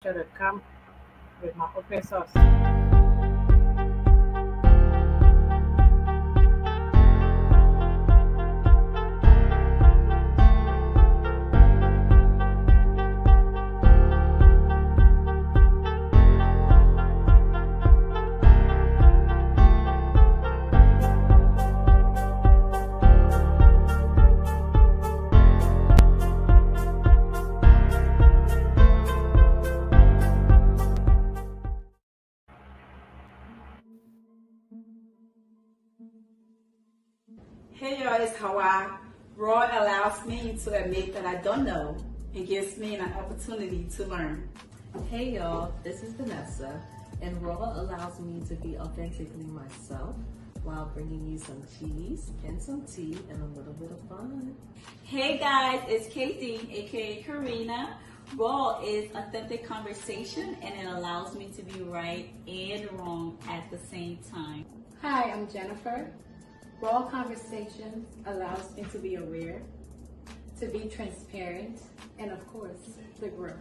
Should have come with my open source. Hey y'all, it's Hawa. Raw allows me to admit that I don't know and gives me an opportunity to learn. Hey y'all, this is Vanessa, and Raw allows me to be authentically myself while bringing you some cheese and some tea and a little bit of fun. Hey guys, it's Katie, aka Karina. Raw is authentic conversation and it allows me to be right and wrong at the same time. Hi, I'm Jennifer. Raw Conversations allows me to be aware, to be transparent, and of course, to grow.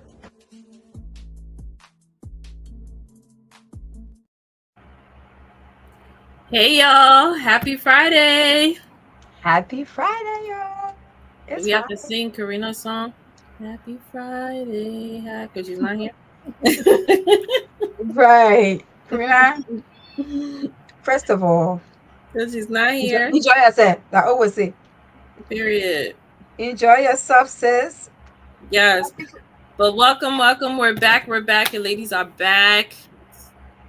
Hey y'all, happy Friday. Happy Friday, y'all. Do we have to sing Karina's song? Happy Friday, because she's not here. Right. Karina, first of all, Because she's not here. enjoy yourself. I always say, Period. enjoy yourself, sis. Yes. But welcome. We're back. And ladies are back.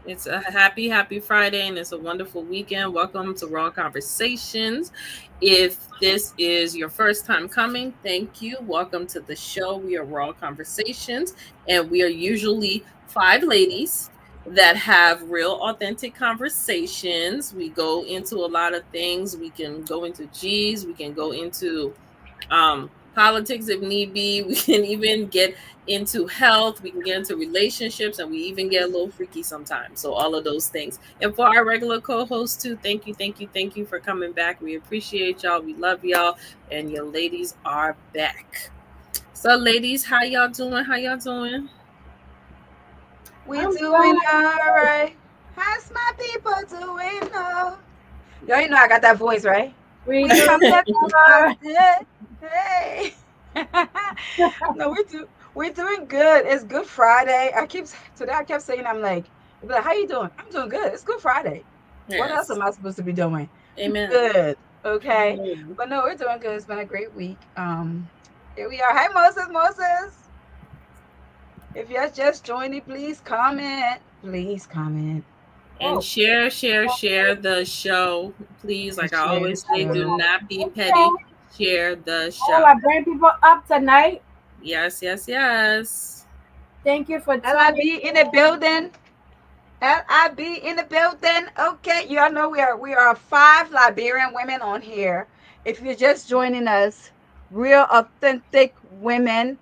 It's a happy Friday, and it's a wonderful weekend. Welcome to Raw Conversations. If this is your first time coming, thank you. Welcome to the show. We are Raw Conversations, and we are usually 5 ladies that have real authentic conversations. We go into a lot of things. We can go into G's. We can go into politics if need be. We can even get into health, we can get into relationships, and we even get a little freaky sometimes. So all of those things. And for our regular co-hosts too, thank you for coming back. We appreciate y'all. We love y'all. And your ladies are back. So ladies, how y'all doing? We doing all right. How's my people doing? Y'all, you know I got that voice, right? We We do come here good. Hey. No, we're doing good. It's Good Friday. I kept saying, I'm like, how you doing? I'm doing good. It's Good Friday. Yes. What else am I supposed to be doing? Amen. Good. Okay. Amen. But no, we're doing good. It's been a great week. Here we are. Hi, Moses. If you're just joining, please comment. And share the show, please. Like I always say, do not be petty. Share the show. Oh, I bring people up tonight. Yes. Thank you for LIB tuning in the building. LIB in the building. Okay, y'all know we are 5 Liberian women on here. If you're just joining us, real authentic women,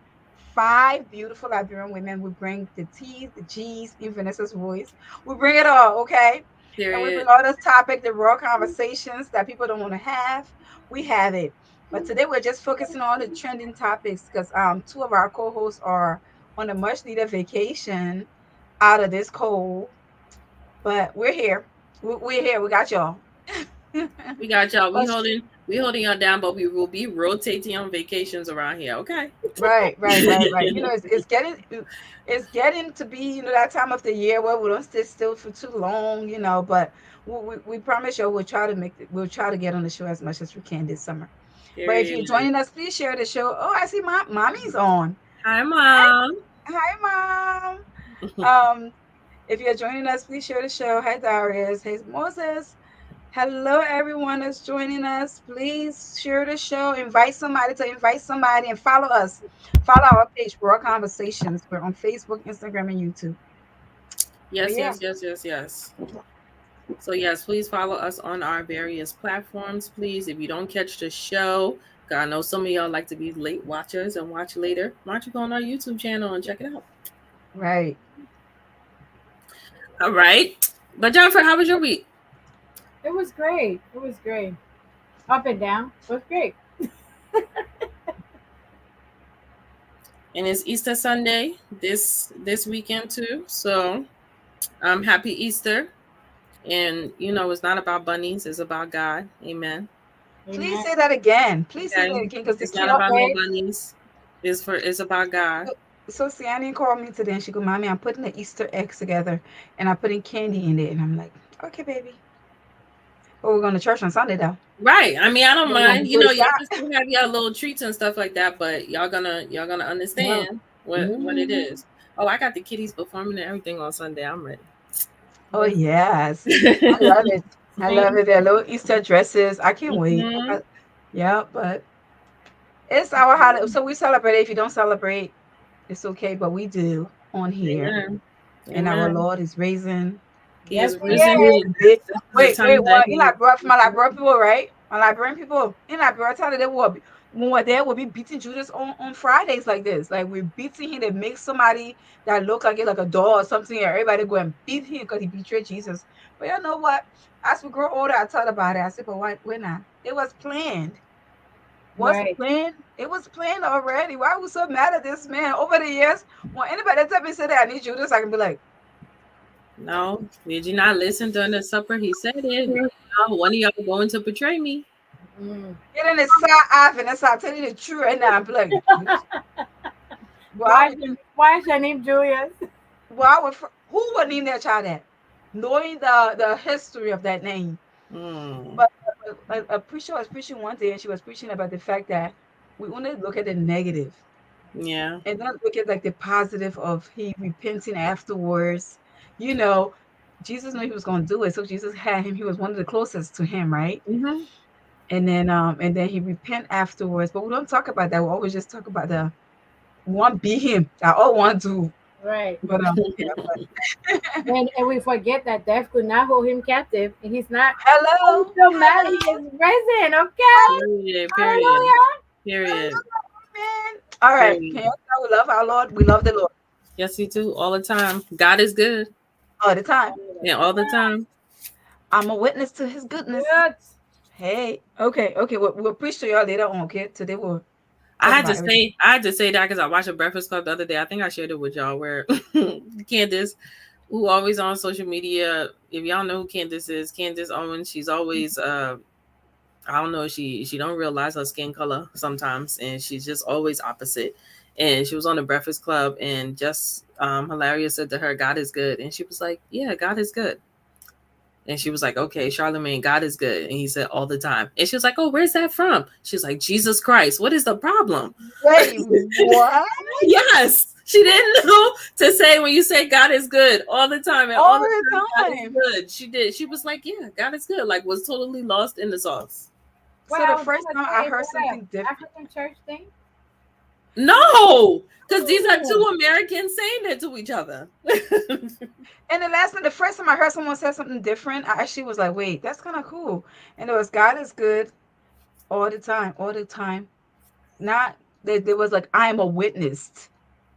5 beautiful Liberian women. We bring the T's, the G's in Vanessa's voice. We bring it all, okay? Period. And we bring all those topics, the raw conversations that people don't want to have. We have it. But today we're just focusing on the trending topics because 2 of our co-hosts are on a much needed vacation out of this cold. But we're here. We're here. We got y'all. We got y'all. We holding y'all down, but we will be rotating on vacations around here. Okay. Right. You know, it's getting to be, that time of the year where we don't stay still for too long, but we promise you we'll try to get on the show as much as we can this summer. Period. But if you're joining us, please share the show. Oh, I see mommy's on. Hi, Mom. Hi, Mom. If you're joining us, please share the show. Hi, Darius. Hey, Moses. Hello, everyone that's joining us. Please share the show. Invite somebody and follow us. Follow our page, Raw Conversations. We're on Facebook, Instagram, and YouTube. Yes. So yes, please follow us on our various platforms, please. If you don't catch the show, I know some of y'all like to be late watchers and watch later. Why don't you go on our YouTube channel and check it out? Right. All right. But Jennifer, how was your week? It was great. Up and down. It was great. and it's Easter Sunday this weekend too. So happy Easter. And it's not about bunnies, it's about God. Amen. Please Amen. say that again. Please say that Okay. again because the It's not kid. about no Okay. bunnies. It's about God. So Siani called me today and she go, Mommy, I'm putting the Easter eggs together and I'm putting candy in it. And I'm like, okay, baby. But we're going to church on Sunday though. Right. I mean, I don't We're going mind. to praise Y'all God. can still have your little treats and stuff like that, but y'all gonna Yeah. understand what it Mhm. is. Oh, I got the kiddies performing and everything on Sunday. I'm ready. Oh Yes. yes. I love it. I love it. Their little Easter dresses. I can't wait. Mhm. Yeah, but it's our holiday. So we celebrate. If you don't celebrate, it's okay, but we do on here. Amen. And our Amen. Lord is raising. He is Yes, we He's risen. is. raising big. This is the Wait, time that well, in he. Liberia, for my Liberian people, right? My Liberian people, in Liberia, tell they will be, when we're there, we'll be beating Judas on Fridays like this. Like we're beating him. They make somebody that look like it, like a doll or something, and everybody go and beat him because he betrayed Jesus. But you know what? As we grow older, I thought about it. I said, but why, we're not. It was planned. Was Right. planned. It was planned already. Why are we so mad at this man? Over the years, when anybody tell me say that I need Judas, I can be like, No, did you not listen during the supper? He said it. One of y'all going to betray me. Mm. get in the side off and that's how I tell you the truth right now. I'm like, why would you Why is your name Julius? why would who would name their child that? Knowing the history of that name. Mm, But a preacher was preaching one day and she was preaching about the fact that we only look at the negative yeah. and not look at like the positive of he repenting afterwards. You know, Jesus knew he was gonna do it. So Jesus had him, he was one of the closest to him, right? Hmm. And then he repent afterwards. But we don't talk about that. We always just talk about the one be him. I all want to, Right. but yeah. And we forget that death could not hold him captive, and he's not. Oh, he's Hello, still mad. He hello, is risen. Okay. Period. Period. Hallelujah. Period. hello, man. All right, can Period. you tell we love our Lord? We love the Lord Yes, you do all the time. God is good. all the time. Yeah, all the time. I'm a witness to His goodness. Yes. Hey, okay, okay. We'll preach to y'all later on. Okay, today we'll I talk had to about everything. say, I had to say that because I watched a Breakfast Club the other day. I think I shared it with y'all where Candace, who always on social media, if y'all know who Candace is, Candace Owens, she's always I don't know, she don't realize her skin color sometimes, and she's just always opposite. And she was on the Breakfast Club, and just Hilaria said to her, "God is good," and she was like, "Yeah, God is good." And she was like, "Okay, Charlemagne, God is good," and he said, "All the time." And she was like, "Oh, where's that from?" She's like, "Jesus Christ, what is the problem?" Wait, what? Yes, she didn't know to say when you say God is good all the time and all All the the time God is time. good. She did. She was like, "Yeah, God is good." Like was totally lost in the sauce. Well, So the I was first gonna time I say, is heard that something a different. African church thing? No, because these are Oh, two Americans saying it to each other. And the first time I heard someone say something different, I actually was like, wait, that's kind of cool. And it was God is good all the time, all the time. Not that there was like, I am a witness.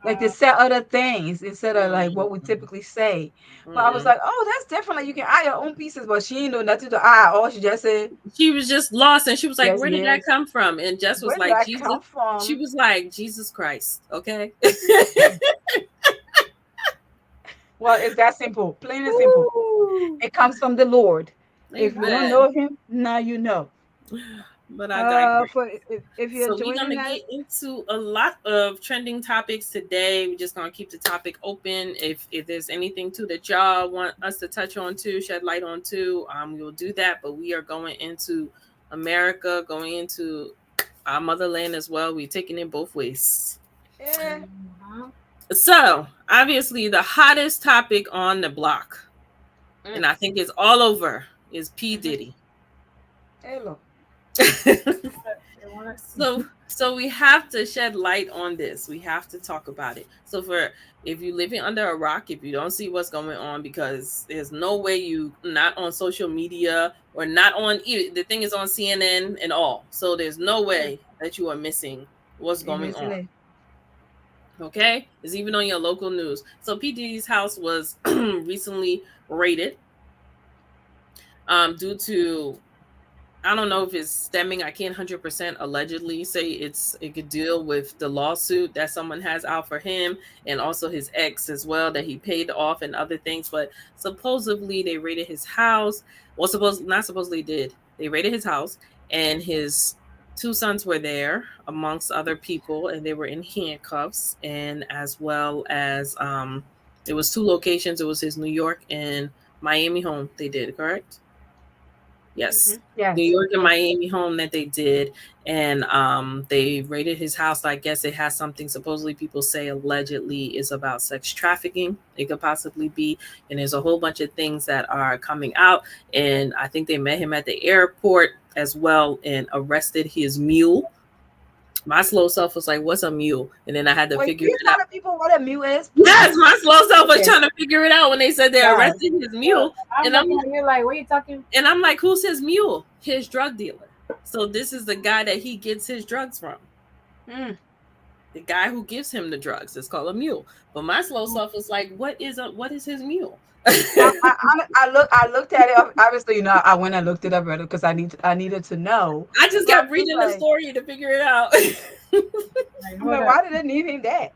Like they uh, said other things instead of like what we Mm-mm. typically say. But I was Mm-mm. like, oh, that's different. Like you can add your own pieces, but she ain't know nothing to add. All she just said, She was just lost, and she was like, yes, "Where did that yes. come from?" And Jess was Where did like, I "Jesus." come She from? was like, "Jesus Christ." Okay. Well, it's that simple, plain and simple. ooh. It comes from the Lord. If you don't Amen. know him, now you know. But I digress. For if you're So we're joining gonna us, get into a lot of trending topics today. We're just gonna keep the topic open. If there's anything too that y'all want us to touch on too, shed light on too, we will do that. But we are going into America, going into our motherland as well. We're taking it both ways. yeah. Mhm. So obviously the hottest topic on the block, Mm, and I think it's all over, is P. mhm. Diddy. Hello. They wanna- So we have to shed light on this. We have to talk about it. So for if you're living under a rock, if you don't see what's going on, because there's no way you not on social media or not on the thing is on CNN and all. So there's no Yeah. way that you are missing what's You going missing on. it. Okay, it's even on your local news. So P Diddy's house was recently raided due to I don't know if it's stemming. I can't 100% allegedly say it could deal with the lawsuit that someone has out for him and also his ex as well that he paid off and other things. But supposedly they raided his house. Well, not supposedly did. They raided his house and his two sons were there amongst other people and they were in handcuffs and as well as it was two locations. It was his New York and Miami home. They did correct. Yes. New Yes. York and Miami home that they did. And they raided his house. I guess it has something supposedly people say allegedly is about sex trafficking. It could possibly be. And there's a whole bunch of things that are coming out. And I think they met him at the airport as well and arrested his mule. My slow self was like, "What's a mule?" And then I had to Wait, figure can you it tell out. the people what a mule is, Yes, please? my slow self was Okay. trying to figure it out when they said they Yes. arrested his Well, mule. I'm And I'm looking at you like, what are you talking? And I'm like, who's his mule? His drug dealer. So this is the guy that he gets his drugs from. Mm. The guy who gives him the drugs is called a mule. But my slow self was like, what is his mule? I looked at it. Obviously, I went and looked it up because I needed to know. I just But I'm kept just reading the like, story to figure it out. Like, I'm hold like, up. why did they need him that?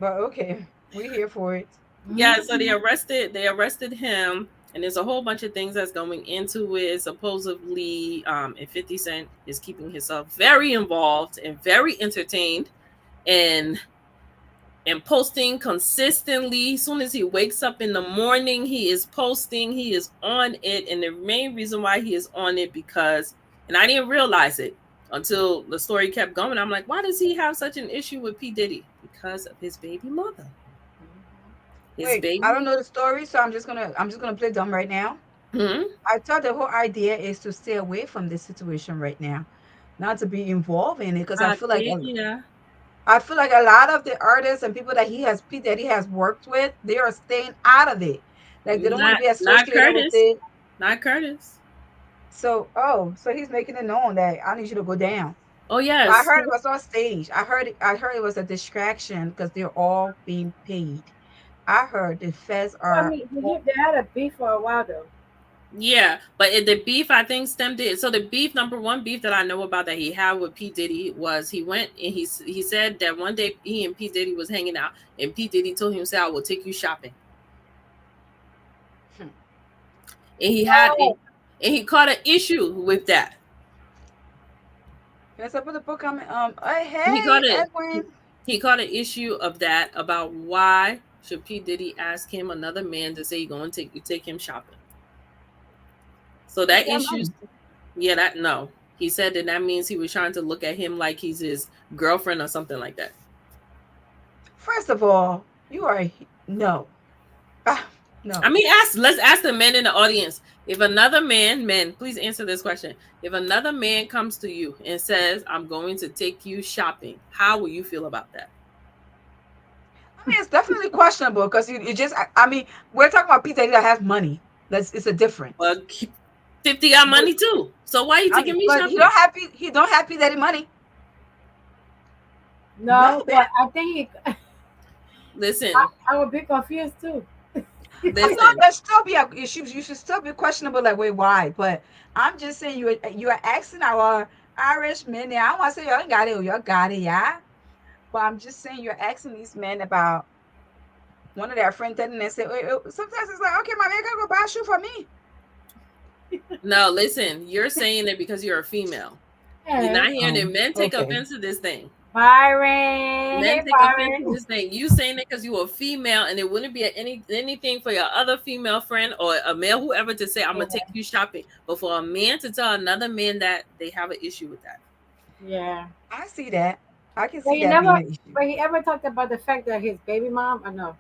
But okay, we're here for it. Yeah, so they arrested him, and there's a whole bunch of things that's going into it. Supposedly, and 50 Cent is keeping himself very involved and very entertained and posting consistently. As soon as he wakes up in the morning, he is posting, he is on it. And the main reason why he is on it because, and I didn't realize it until the story kept going. I'm like, why does he have such an issue with P. Diddy? Because of his baby mother. His Wait, baby I don't mother. know the story, so I'm just gonna play dumb right now. Hmm? I thought the whole idea is to stay away from this situation right now, not to be involved in it, because Yeah. I feel like a lot of the artists and people that he has worked with, they are staying out of it. Like they don't want to be Not associated with Curtis. it. Not Curtis. So he's making it known that I need you to go down. Oh But I yes. heard it was on stage. I heard it was a distraction because they're all being paid. I heard the feds Well, I are mean, they had a beef for a while though. Yeah, but the beef I think stemmed it. So the beef, number one beef that I know about that he had with P Diddy was he went and he said that one day he and P Diddy was hanging out and P Diddy told him, "Say I will take you shopping," hmm. and he had a, Oh, and he caught an issue with that. Let's put the book comment. He Hey caught it. Edwin. He caught an issue of that about why should P Diddy ask him another man to say he going to take him shopping. So He that got issue, money. yeah, that no. He said that means he was trying to look at him like he's his girlfriend or something like that. First of all, you are no. No. I mean, let's ask the men in the audience. If another men, please answer this question. If another man comes to you and says, "I'm going to take you shopping," how will you feel about that? I mean, it's definitely questionable because you just. I mean, we're talking about people that has money. It's a difference. Well, 50 got But money too. So why are you I taking mean, me but he shopping? don't happy. He don't happy that he money. no, No, but I think Listen, I would be confused too. I know listen. there still be a you should still be questionable. Like, wait, why? But I'm just saying you are asking our Irish men. I don't want to say you got it, yeah. But I'm just saying you're asking these men about one of their friends telling them say, sometimes it's like, okay, my man gotta go buy a shoe for me. No, listen. You're saying it because you're a female. You're Yeah. not hearing it. Men take Okay. offense to this thing. Byron, Men hey take offense to Byron. this thing. You saying it because you're a female, and it wouldn't be anything for your other female friend or a male whoever to say, "I'm gonna take you shopping." But for a man to tell another man that, they have an issue with that. Yeah. I see that. I can But see he that being never, an issue. but he ever talked about the fact that his baby mom, or no?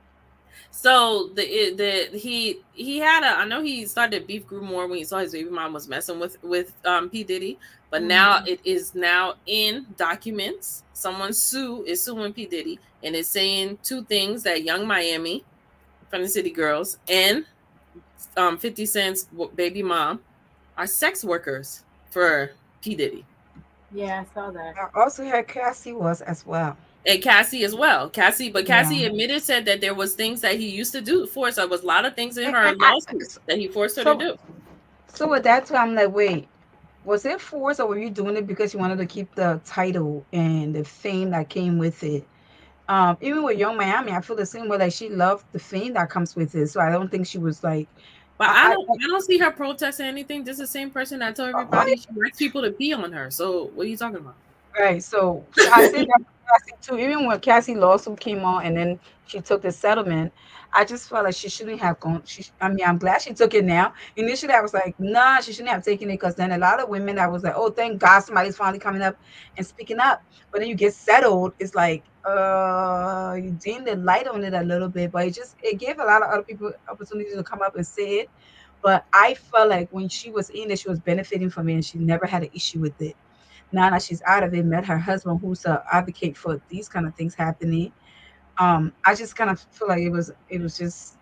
So he had a, I know he started beef grew more when he saw his baby mom was messing with P Diddy, but now it is now in documents. Someone is suing P Diddy and is saying two things, that Young Miami from the City Girls and 50 Cent's baby mom are sex workers for P Diddy. Yeah, I saw that. I also heard Cassie was as well. And Cassie as well. Cassie Yeah. said that there was things that he used to do for us. There was a lot of things in And, her and I, lawsuit that he forced her to so do. so with that too, I'm like, wait. Was it forced, or were you doing it because you wanted to keep the title and the fame that came with it? Even with Young Miami, I feel the same way. Like she loved the fame that comes with it, so I don't think she was like, But I I don't see her protesting anything. This is the same person that told oh, everybody she likes people to pee on her. So what are you talking about? right. So I said that with Cassie too. Even when Cassie lawsuit came on and then she took the settlement, I just felt like she shouldn't have gone. I mean, I'm glad she took it now. Initially, I was like, nah, she shouldn't have taken it because then a lot of women, I was like, oh, thank God somebody's finally coming up and speaking up. But then you get settled, it's like, you dim the light on it a little bit, but it gave a lot of other people opportunity to come up and say it. But I felt like when she was in it, she was benefiting from it, and she never had an issue with it. Now that she's out of it, met her husband who's a advocate for these kind of things happening. I just kind of feel like it was just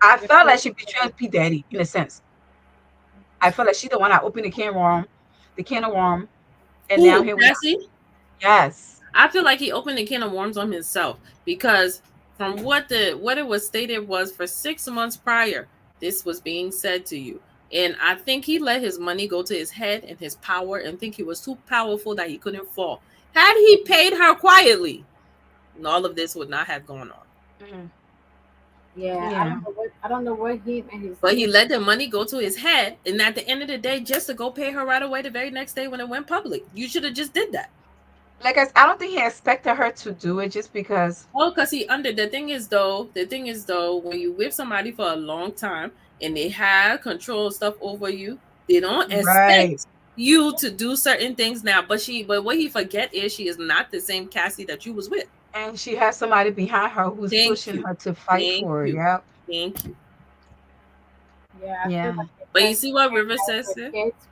I If felt you- like she betrayed P Daddy in a sense. I felt like she the one that opened the can of worm, and now Who, here we are. Cassie? Yes. I feel like he opened a can of worms on himself because from what it was stated was for 6 months prior, this was being said to you. And I think he let his money go to his head and his power and think he was too powerful that he couldn't fall. Had he paid her quietly, all of this would not have gone on. Mhm. Yeah, Yeah. I don't know what him and his But he team. let the money go to his head, and at the end of the day, just to go pay her right away the very next day when it went public. You should have just did that. Like I don't think he expected her to do it just because. Oh, because he under the thing is though, when you with somebody for a long time and they have control stuff over you, they don't Right. expect you to do certain things now. But what he forget is she is not the same Cassie that you was with. And she has somebody behind her who's Thank pushing you. her to fight Thank for her. you. Yep. Thank you. Yeah, I feel Yeah. like if But you Cassie see what wasn't River married says with there? kids,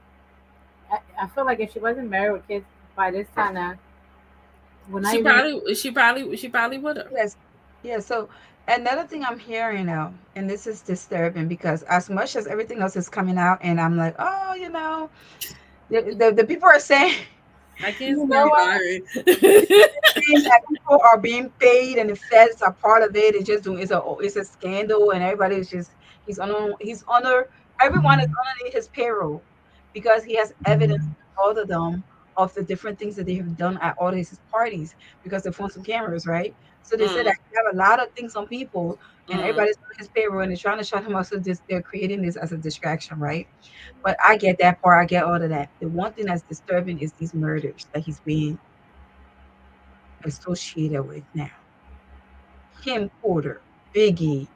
I feel like if she wasn't married with kids by this time now, we're not even. She probably would have. Yes. Yeah. So another thing I'm hearing now, and this is disturbing because as much as everything else is coming out, and I'm like, oh, the people are saying I can't You say know I'm what? sorry. saying that people are being paid and the feds are part of it. It's just doing it's a scandal, and everybody is just he's under everyone is underneath his payroll because he has evidence with all of them of the different things that they have done at all his parties because they phone some cameras, right? So they said that Mm, he have a lot of things on people and mm, everybody's on his payroll and they're trying to shut him up. So they're creating this as a distraction, right? But I get that part. I get all of that. The one thing that's disturbing is these murders that he's being associated with now. Kim Porter, Biggie,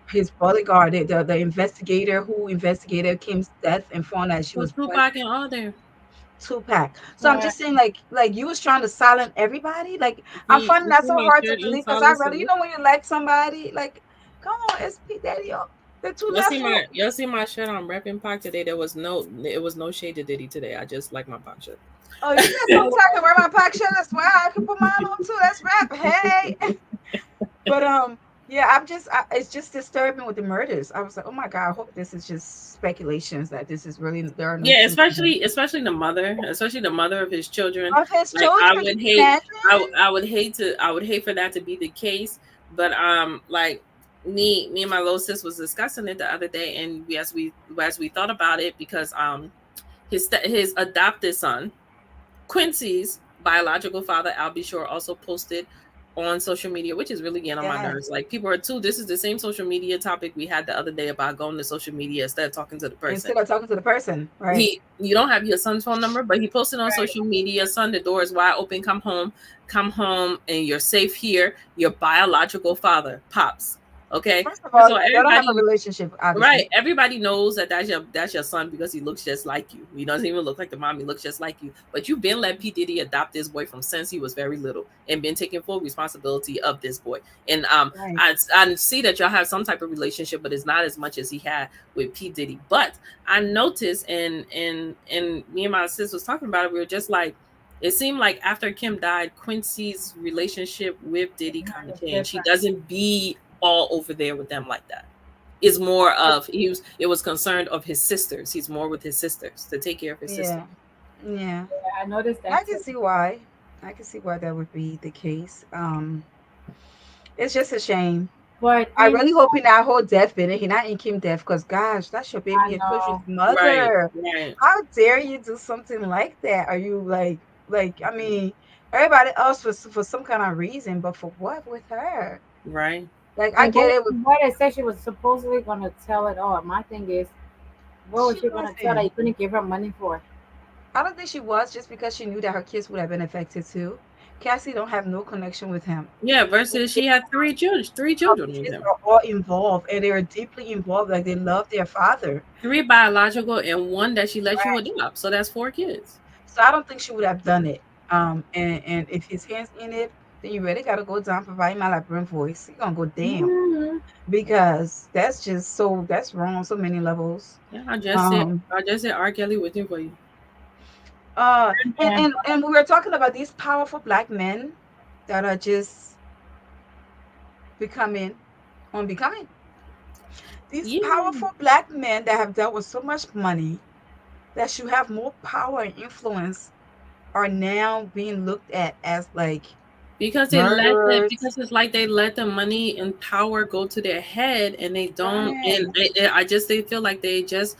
his bodyguard, the investigator who investigated Kim's death and found that she put was black, Tupac in all there. Tupac. So I'm Yeah, just saying, like you was trying to silence everybody. Like I'm finding You that see so my hard to shirt believe because I inside. really, when you like somebody, like come on, it's P Daddy. They're too left foot. Y'all see my shirt on repping Pac today. It was no shade to Diddy today. I just like my Pac shirt. Oh, you got something I can wear my pack shirt as well. I can put mine on too. That's rap. Hey. But yeah, it's just disturbing with the murders. I was like, oh my God, I hope this is just speculations that this is really there are no Yeah, truth to it. especially the mother of his children. Of his Like I children, can would you hate, imagine? I would hate for that to be the case. But like me and my little sis was discussing it the other day, and as we thought about it because his adopted son Quincy's biological father, Albie Shore, also posted on social media, which is really getting on my nerves. Yes. Like people are too. This is the same social media topic we had the other day about going to social media instead of talking to the person. Instead of talking to the person, right? You don't have your son's phone number, but he posted on social media, son, the door is wide open, come home, and you're safe here. Your biological father, Pops. Okay. First of First all, of all, they don't have a everybody relationship, right. obviously. Everybody knows that that's your son because he looks just like you. He doesn't even look like the mom. He looks just like you. But you've been let P. Diddy adopt this boy from since he was very little and been taking full responsibility of this boy. And Right. I see that y'all have some type of relationship, but it's not as much as he had with P. Diddy. But I noticed and me and my sis was talking about it, we were just like it seemed like after Kim died, Quincy's relationship with Diddy kind of it's changed. He different. doesn't be all over there with them like that is more of it was concerned of his sisters. He's more with his sisters to take care of his sisters. Yeah. Yeah. I noticed I that can too. see why. I can see why that would be the case. It's just a shame. But I in really hope he not hold death in it. He not ink him death because gosh, that's your I baby and children's know. Right, mother. right, How dare you do something like that? Are you like I mean, everybody else for some kind of reason, but for what with her? right. Like I And get it with what they said she was supposedly gonna tell it all. My thing is, what was she she gonna tell that wasn't. you couldn't give her money for? I don't think she was just because she knew that her kids would have been affected too. Cassie don't have no connection with him. Yeah, versus she had three Her children with kids him. are all involved and they are deeply involved. Like they love their father. Three biological and one that she let you adopt. So that's four kids. So I don't think she would have done it. And if his hands in it, then you really gotta go down, provide my librarian voice. You're gonna go down Hmm. because that's just so that's wrong on so many levels. Yeah, Um I just said R. Kelly waiting for you. and, Yeah. and and we were talking about these powerful black men that are just becoming becoming these Yeah. powerful black men that have dealt with so much money that should have more power and influence are now being looked at as like murderers. Because it's like they let the money and power go to their head and they don't and Right. I just they feel like they just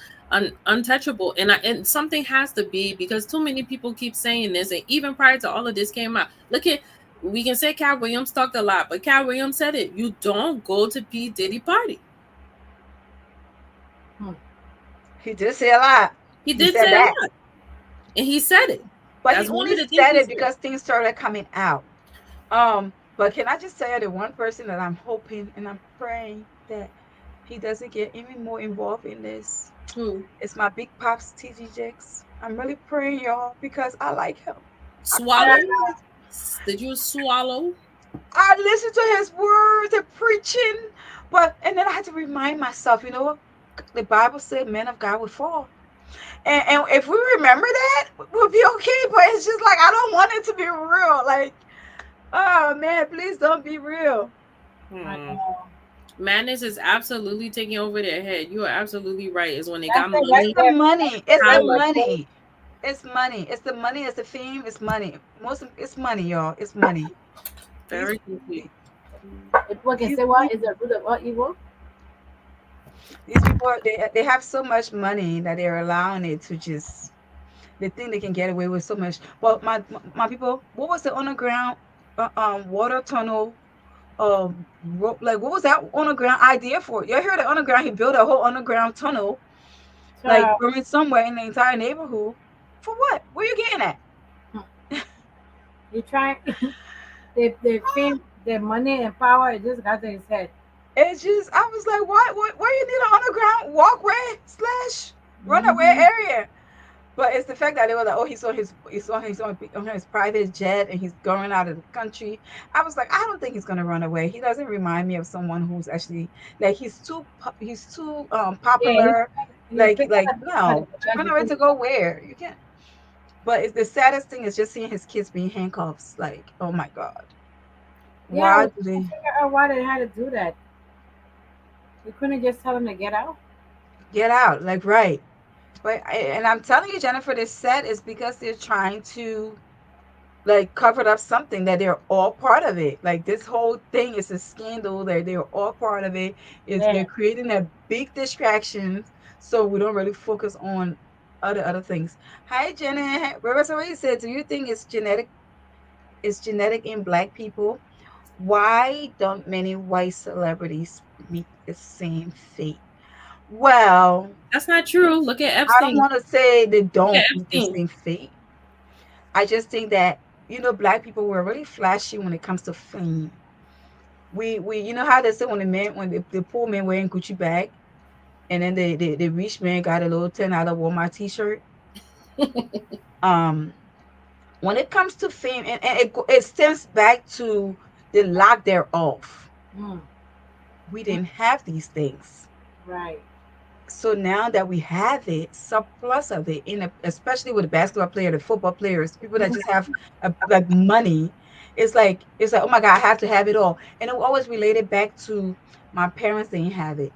untouchable and something has to be because too many people keep saying this and even prior to all of this came out. Look at we can say Cat Williams talked a lot, but Cat Williams said it. You don't go to P. Diddy party. Hmm. He did say a lot. He He did said say a that. lot. And he said it. But he That's one only of the things said he it said. because things started coming out. But can I just say the one person that I'm hoping and I'm praying that he doesn't get any more involved in this Who? is my big pops TG Jakes. I'm really praying y'all because I like him. I Yeah. Swallow? Did you swallow? I listen to his words and preaching, but and then I had to remind myself, the Bible said men of God would fall. And if we remember that, we'll be okay. But it's just like I don't want it to be real. Like, oh man, please don't be real. I Hmm. know. Madness is absolutely taking over their head. You are absolutely right. Is when they That's got it right It's money, the there. money. It's the power. money. It's money. It's the money. It's the fame. It's money. It's money, y'all. It's money. These Very deeply. People can these say, what is people the root of all evil? these people they have so much money that they're allowing it to just they think they can get away with so much. Well, my people, what was the underground water tunnel like what was that underground idea for? You heard the underground? He built a whole underground tunnel, like Child, from somewhere in the entire neighborhood. For what? Where you getting at? you try the fame, the money and power, it just got to his head. It's just I was like, why you need an underground walkway slash runaway Hmm. area? But it's the fact that they were like, oh, he's on his private jet and he's going out of the country. I was like, I don't think he's gonna run away. He doesn't remind me of someone who's actually like he's too Yeah, popular. he's picking Like up money no, for to that run away because to go where you can't. But it's the saddest thing is just seeing his kids being handcuffs. Like, oh my god, yeah, why we do can't they figure out why they had to do that. We couldn't just tell him to get out. get out? Like right. And I'm telling you, Jennifer, this set is because they're trying to like covered up something that they're all part of it. Like this whole thing is a scandal that they're all part of it. Is Yeah. they're creating a big distractions so we don't really focus on other things. Hi Jenna. Roberta, what you said, do you think it's genetic in black people? Why don't many white celebrities meet the same fate? Well, That's not true. Look at I don't Epstein. want to say they Look at don't meet the Epstein. same fate. I just think that black people were really flashy when it comes to fame. We how they say when the poor man wearing Gucci bag and then the rich man got a little $10 Walmart t-shirt. Um, when it comes to fame, and it stems back to the lack thereof. Mm, We mm, didn't have these things. right. So now that we have it, surplus of it, especially with the basketball player, the football players, people that just have like money, it's like oh my god, I have to have it all, and it always related back to my parents didn't have it,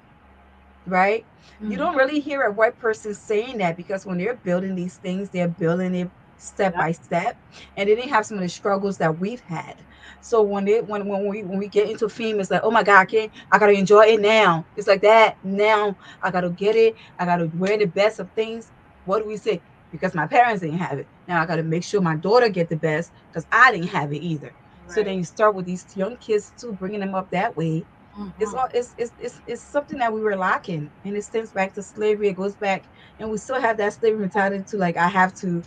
right? You Mm, don't really hear a white person saying that because when they're building these things, they're building it. step Yeah. by step, and they didn't have some of the struggles that we've had. So when we get into fame, it's like, oh my God, I gotta enjoy it now. It's like that now. I gotta get it. I gotta wear the best of things. What do we say? Because my parents didn't have it. Now I gotta make sure my daughter get the best because I didn't have it either. So then Right. you start with these young kids too, bringing them up that way. It's Mm-hmm. all it's something that we were lacking, and it stems back to slavery. It goes back, and we still have that slavery mentality to like I have to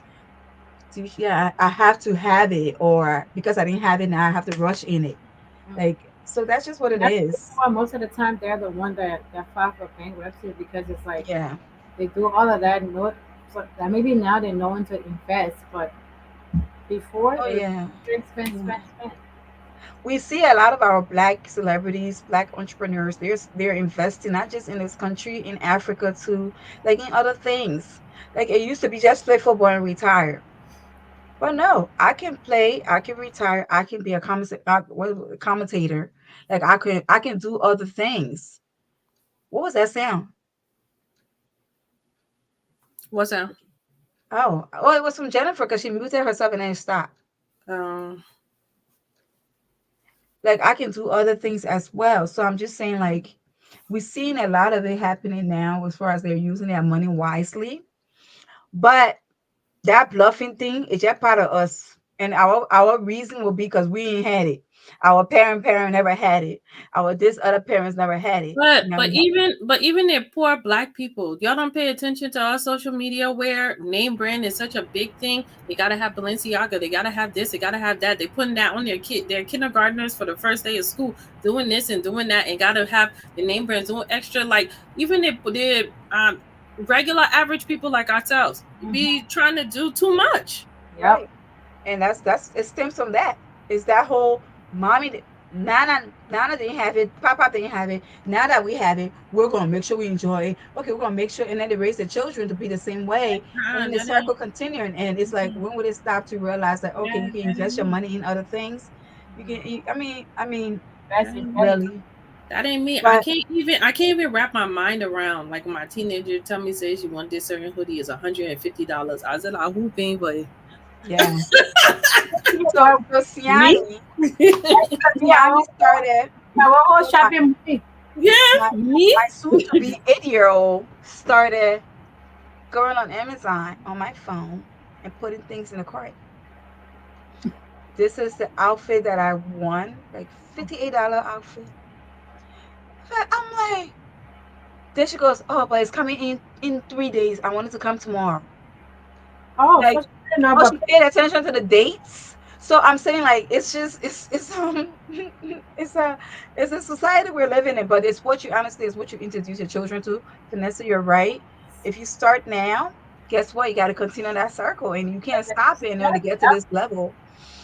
yeah I have to have it, or because I didn't have it now I have to rush in it. Mm. Like so that's just what And it that's the reason is. why most of the time they're the one that file for bankruptcy because it's like Yeah. they do all of that and know so that maybe now they know when to invest, but before Oh it was yeah. spend, spend, Yeah. spend, spend. We see a lot of our black celebrities, black entrepreneurs. They're investing not just in this country, in Africa too, like in other things. Like it used to be just play football and retire. But no, I can play, I can retire, I can be a commentator. Like I can do other things. What was that sound? What's that? Oh, it was from Jennifer because she muted herself and then stopped. Um, Like I can do other things as well. So I'm just saying, like, we're seeing a lot of it happening now as far as they're using their money wisely. But that bluffing thing is just part of us. And our reason will be because we ain't had it. Our parent never had it. Our this other parents never had it. but Now but we have it. even but even the poor black people, y'all don't pay attention to our social media where name brand is such a big thing. They gotta have Balenciaga, they gotta have this, they gotta have that. They putting that on their kindergartners for the first day of school, doing this and doing that, and gotta have the name brands doing extra. Like even the regular average people like ourselves Mm-hmm. be trying to do too much. Yep. Right. And that's it stems from that. It's that whole mommy Nana didn't have it, Papa didn't have it. Now that we have it, we're gonna make sure we enjoy it. Okay, we're gonna make sure, and then they raise the children to be the same way, and then the That ain't circle continuing. And it's like, when would it stop to realize that okay, you can that ain't invest your me. money in other things? You can. I mean, That Invest, ain't invest. me. really. That ain't me. But I can't even wrap my mind around like my teenager tell me says she want this certain hoodie is $150. I said I hooping, but yeah. You know So what? so me? Me, Siani started. our whole So shopping money. Yeah, my me. my soon to be 8-year-old started going on Amazon on my phone and putting things in the cart. This is the outfit that I won, like $58 outfit. I'm like, then she goes, oh, but it's coming in 3 days. I wanted to come tomorrow. Oh, Like, so she didn't know oh, about she paid attention to the dates. So I'm saying, like, it's just it's it's a society we're living in, but it's what you honestly is what you introduce your children to. Vanessa, you're right. If you start now, guess what? You got to continue that circle, and you can't stop it in order to get to that. this level.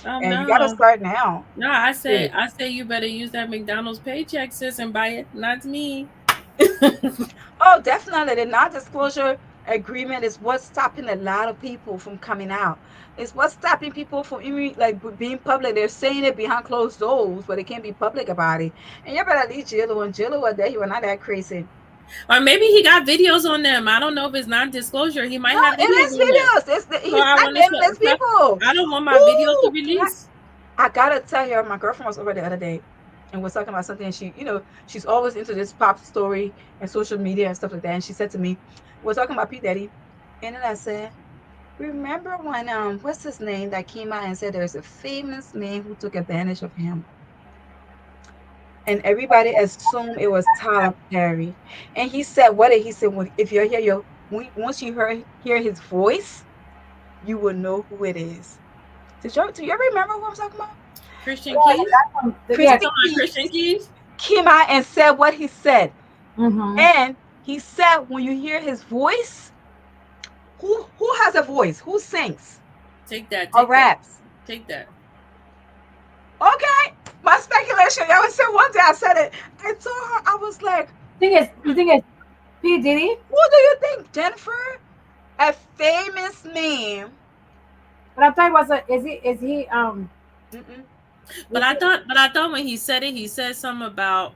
Oh And you got to no. start now. No, Period. I say you better use that McDonald's paycheck, sis, and buy it. Not me. Oh, definitely. The non-disclosure agreement is what's stopping a lot of people from coming out. It's what's stopping people from even like being public. They're saying it behind closed doors, but they can't be public about it. And you better leave Jillo and Jillo was there. He was not that crazy. Or maybe he got videos on them. I don't know if it's non-disclosure. He might No, have it videos is on there. videos. So He's I not want to nameless say, people. I don't want my video to Ooh, release. I gotta tell you, my girlfriend was over the other day and was talking about something. And she's always into this pop story and social media and stuff like that. And she said to me, we're talking about P Daddy, and then I said, remember when what's his name that came out and said there's a famous man who took advantage of him, and everybody assumed it was Tyler Perry, and he said, what did he say? When if you hear once you hear his voice, you will know who it is. Do you ever remember who I'm talking about? Christian Yeah, Keith. that one. You Yeah. talking Christy about Christian Keys Keith? came out and said what he said, Mm-hmm. and he said when you hear his voice, who has a voice? Who sings Take that. or Take that. raps? Take that. Okay, my speculation. I was saying one day I said it. I told her I was like, The thing is, P Diddy. "Who do you think, Jennifer? A famous name? But I thought it was a. Is he Mm-mm. But is he I thought when he said it, he said something about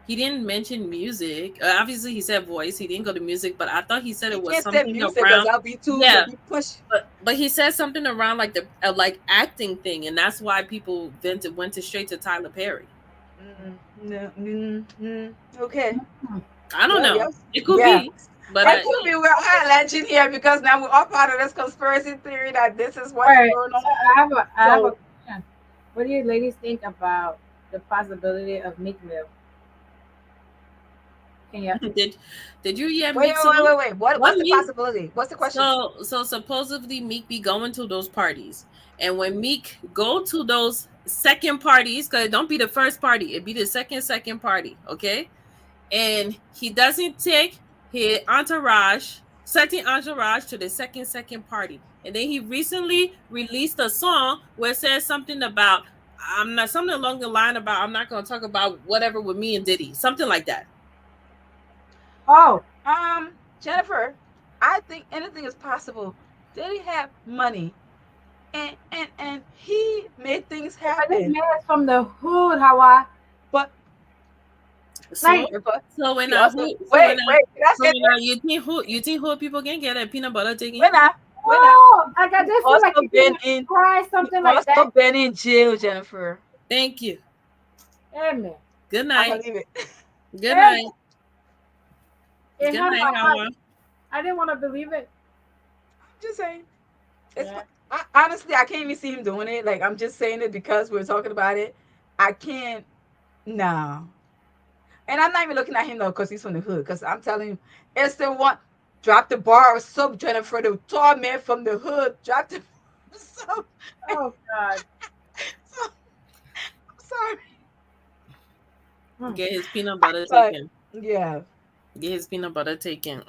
he didn't mention music. Obviously, he said voice. He didn't go to music, but I thought he said He it was can't say something music because around. I'll be too, you'll Yeah, be pushed. but he said something around like the like acting thing, and that's why people went to straight to Tyler Perry. No, okay. I don't Well, know. yes. It could Yeah. be, but It could be we're all alleging here because now we're all part of this conspiracy theory that this is All what's right. going So on. I have a So, question. What do you ladies think about the possibility of Meek Mill? Can you? did you hear wait, Meek wait, wait, song? wait, wait. What's What the Meek? possibility? What's the question? So supposedly Meek be going to those parties, and when Meek go to those second parties, cause it don't be the first party, it be the second party, okay? And he doesn't take his entourage, certain entourage to the second party, and then he recently released a song where it says something about I'm not something along the line about I'm not gonna talk about whatever with me and Diddy, something like that. Oh, Jennifer, I think anything is possible. Did he have money? And he made things yeah, but this happen. man is from the hood, Hawa. But So Like, but so when he I also who so when wait, I wait, can I so say when I this? you think who people can get a peanut butter taken? When I when I oh, like I He's just feel like also he's been gonna in cry he something like that. also been in jail, Jennifer. Thank you. Hey man, Good I'ma night. leave it. Good hey, night. it Good had night, my heart. Hawa. I didn't want to believe it. Just saying. It's Yeah. honestly I can't even see him doing it. Like I'm just saying it because we're talking about it. I can't. No. And I'm not even looking at him though, because he's from the hood. Because I'm telling you, it's the one drop the bar or sub Jennifer, the tall man from the hood. Drop the so, Oh God. so I'm sorry. Mm. Get his peanut butter But taken. yeah. Get his peanut butter taken.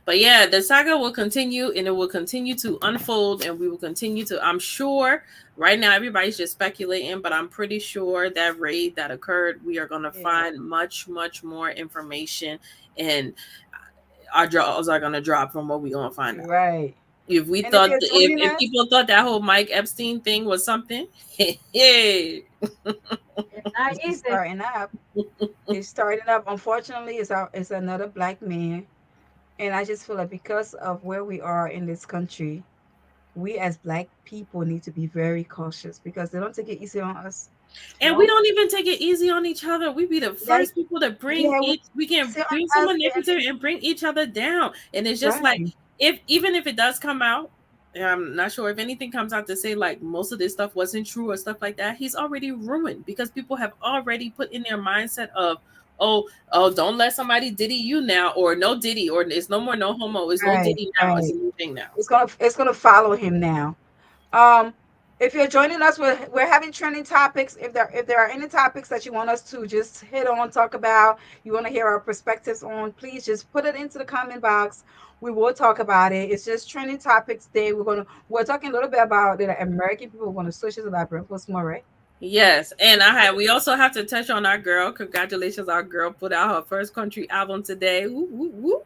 But yeah, the saga will continue and it will continue to unfold and we will continue to, I'm sure right now everybody's just speculating, but I'm pretty sure that raid that occurred, we are going to Yeah. find much more information and our jaws are going to drop from what we're going to find out. Right. If we And if thought, you're joining if us, people thought that whole Mike Epstein thing was something, hey, It's not it's easy. starting up. It's starting up. Unfortunately, it's another black man. And I just feel like because of where we are in this country, we as black people need to be very cautious because they don't take it easy on us. You and we know? don't even take it easy on each other. We be the Like, first people to bring yeah, we each. We can sit bring on us someone and negative and bring each other down. And it's just like right. if even if it does come out, and I'm not sure if anything comes out to say like most of this stuff wasn't true or stuff like that. He's already ruined because people have already put in their mindset of oh don't let somebody diddy you now or no diddy or it's no more no homo it's no Right, diddy now it's right. a new thing now. It's gonna follow him now. Um, if you're joining us, we're having trending topics. If there are any topics that you want us to just hit on, talk about, you want to hear our perspectives on, please just put it into the comment box. We will talk about it. It's just trending topics day. We're talking a little bit about the American people. We're gonna switch it to that post more, right? Yes, and we also have to touch on our girl. Congratulations, our girl put out her first country album today. Woo, woo, woo.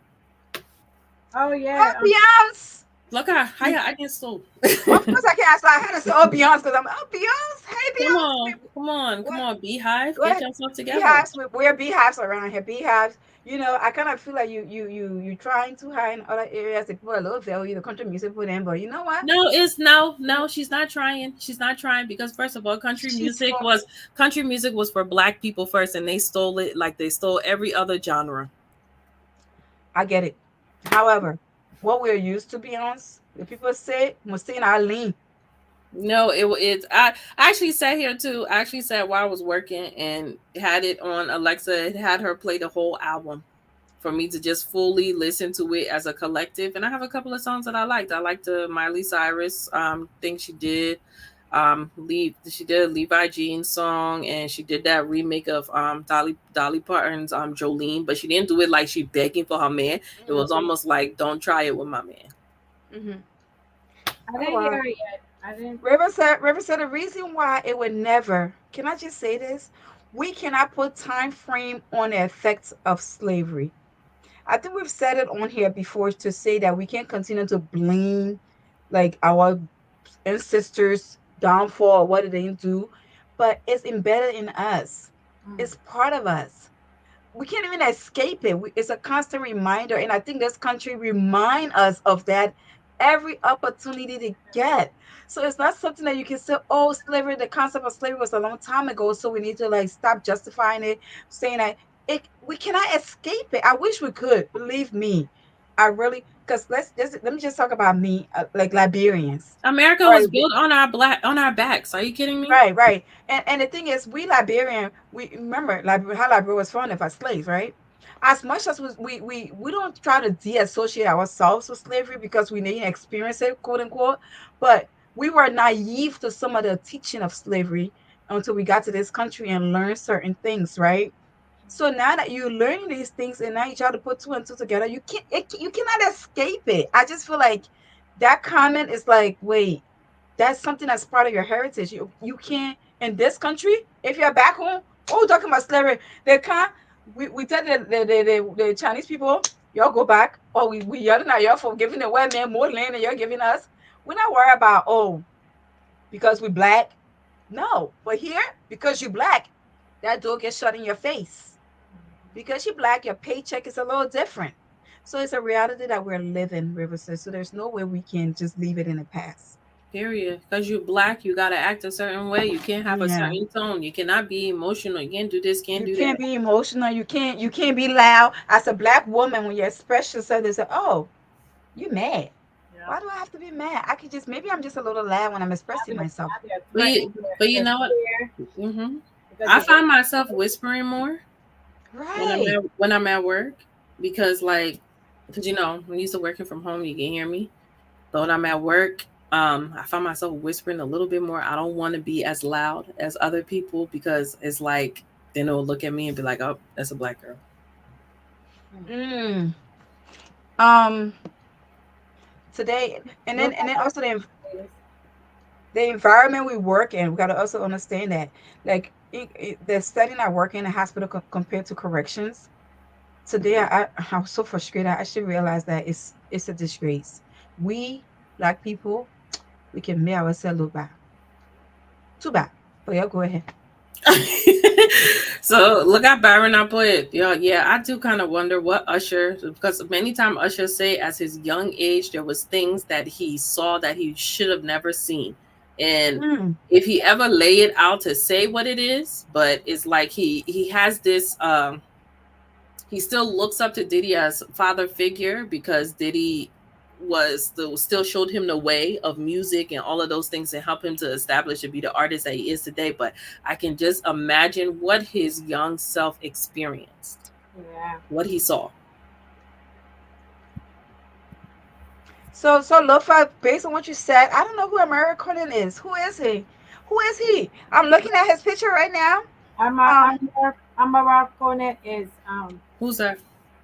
Oh yeah. Ambiance. Look at how I get so. Of course I can't. So I had to say Beyonce because I'm Beyonce. Hey Come Beyonce. on, come on, come What? on, Beehive, Go get ahead. yourself together. Beehives. We're beehives around here. Beehives. I kind of feel like you trying too high in other areas. The people a little value the country music put in, but you know what? No, it's no. She's not trying. She's not trying because first of all, She's for. country music was for black people first, and they stole it like they stole every other genre. I get it. However, what we're used to, Beyonce, the people say, Mustine Arlene. No, it's I actually sat here too. I actually sat while I was working and had it on Alexa. It had her play the whole album for me to just fully listen to it as a collective. And I have a couple of songs that I liked. I liked the Miley Cyrus thing she did. She did a Levi Jean song and she did that remake of Dolly Parton's Jolene, but she didn't do it like she begging for her man. It was almost like don't try it with my man. Mm-hmm. I Oh didn't wow. hear it yet. I didn't. River said the reason why it would never. Can I just say this? We cannot put time frame on the effects of slavery. I think we've said it on here before to say that we can't continue to blame like our ancestors' downfall, what did they do? But it's embedded in us. Mm. It's part of us. we can't even escape it. It's a constant reminder, and I think this country remind us of that every opportunity they get. So it's not something that you can say, oh, slavery, the concept of slavery was a long time ago, so we need to like stop justifying it, saying that we cannot escape it. I wish we could, believe me. I really, because let me just talk about me, like Liberians. America All right, was built on our on our backs. Are you kidding me? right, right. And the thing is, we Liberian, we remember how Liberia was founded by slaves, right? As much as we don't try to de-associate ourselves with slavery because we didn't experience it, quote unquote, but we were naive to some of the teaching of slavery until we got to this country and learned certain things, right? So now that you're learning these things and now you try to put two and two together, you cannot escape it. I just feel like that comment is like, wait, that's something that's part of your heritage. You can't in this country, if you're back home, oh, talking about slavery, they can't. We tell the Chinese people, y'all go back, or we yelling at y'all for giving the white man more land than you're giving us. We're not worried about, oh, because we black. No, but here, because you black, that door gets shut in your face. Because you black, your paycheck is a little different. So it's a reality that we're living, Riverside. So there's no way we can just leave it in the past. Period. Because you're black, you gotta act a certain way. You can't have a Yeah. certain tone. You cannot be emotional. You can't do this, can't You do can't that. be emotional. You can't be loud. As a black woman, when you express yourself, they say, "Oh, you mad? Yeah. Why do I have to be mad? I could just maybe I'm just a little loud when I'm expressing myself." Now they're But threatening you to know what? share hmm because I you're find black. myself whispering more Right. when I'm at work because because I'm used to working from home. You can hear me, but when I'm at work, I find myself whispering a little bit more. I don't want to be as loud as other people because it's like then they'll look at me and be like, "Oh, that's a black girl." Mm. Um. Today, Look and then at also this. the environment we work in. We got to also understand that, like, the setting I work in a hospital compared to corrections. Today, I was so frustrated. I actually realized that it's a disgrace. We black people, we can make ourselves look bad. Too bad. But yeah, go ahead. So look at Byron I put. Yeah, I do kind of wonder what Usher because many times Usher say at his young age there was things that he saw that he should have never seen. And Mm, if he ever lay it out to say what it is, but it's like he has this he still looks up to Diddy as father figure because Diddy still showed him the way of music and all of those things and help him to establish and be the artist that he is today. But I can just imagine what his young self experienced, Yeah. what he saw. so Lofa, based on what you said, I don't know who American is. Who is he? Who is he? I'm looking at his picture right now. Um, Amara Cornet is Who's that?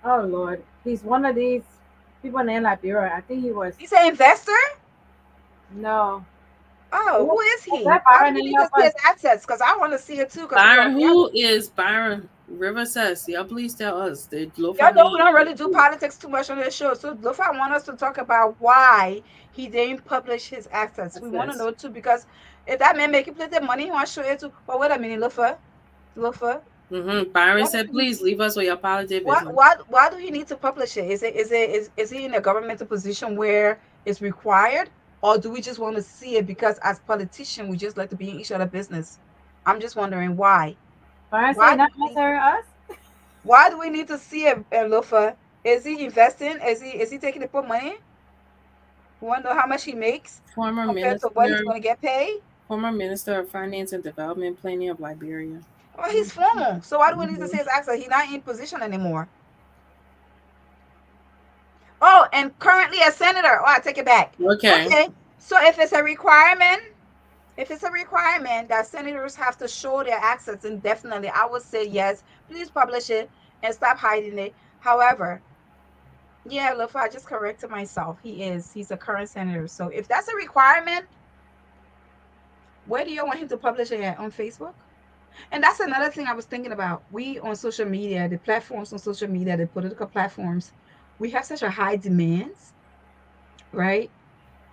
oh Lord, he's one of these people in Liberia. I think he was he's an investor. no. Oh, who is Was he? that Why do Byron we in need your to see his first? assets? Because I want to see it too. Because Byron, who is Byron River says? Y'all please tell us. Did y'all Lofa know we need don't really do politics too much on this show. So Lofa want us to talk about why he didn't publish his assets. We want to access? know too because if that man making plenty of money, he want to show it too. But wait a minute, Lofa, Byron why do said, we need please leave us with your politics business. why do he need to publish it? Is he in a governmental position where it's required, or do we just want to see it because as politicians we just like to be in each other business? I'm just wondering why. Byron say Why do not we need answer us. why do we need to see a loafer? Is he investing? Is he taking the put money? We want to know how much he makes Former compared to what he's minister, going to get paid. former minister of finance and development planning of Liberia. Well, he's formal, so why do we need to Mhm. see his accent? He's not in position anymore. Oh, and currently a senator. Oh, I take it back. Okay. Okay, so if it's a requirement that senators have to show their assets, and definitely I would say yes, please publish it and stop hiding it. However, yeah, look, I just corrected myself. He's a current senator. So if that's a requirement, where do you want him to publish it at? On Facebook? And that's another thing I was thinking about. We on social media, the platforms on social media, the political platforms, we have such a high demands, right?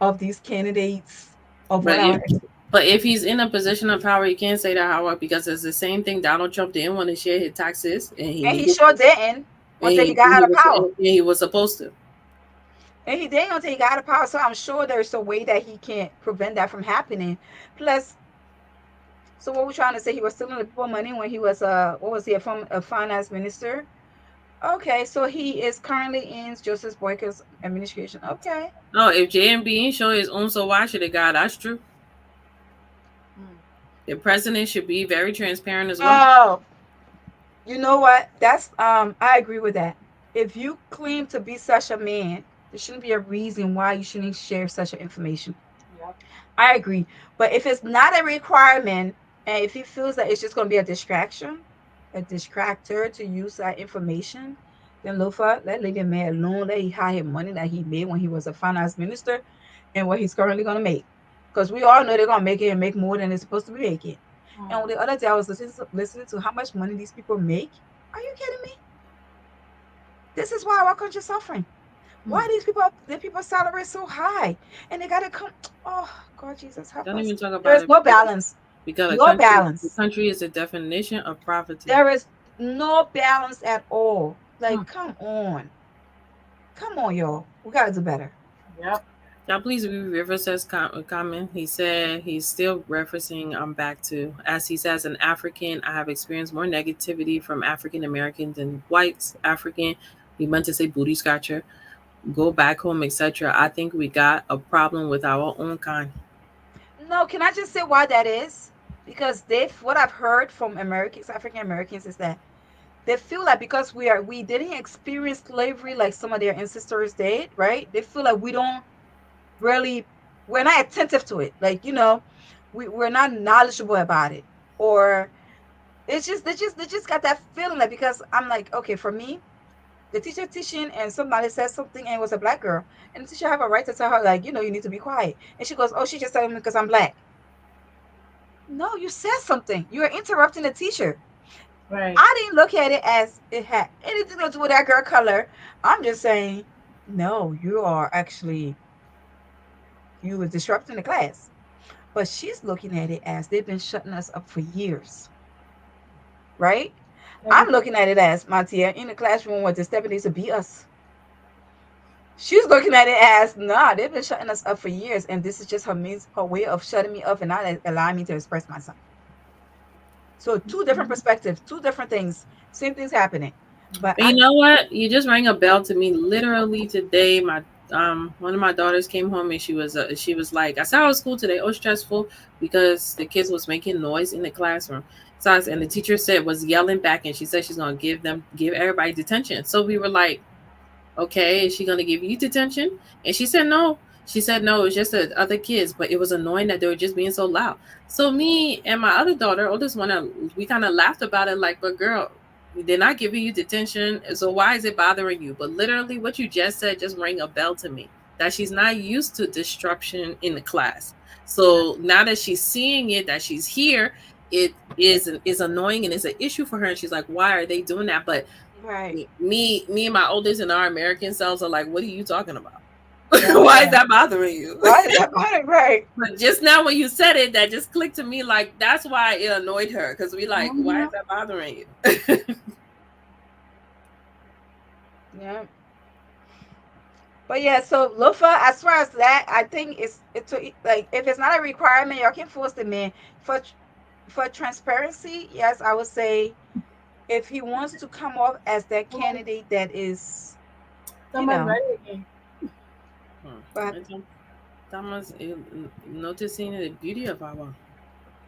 Of these candidates, of what But our you But if he's in a position of power, he can't say that, Howard, because it's the same thing. Donald Trump didn't want to share his taxes, and he And he needed sure to, didn't and until he got out of power. he was supposed to. And he didn't until he got out of power. So I'm sure there's a way that he can't prevent that from happening. Plus, so what we're trying to say, he was stealing the people money when he was what was he, a finance minister? Okay, so he is currently in Joseph Boyka's administration. Okay. No, if JMB ain't show his own, so why should it, God? That's true. The president should be very transparent as well. Oh, you know what? That's I agree with that. If you claim to be such a man, there shouldn't be a reason why you shouldn't share such information. Yep. I agree. But if it's not a requirement, and if he feels that it's just going to be a distraction, a distractor to use that information, then Lofa, let leave him man alone. Let he hide his money that he made when he was a finance minister and what he's currently going to make. Because we all know they're going to make it and make more than they're supposed to be making. And the other day I was listening to how much money these people make. Are you kidding me? This is why our country's suffering. Why the people's salary is so high, and they gotta come. Oh God, Jesus, help Don't us. even talk about There is it no balance. because No the balance. country is a definition of poverty. There is no balance at all. Like, come on, y'all. We gotta do better. Yep. Now, please read River says comment. He said he's still referencing back to, as he says, an African, I have experienced more negativity from African Americans than whites. African, he meant to say booty scratcher, go back home, etc. I think we got a problem with our own kind. No, can I just say why that is? Because what I've heard from Americans, African Americans, is that they feel like because we didn't experience slavery like some of their ancestors did, right? They feel like really we're not attentive to it. Like, we're not knowledgeable about it. Or it's just they just got that feeling like, because I'm like, okay, for me, the teacher teaching and somebody says something and it was a black girl, and the teacher have a right to tell her, like, you need to be quiet. And she goes, oh, she just telling me because I'm black. No, you said something. You are interrupting the teacher. Right. I didn't look at it as it had anything to do with that girl color. I'm just saying, no, you were disrupting the class. But she's looking at it as they've been shutting us up for years, right? I'm looking at it as, Matia, in the classroom where the step needs to be us. She's looking at it as, nah, they've been shutting us up for years, and this is just her way of shutting me up and not allowing me to express myself. So two different perspectives, two different things, same thing's happening. But you know what? You just rang a bell to me. Literally today, my one of my daughters came home and she was like, I saw her at school today. Oh, stressful because the kids was making noise in the classroom. So and the teacher said was yelling back, and she said she's gonna give everybody detention. So we were like, okay, is she gonna give you detention? And she said no. She said no, it was just the other kids, but it was annoying that they were just being so loud. So me and my other daughter, oldest one, we kind of laughed about it, like, but girl, they're not giving you detention, so why is it bothering you? But literally what you just said just rang a bell to me, that she's not used to disruption in the class. So now that she's seeing it, that she's here, it is annoying and it's an issue for her. And she's like, why are they doing that? But right, me and my oldest and our American selves are like, what are you talking about? Why is that bothering you? why is that bothering? Right. But just now when you said it, that just clicked to me, like that's why it annoyed her, because we like, why is that bothering you? Yeah. But yeah, so Lufa, as far as that, I think it's like, if it's not a requirement, y'all can force the man for transparency. Yes, I would say if he wants to come off as that candidate that is, Ready again. but Thomas noticing the beauty of our.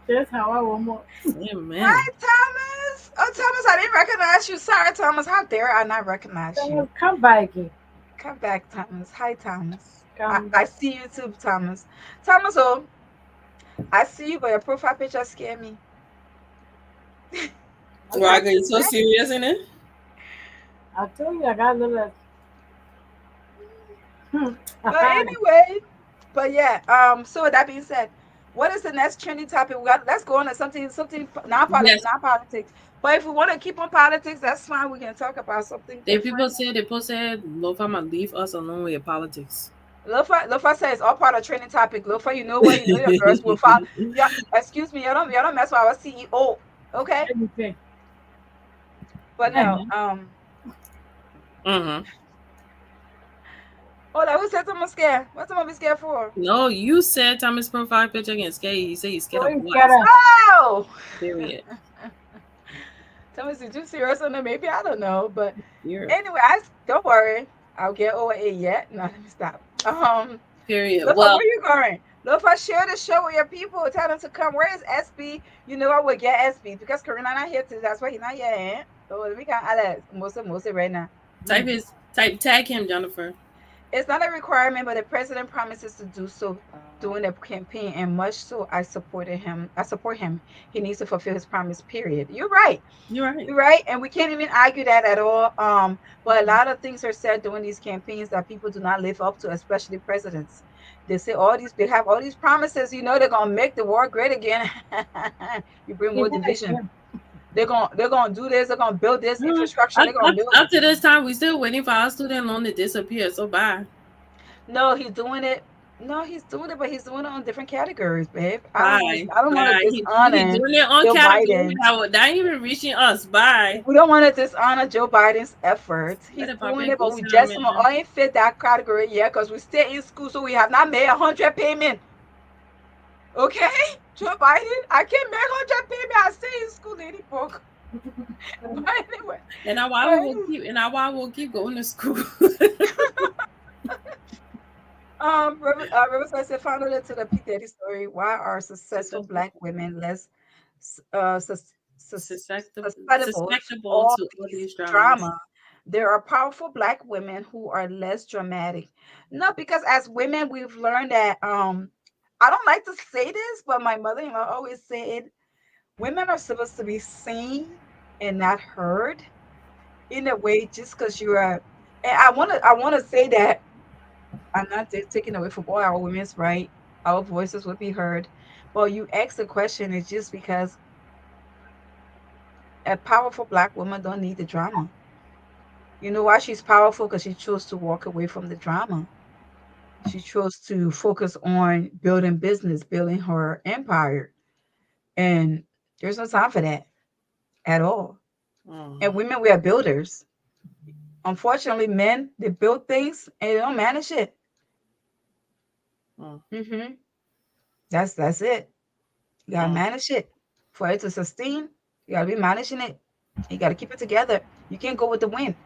Just how I want more. Amen. Hi, Thomas. Oh, Thomas, I didn't recognize you. Sorry, Thomas. How dare I not recognize you? Come back again. Come back, Thomas. Hi, Thomas. Come I see you too, Thomas. Thomas, oh, I see you, but your profile picture scared me. Why are you so serious in it? I told you I got a little. But anyway, but yeah. So with that being said, what is the next trending topic? Let's go on to something non-politics. But if we want to keep on politics, that's fine. We can talk about something If different. people said Love, I'ma leave us alone with politics. Lofa says it's all part of training topic. Lofa, you know what? You know your girls will follow. Yeah, excuse me, you don't mess with our CEO. Okay? Anything. But Hey, no, Mhm. Mhm. oh, that was said someone scared. What's someone be scared for? No, you said Thomas profile picture against scared. You say he's scared so of he's what? got us. Oh, Period. Thomas, did you serious on that? Maybe I don't know, but You're anyway, don't worry. I'll get over it yet. No, let me stop. period. Lofa, Well, where you going? Lofa, share the show with your people. Tell them to come. Where is SB? You know I would get SB because Karina not here today. That's why he's not here. Eh? So we can Alex, most right now. type tag him, Jennifer. It's not a requirement, but the president promises to do so during the campaign, and much so I supported him. I support him. He needs to fulfill his promise. Period. You're right. You're right. You're right, and we can't even argue that at all. But a lot of things are said during these campaigns that people do not live up to, especially presidents. They have all these promises. You know they're gonna make the war great again. You bring He more did it division. again. They're gonna do this. They're gonna build this Mm. infrastructure. They're gonna build. Up to this time, we still waiting for our student loan to disappear. So bye. No, he's doing it. No, he's doing it, but he's doing it on different categories, babe. I don't want Bye. to. I don't want to Bye. He dishonor doing it on Joe category Biden. that ain't even reaching us. Bye. We don't want to dishonor Joe Biden's efforts. Let He's it pop doing in it, but ghost we town, just man. ain't fit that category yet because we stay in school, so we have not made 100 payment. Okay, Joe Biden, I can't make 100 payment. I stay in school, lady book. But anyway, And now why we but will keep and now why we'll keep going to school. Riverside said, finally to the P. Diddy story. Why are successful black women less uh, sus- susceptible to Susceptible all to all these these dramas. drama? There are powerful black women who are less dramatic. No, because as women, we've learned that I don't like to say this, but my mother-in-law always said women are supposed to be seen and not heard in a way just because you are. And I wanna say that I'm not taking away from all our women's right. Our voices would be heard. But you ask the question is just because a powerful black woman don't need the drama. You know why she's powerful? Because she chose to walk away from the drama. She chose to focus on building business, building her empire. And there's no time for that at all. And Mm, women, we are builders. Unfortunately, men, they build things and they don't manage it. mm, hmm That's it. You gotta mm, manage it. For it to sustain, you gotta be managing it. You gotta keep it together. You can't go with the wind.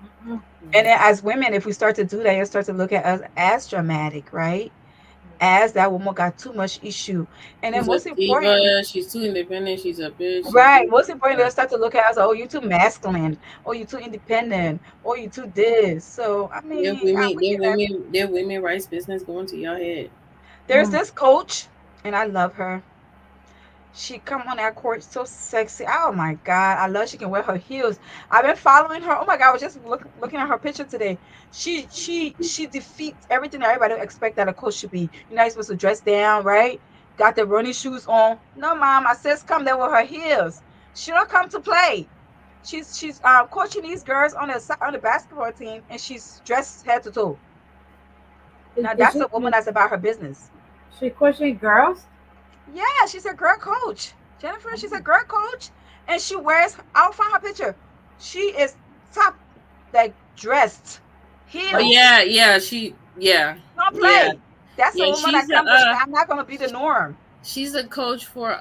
Mm-mm. And mm. then as women, if we start to do that, you start to look at us as dramatic, right? As that woman got too much issue. And then She's a most important, diva. She's too independent. She's a bitch. She's right? this. Most She's important, they'll that. start to look at us, oh, you too masculine, or you too independent, or you too this. So I mean, we can have Their women rights business going to your head. there's this coach, and I love her. She come on that court so sexy. Oh my god, I love she can wear her heels. I've been following her. Oh my god, I was just looking at her picture today. She defeats everything that everybody expect that a coach should be. You're not supposed to dress down, right? Got the running shoes on. No, mom, I says come there with her heels. She don't come to play. She's coaching these girls on the basketball team, and she's dressed head to toe. Now Is that's a woman that's about her business. she coaching girls? Yeah, she's a girl coach. Jennifer, she's a girl coach. And she wears, I'll find her picture. She is top, like dressed, Oh heels. yeah, yeah. Don't Yeah, play. That's a yeah. woman that come to say, I'm not gonna be the norm. She's a coach for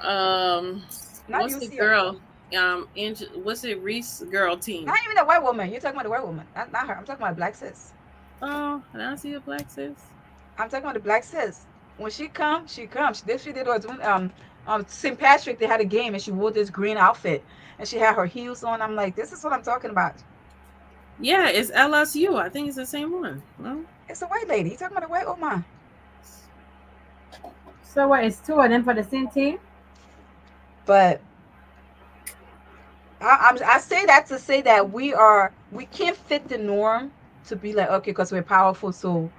Not what's you the see her. girl what's it Reese girl team. Not even a white woman. You're talking about the white woman. Not her. I'm talking about black sis. Oh, and I see a black sis. I'm talking about the black sis. When she comes, she comes. This she did was when St. Patrick, they had a game and she wore this green outfit and she had her heels on. I'm like, this is what I'm talking about. Yeah, it's LSU. I think it's the same one. No? It's a white lady. You talking about a white woman. So what? It's two of them for the same team? But I say that to say that we can't fit the norm to be like okay because we're powerful so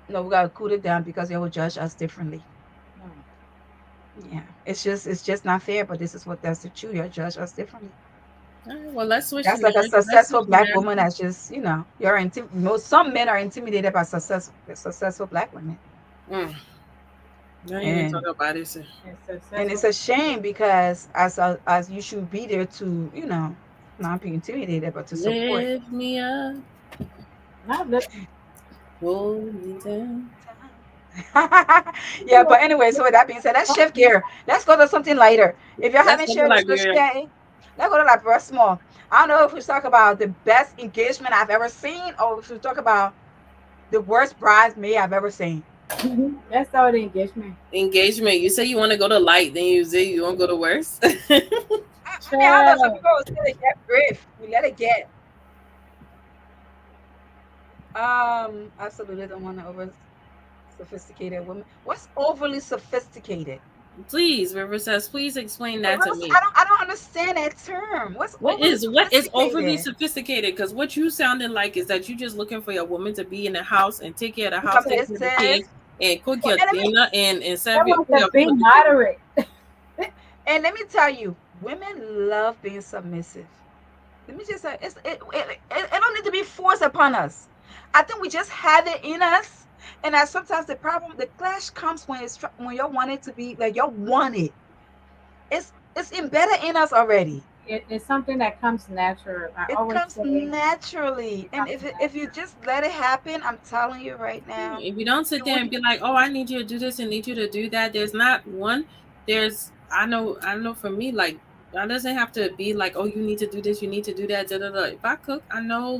no we gotta cool it down because they will judge us differently. Yeah, it's just not fair. But this is what that's the truth. You judge us differently. All right, well, let's switch to That's like a marriage. Let's successful switch to black marriage. woman that's just, you're most some men are intimidated by successful black women. Mm, don't even talk And about it. And and successful. it's a shame because as you should be there to, not be intimidated but to support. Lift me up, Not the, hold me down. Yeah, but anyway, so with that being said, let's shift gear. Let's go to something lighter. If you Let's haven't go to shared this, let's Liberia. share it. Let's go to like very small. I don't know if we talk about the best engagement I've ever seen, or if we talk about the worst bridesmaid I've ever seen. that's all the engagement. Engagement. You say you want to go to light, then you say you won't go to worse. I mean, I don't know. Some Child. people will say they get brave. We let it get. Absolutely don't want to over sophisticated woman. What's overly sophisticated? Please, River says, please explain I that to don't, me. I don't, I don't understand that term. What's overly What is overly sophisticated? sophisticated? Because what you sounding like is that you just looking for your woman to be in the house and take care of the house, take care of the Submissive. kids, and cook Well, your dinner and serve That your was put a your food big on the table. moderate. and let me tell you, women love being submissive. Let me just say, it don't need to be forced upon us. I think we just have it in us, and that sometimes the clash comes when when you want it to be like you want it. It's embedded in us already. It's something that comes natural. I It always comes say naturally, it and comes if you natural. just let it happen, I'm telling you right now, If you don't sit you there would. and be like, "Oh, I need you to do this and need you to do that," there's not one. There's I know for me, like that doesn't have to be like, "Oh, you need to do this, you need to do that." Da, da, da. If I cook, I know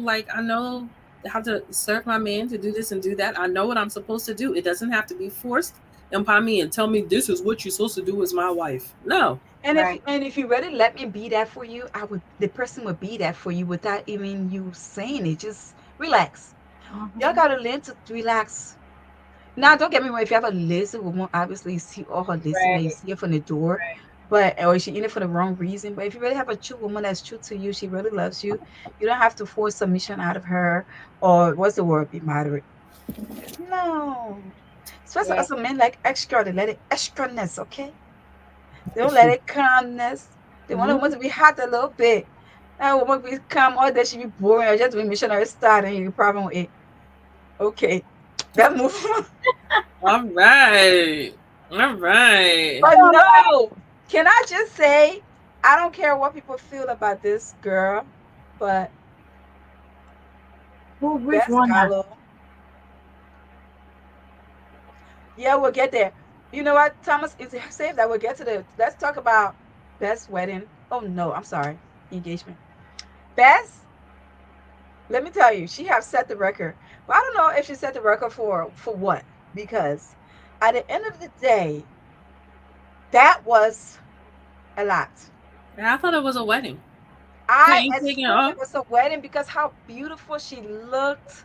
how to serve my man to do this and do that. I know what I'm supposed to do. It doesn't have to be forced upon me and tell me this is what you're supposed to do as my wife. No. Right. And if you really let me be that for you, the person would be that for you without even you saying it. Just relax. Y'all Hmm. gotta learn to relax. Now, don't get me wrong. If you have a lazy woman, obviously you see all her laziness, you Right. see her from the door, Right. but or she in it for the wrong reason. But if you really have a true woman that's true to you, she really loves you. You don't have to force submission out of her, or what's the word? Be moderate. No, especially Yeah. as a man like extra, they let it extraness. Okay, they don't let it calmness. They want a woman Mhm. to be hot a little bit. That woman be calm, or that she be boring, or just be missionary style, and you problem with it. Okay, that move. All right. All right. But no, can I just say, I don't care what people feel about this girl, but Who? Which Best one now? Gallo, yeah, we'll get there. You know what, Thomas, is safe that we'll get to let's talk about best wedding. Oh no, I'm sorry, engagement. Best, let me tell you, she have set the record. But I don't know if she set the record for what, because at the end of the day, that was a lot. I thought it was a wedding. I Okay, taking it assumed off. it was a wedding because how beautiful she looked,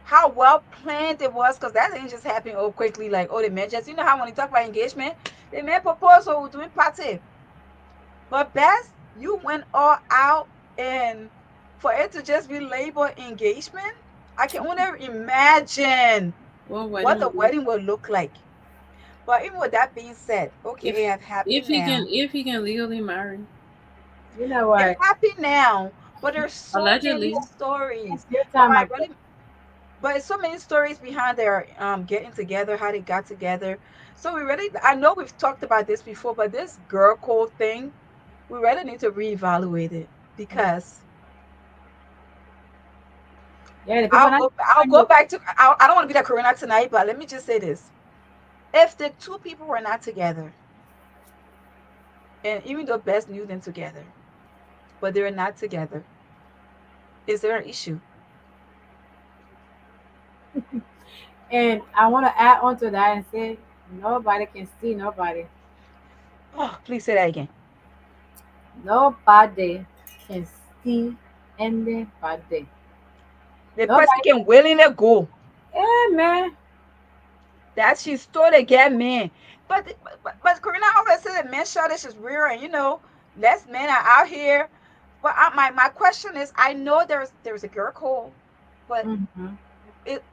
how well planned it was, because that didn't just happen oh quickly, like, oh, the man just, you know how when you talk about engagement, the man proposed, so we're doing party. But Bess, you went all out, and for it to just be labeled engagement, I can only imagine Well, what wedding the will be. wedding will look like. But even with that being said, okay, If it have happened now. if he can legally marry. You know It what? happened now, but there's so many Allegedly. stories. Your But time my ago. really but so many stories behind their getting together, how they got together. So we really, I know we've talked about this before, but this girl code thing, we really need to reevaluate it, because Yeah, the people not I'll find go you. back to, I don't want to be that Karina tonight, but let me just say this: if the two people were not together, and even though Best knew them together, but they were not together, is there an issue? And I want to add on to that and say nobody can see nobody. Oh, please say that again. Nobody can see anybody. The person Nobody. can willingly go. Yeah, man. That she stole to get men. But Karina always said that men shortage is real, and less men are out here. But my question is, I know there's a girl code, but Hmm. it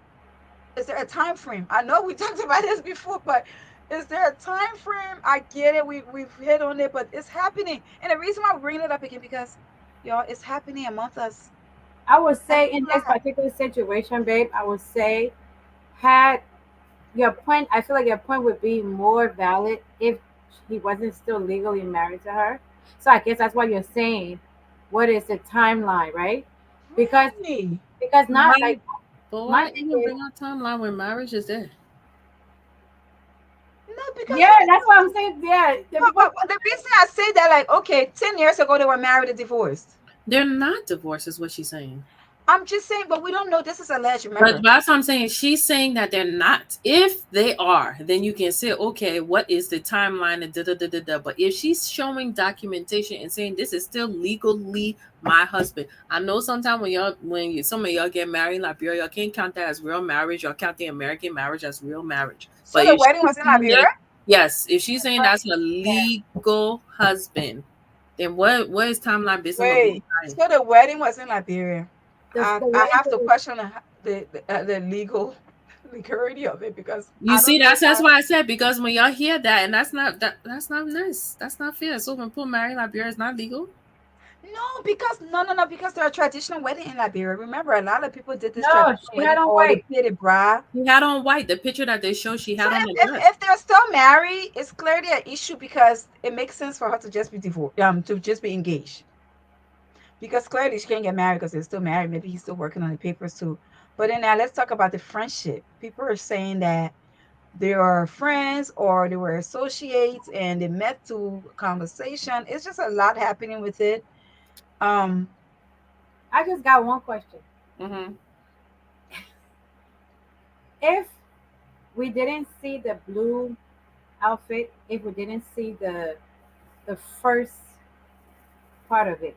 is there a time frame? I know we talked about this before, but is there a time frame? I get it, we've hit on it, but it's happening. And the reason why I'm bringing it up again, because Y'all, it's happening amongst us. I would I say can't in this lie. particular situation, babe, I would say had your point. I feel like your point would be more valid if he wasn't still legally married to her. So I guess that's why you're saying, what is the timeline, right? Because Right. because not Why? like But my why thing even is, bring up timeline when marriage is there? No, because yeah, that's what I'm saying. Yeah, but the reason I say that, like, okay, 10 years ago they were married and divorced. They're not divorced, is what she's saying. I'm just saying, but we don't know. This is alleged. But Remember, that's what I'm saying. She's saying that they're not. If they are, then you can say, okay, what is the timeline and da da da da da. But if she's showing documentation and saying this is still legally my husband, I know sometimes some of y'all get married in Liberia, y'all can't count that as real marriage. Y'all count the American marriage as real marriage. so But the if wedding she's was in saying Liberia. that, yes, if she's saying that's a yeah. legal husband, then what is timeline based on the Wait, legal? so the wedding was in Liberia. The I wedding have to was question the legal legality of it because You I see, don't know that's how. why I said because when y'all hear that, and that's not nice. That's not fair. So when people marry Liberia, it's not legal. No, because no, because there are traditional wedding in Liberia. Remember, a lot of people did this no. traditional She had wedding on or they white. paid a bride. She had on white. The picture that they show, she So had on a if, dress. if they're still married, it's clearly an issue because it makes sense for her to just be divorced, to just be engaged. Because clearly she can't get married because they're still married. Maybe he's still working on the papers too. But then now let's talk about the friendship. People are saying that they are friends or they were associates and they met through conversation. It's just a lot happening with it. Um, I just got one question. Mm-hmm. If we didn't see the blue outfit, if we didn't see the first part of it,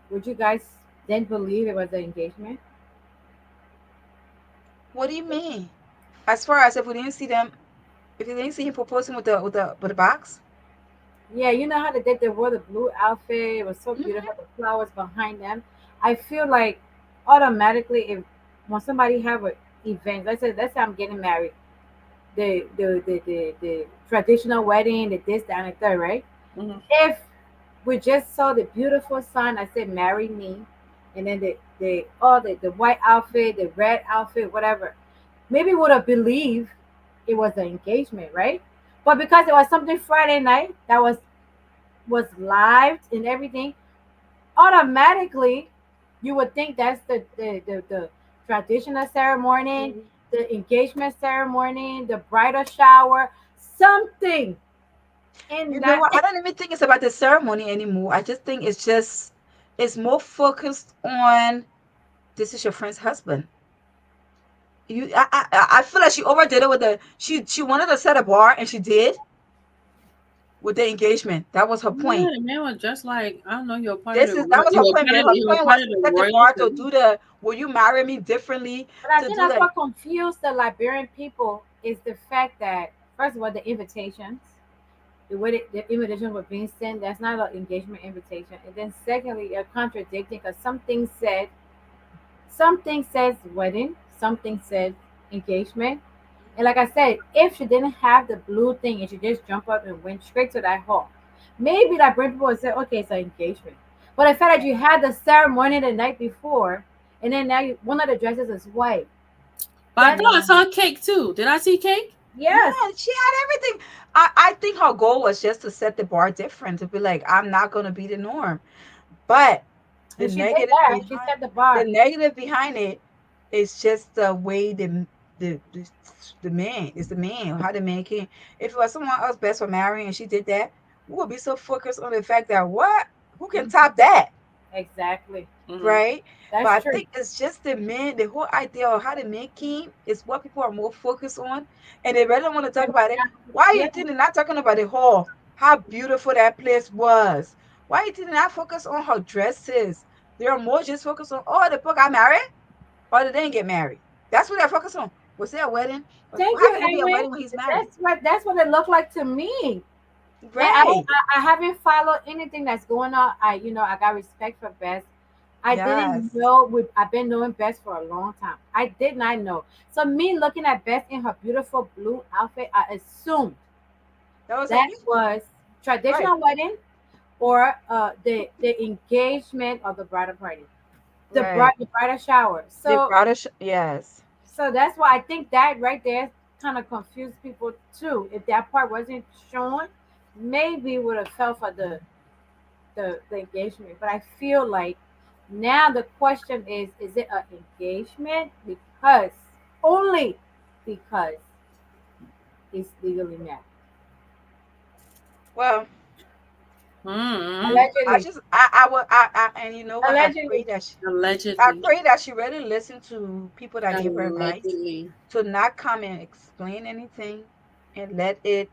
would you guys then believe it was an engagement? what do you mean? As far as if we didn't see them, if you didn't see him proposing with the box, Yeah, you know how they did. They wore the blue outfit. It was so mhm. beautiful. The flowers behind them. I feel like automatically, if when somebody have an event, let's say I'm getting married, the traditional wedding, the this, that, and the third, right? Mm-hmm. If we just saw the beautiful sign that said "Marry Me," and then the white outfit, the red outfit, whatever, maybe would have believed it was an engagement, right? But because it was something Friday night that was live and everything, automatically you would think that's the traditional ceremony, the engagement ceremony, the bridal shower, something in You know that. what? I don't even think it's about the ceremony anymore. I just think it's more focused on this is your friend's husband. I feel like she overdid it with the she wanted to set a bar and she did with the engagement. That was her Yeah, point. the man was just like I don't know. You're part of This the is that was her point. Maybe her you were point part was of to the set the bar to royalty. do the will you marry me differently But I to think do that's that. what confused the Liberian people is the fact that first of all the invitations, the way the invitations were being sent, that's not an engagement invitation. And then secondly, you're contradicting because something says wedding, something says engagement. And like I said, if she didn't have the blue thing and she just jumped up and went straight to that hall, maybe that brand people would say, okay, it's an engagement. But the fact that you had the ceremony the night before, and then now one of the dresses is white, But I that thought I saw cake too. Did I see cake? Yeah, yes, she had everything. I think her goal was just to set the bar different, to be like, I'm not gonna be the norm. But the and she did negative that. She behind set the the bar. negative behind it is just the way the the, the man is the man, how the man came. If it was someone else best for marrying and she did that, we would be so focused on the fact that what who can Mhm. top that? Exactly. Mm-hmm. Right? But That's I true. think it's just the men, the whole idea of how the men came is what people are more focused on. And they rather want to talk about it. Why Yeah, you think they're not talking about the hall? How beautiful that place was. Why you think they're not focused on her dresses? They're more just focused on, oh, the book got married or they didn't get married. That's what they're focused on. Was there a wedding? thank How you, can it be a Amy. wedding when he's married? That's what it looked like to me. And I don't Right. I haven't followed anything that's going on. I got respect for Bess. I didn't Yes. know I've been knowing Bess for a long time. I did not know. So me looking at Bess in her beautiful blue outfit, I assumed That was an that engagement. was Right. traditional wedding or the engagement of the bridal party, Right. the bridal shower. The So brother, yes. that's why I think that right there kind of confused people too. If that part wasn't shown, maybe it would have fell for the engagement. But I feel like now the question is it an engagement because only because it's legally married? Well, Mm-hmm. I Allegedly. just, I will, and you know what? Allegedly. I Allegedly. pray that she really listened to people that gave her advice Allegedly. to not come and explain anything, and let it.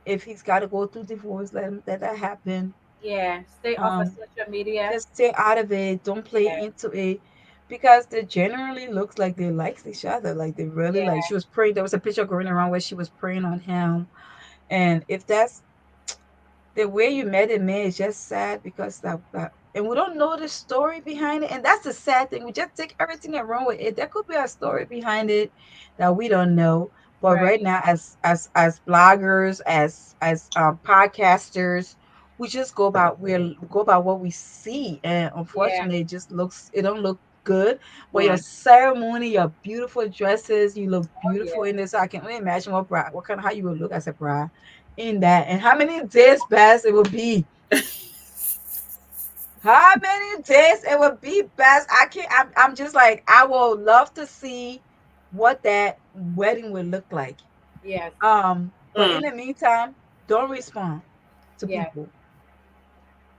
If he's got to go through divorce, let that happen. Yeah. Stay off of Um, social media. just stay out of it. Don't play Yeah. into it, because they generally looks like they likes each other. Like they really like. Yeah. She was praying. There was a picture going around where she was praying on him, and if that's the way you met a man, is just sad, because that and we don't know the story behind it, and that's the sad thing. We just take everything and run with it. There could be a story behind it that we don't know. But right Right. now, as bloggers, as podcasters, we just go by what we see, and Yeah. unfortunately, it don't look good. But your Right. ceremony, your beautiful dresses, you look Oh beautiful yeah. in this. So I can only imagine what kind of how you would look as a bride in that, and how many days best it would be. How many days it would be best. I can't. I'm just like, I would love to see what that wedding would look like. Yes. But Mm. in the meantime, don't respond to Yeah. people.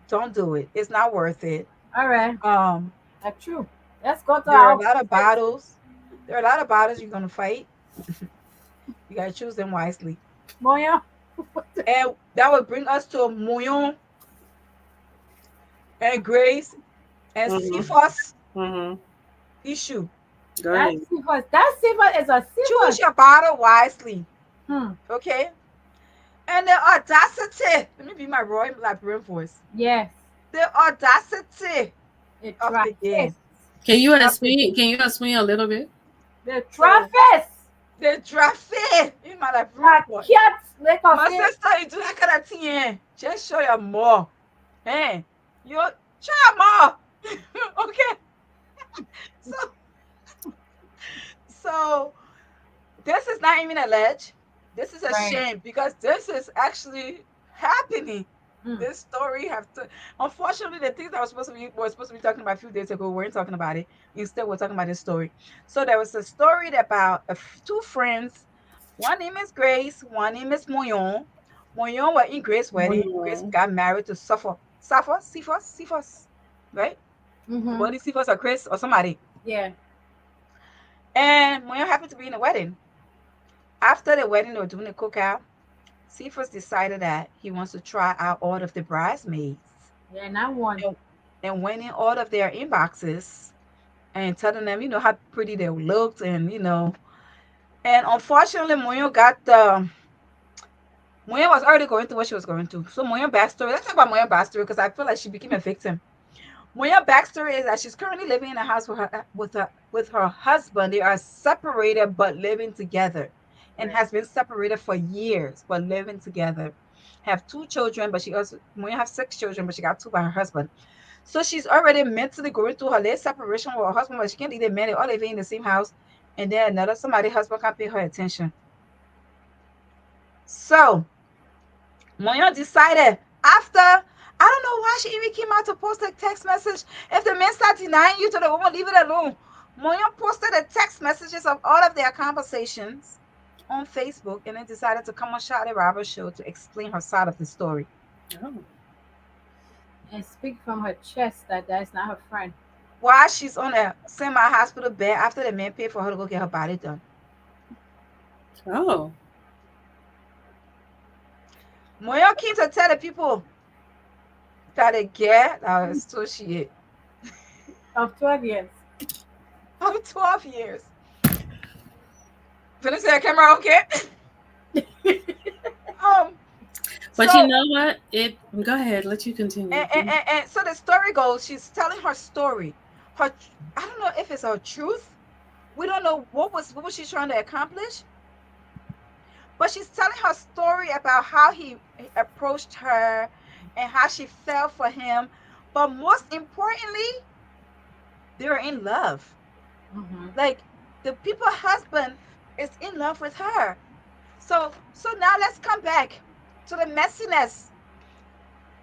Don't do it. It's not worth it. All right. Um, That's true. Let's go to there are our a lot of first. battles. There are a lot of battles you're gonna fight. You gotta choose them wisely. Moya. And that would bring us to Moyon and Grace and Mm-hmm. Cephas Mm-hmm. issue. Go That ahead. Cephas. That Cephas is a Choose Cephas. your battle wisely. Hmm. Okay? And the audacity, let me be my royal Liberian voice. Yes. The audacity The of the Trappist. game. Can you Of ask the me? game. Can you ask me a little bit? The So Trappist. the traffic in my Liberian La voice. cat. Like I My say. sister, you do that kind of thing. Just show your more. Hey, you show your more. Okay. So so this is not even alleged. This is a Right. shame, because this is actually happening. Hmm. This story have to. Unfortunately, the things that was supposed to be talking about a few days ago, we weren't talking about it. Instead, we're talking about this story. So there was a story about two friends. One name is Grace. One name is Moyon. Moyon were in Grace's wedding. Grace Mm-hmm. got married to Cephas, right? Mm-hmm. Somebody Cephas or Chris or somebody. Yeah. And Moyon happened to be in the wedding. After the wedding, they were doing the cookout. Cephas decided that he wants to try out all of the bridesmaids, Yeah. Not one. and, and went in all of their inboxes and telling them, how pretty they looked, and unfortunately, Moyo was already going through what she was going through. So Moyo backstory. Let's talk about Moyo backstory, because I feel like she became a victim. Moya backstory is that she's currently living in a house with her husband. They are separated but living together, and Right. has been separated for years but living together. Have two children, but Moya have six children, but she got two by her husband. So she's already mentally going through her late separation with her husband, but she can't leave them men. They all living in the same house, and then another somebody husband can't pay her attention. So Moyo decided after, I don't know why she even came out to post a text message. If the men start denying you to the woman, leave it alone. Moyo posted the text messages of all of their conversations on Facebook, and then decided to come on R.A.W show to explain her side of the story. Oh. And speak from her chest that that's not her friend. While she's on a semi-hospital bed after the man paid for her to go get her body done. Oh. Moyo came to tell the people that the girl that was associate Of 12 years. of 12 years. Finish that camera, okay? um, But you so know what? Go ahead. Let you continue. and so the story goes, she's telling her story. Her, I don't know if it's her truth. We don't know what was she trying to accomplish, but she's telling her story about how he approached her, and how she fell for him. But most importantly, they're in love. Mm-hmm. Like the people husband is in love with her. So now let's come back to the messiness.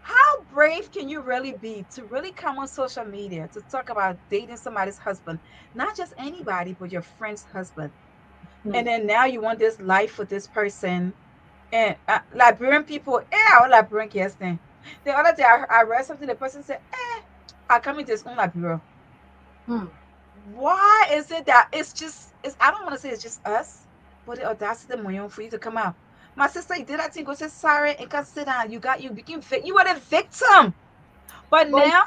How brave can you really be to really come on social media to talk about dating somebody's husband? Not just anybody, but your friend's husband. Hmm. And then now you want this life with this person. And Liberian people, I want Liberian thing. The other day I read something, the person said, I come into this own Liberia. Hmm. Why is it that it's I don't want to say it's just us, but the audacity of my for you to come out. My sister, you did that thing, go say sorry and can sit down. You became you were the victim. But But now,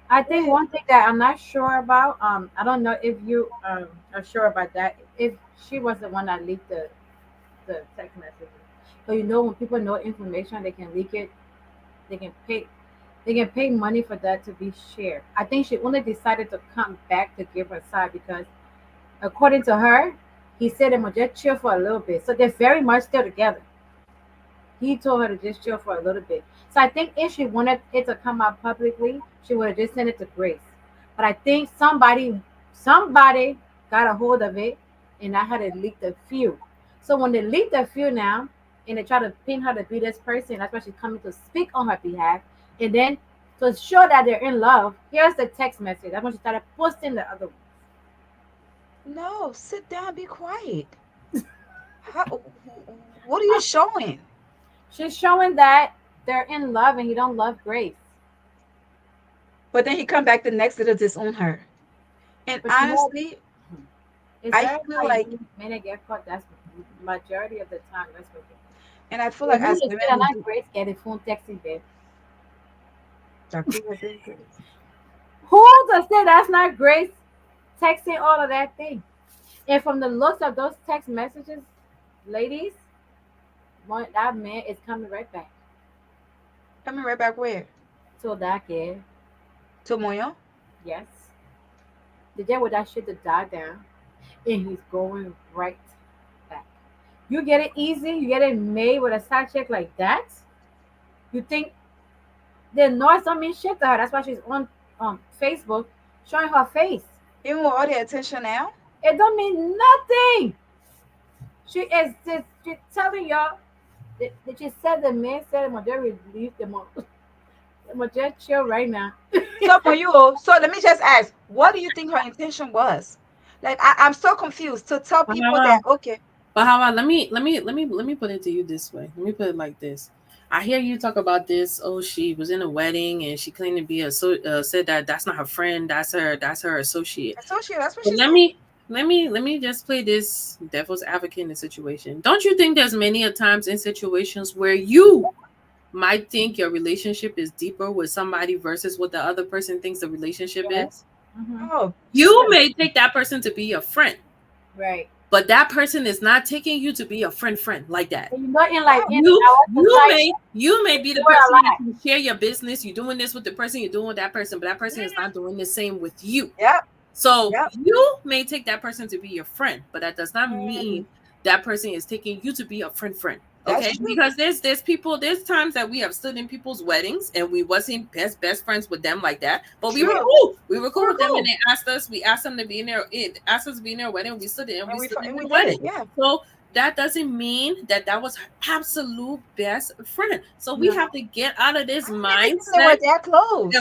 I go think ahead. one thing that I'm not sure about, I don't know if you are sure about that. If she was the one that leaked the text messages, so you know when people know information, they can leak it. They can pay. They can pay money for that to be shared. I think she only decided to come back to give her side because, according to her, he said they would just chill for a little bit. So they're very much still together. He told her to just chill for a little bit. So I think if she wanted it to come out publicly, she would have just sent it to Grace. But I think somebody got a hold of it and I had to leak the few. So when they leaked the few now and they try to pin her to be this person, that's why she's coming to speak on her behalf. And then to show that they're in love, here's the text message. That's when she started posting the other one. No, sit down, be quiet. How, what are you showing? She's showing that they're in love and he don't love Grace. But then he come back the next day to disown her. And But you know, honestly, it's I very feel like, naive. Men that get caught. That's majority of the time. That's what they and I feel do. like Who as to say women that we not do Grace get a phone texting, babe? that could have been Grace. Who to say that's not Grace texting all of that thing? And from the looks of those text messages, ladies, that man is coming right back. Coming right back where? So that kid, To Moyo? yes, the day with that shit to die down, and he's going right back. You get it easy, you get it made with a side check like that. You think the noise don't mean shit to her. That's why she's on Facebook showing her face. Even with all the attention now? It don't mean nothing. She is just she telling y'all that she said the man said I'm very relieved them I'm just chill right now. So Moyo, so let me just ask, what do you think her intention was? Like I'm so confused to tell people that okay, But how about let me put it to you this way. Let me put it like this. I hear you talk about this. Oh, she was in a wedding and she claimed to be said that that's not her friend. That's her associate. associate, that's what But she let said. me let me just play this devil's advocate in the situation. Don't you think there's many a times in situations where you might think your relationship is deeper with somebody versus what the other person thinks the relationship Yes. is? Hmm. Oh, You super. may take that person to be your friend, Right. but that person is not taking you to be a friend like that. And you know, in like No, in you our you society, may it's be the more a person that lie. can share your business. You're doing this with the person, you're doing with that person, but that person is not doing the same with you. yep, So yep. you may take that person to be your friend, but that does not mean Mm, that person is taking you to be a friend. that's Okay, true. because there's times that we have stood in people's weddings and we wasn't best friends with them like that, but we were True. cool. We were cool We're with them, and cool. they asked us. We asked them to be in their asked us to be in their wedding. We stood in and we stood in And we their did wedding. it, yeah. So that doesn't mean that that was her absolute best friend. So we No. have to get out of this I don't even think they mindset were that and close.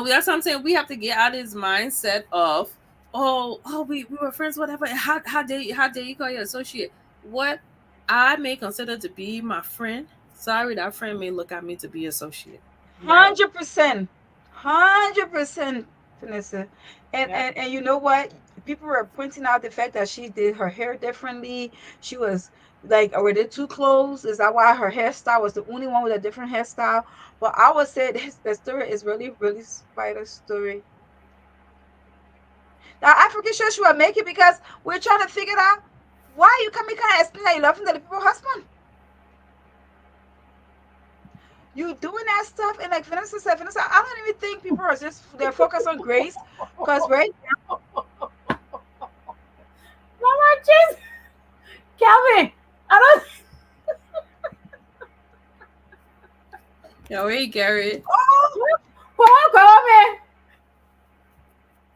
that's what I'm saying. We have to get out of this mindset of we were friends, whatever. How dare you call your associate? What I may consider to be my friend, sorry, that friend may look at me to be associate. 100%. 100%, Vanessa. Yep. And you know what? People were pointing out the fact that she did her hair differently. She was like, were they too close? Is that why her hairstyle was the only one with a different hairstyle? But I would say this the story is really, really spider story. Now I'm pretty sure she will make it because we're trying to figure out why you coming kind of explain that you love him to the people husband. You doing that stuff and like Vanessa said, Vanessa, I don't even think people are just they're focused on grace because right, Mama, just Calvin. I don't. All right, Garrett. Oh, Oh, God, man.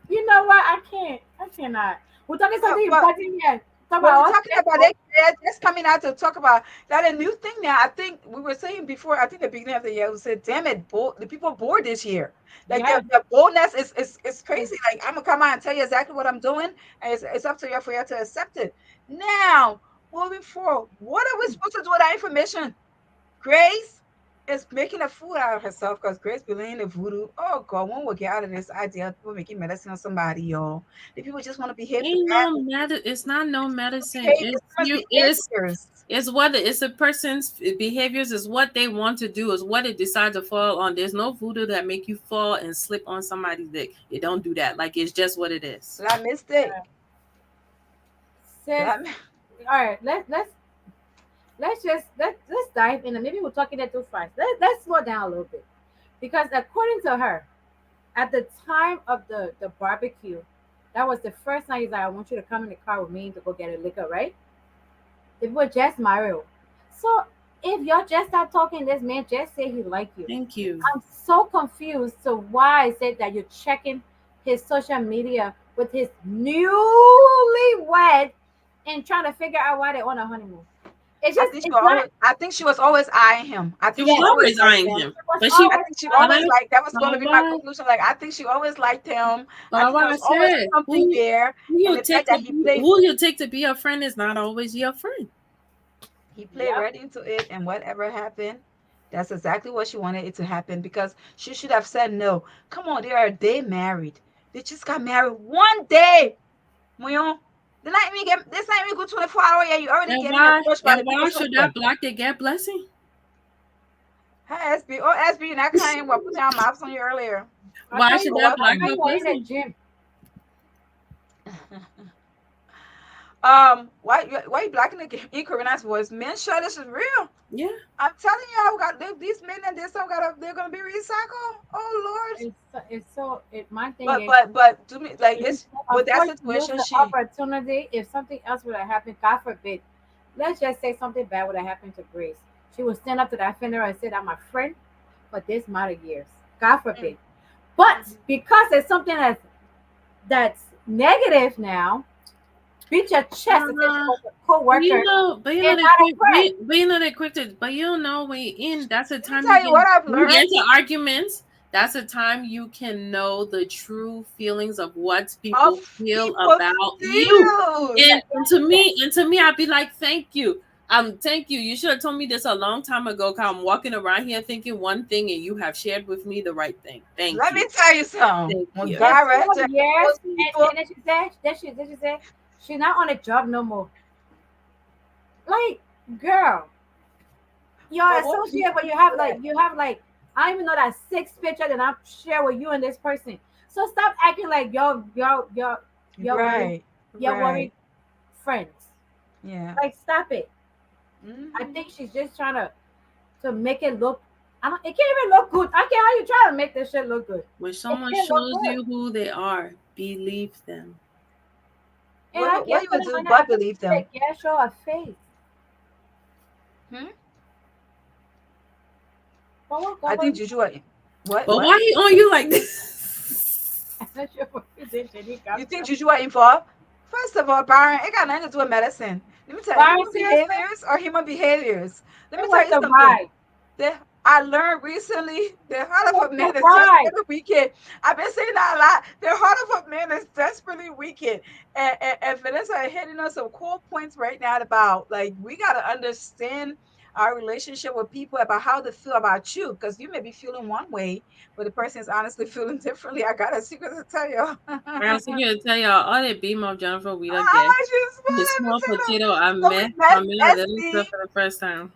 You know what? I can't. I cannot. We're talking but, something but important here. Talk But we're about us talking about people. it. They're just coming out to talk about that a new thing now. I think we were saying before. I think the beginning of the year we said, "Damn it, the people bored this year." Like Yeah. the boldness is crazy. Like I'm gonna come out and tell you exactly what I'm doing, and it's up to you for you to accept it. Now, moving forward, what are we supposed to do with that information? Grace is making a fool out of herself because Grace believing in voodoo. Oh God, when we get out of this idea of people making medicine on somebody, y'all, the people just want to behave the Ain't bad no matter. It's not no medicine. behaviors. It's It must you. be behaviors. It's whether it's a person's behaviors. Is what they want to do. Is what they decide to fall on. There's no voodoo that make you fall and slip on somebody's dick. It don't do that. Like it's just what it is. La mistake. Sis, La, all right. Let's just let's dive in, and maybe we're talking it too fast. Let's slow down a little bit, because according to her, at the time of the barbecue, that was the first night he's like, I want you to come in the car with me to go get a liquor, right? They were just married. So if y'all just start talking, this man just say he like you. Thank you. I'm so confused to why I said that you're checking his social media with his newlywed and trying to figure out why they're on a honeymoon. It's just it's not. I think she was always eyeing him. I She think was she Yes, always always liked eyeing him. him, it was but she. I always think she But always fine. I, liked that was going to but be my why? conclusion. Like I think she always liked him. I But think there why I was always said something there. who And you the take fact to that who you take to be a friend is not always your friend. he played Yep. right into it, and whatever happened, that's exactly what she wanted it to happen because she should have said no. Come on, they are a day married. They just got married one day. Muyon. This night we go 24 hours, yeah, you already And getting why? approached by And the people why so should quick. that block they get blessing? Hi, SB. Oh, SB, you're not crying. We're putting our mouths on you earlier. I Why thought should you You're that I block welcome. thought her you were in the blessing? gym. Why you blocking the in Karina's voice? Men sure this is real. Yeah. I'm telling you, I got these men and this stuff they're gonna be recycled. Oh Lord. It's so it my thing But is but but to me, like if it's with that unfortunately lose situation, the she opportunity, if something else would have happened, God forbid, let's just say something bad would have happened to Grace. She would stand up to that offender and say, I'm my friend for this amount of years. God mm, forbid. But mhm. because it's something that's negative now, beat your chest and say she Uh, was a co-worker but you know and they not a quick. friend. But you know they quick to. But you don't know when you in. That's the Let me time tell you what I've you get learned. into arguments. That's the time you can know the true feelings of what people Of feel people about you. feels. And to me, I'd be like, thank you. Thank you. You should have told me this a long time ago. Cause I'm walking around here thinking one thing, and you have shared with me the right thing. Thank Let you. me tell you something. Thank When you. In God rests 12 years, those people, and then she said, she's not on a job no more. Like, girl, you're but what associate, people but you have like I don't even know that six picture that I share with you and this person. So stop acting like you're worried right, you're right, worried friends. yeah. Like stop it. I Hmm. think she's just trying to make it look. I don't. It can't even look good. I can't. How you try to make this shit look good? When It someone can't look shows good. you who they are, believe them. And I What guess you for would them, do I but think believe they them? can't show a face. Hmm? Go I what think you Juju, But what? why he on you like this? I'm not sure what you did, Janika. You think Juju are involved? First of all, Byron, it got nothing to do with medicine. Let me tell you, Byron, human seriously, behaviors are human behaviors. Let me it tell was you the something. ride. I learned recently the It heart was of a the man is ride. desperately wicked. I've been saying that a lot. The heart of a man is desperately wicked. And Vanessa are hitting on some cool points right now about like we gotta understand our relationship with people about how they feel about you. Because you may be feeling one way, but the person is honestly feeling differently. I got a secret to tell you. I was I thinking to tell y'all all that beam of Jennifer Wheeler get. want you to The let me small say that. potato So we met I met a little SB. stuff for the first time.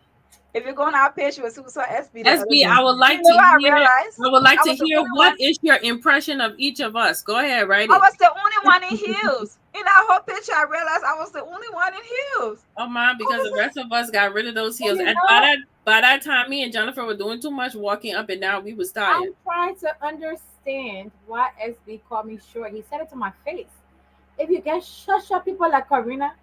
If you're going our page, you will see we saw SB the other SB, day. I would You like know to what I hear realized? I would like I to was the hear only one what is your impression of each of us. Go ahead, write I it. was the only one in heels. In that whole picture, I realized I was the only one in heels. Oh my, I because was the rest of us got rid of those And heels. you And know, by that time me and Jennifer were doing too much walking up and down. We was tired. I'm trying to understand why SB called me short. He said it to my face. If you can shush up people like Karina,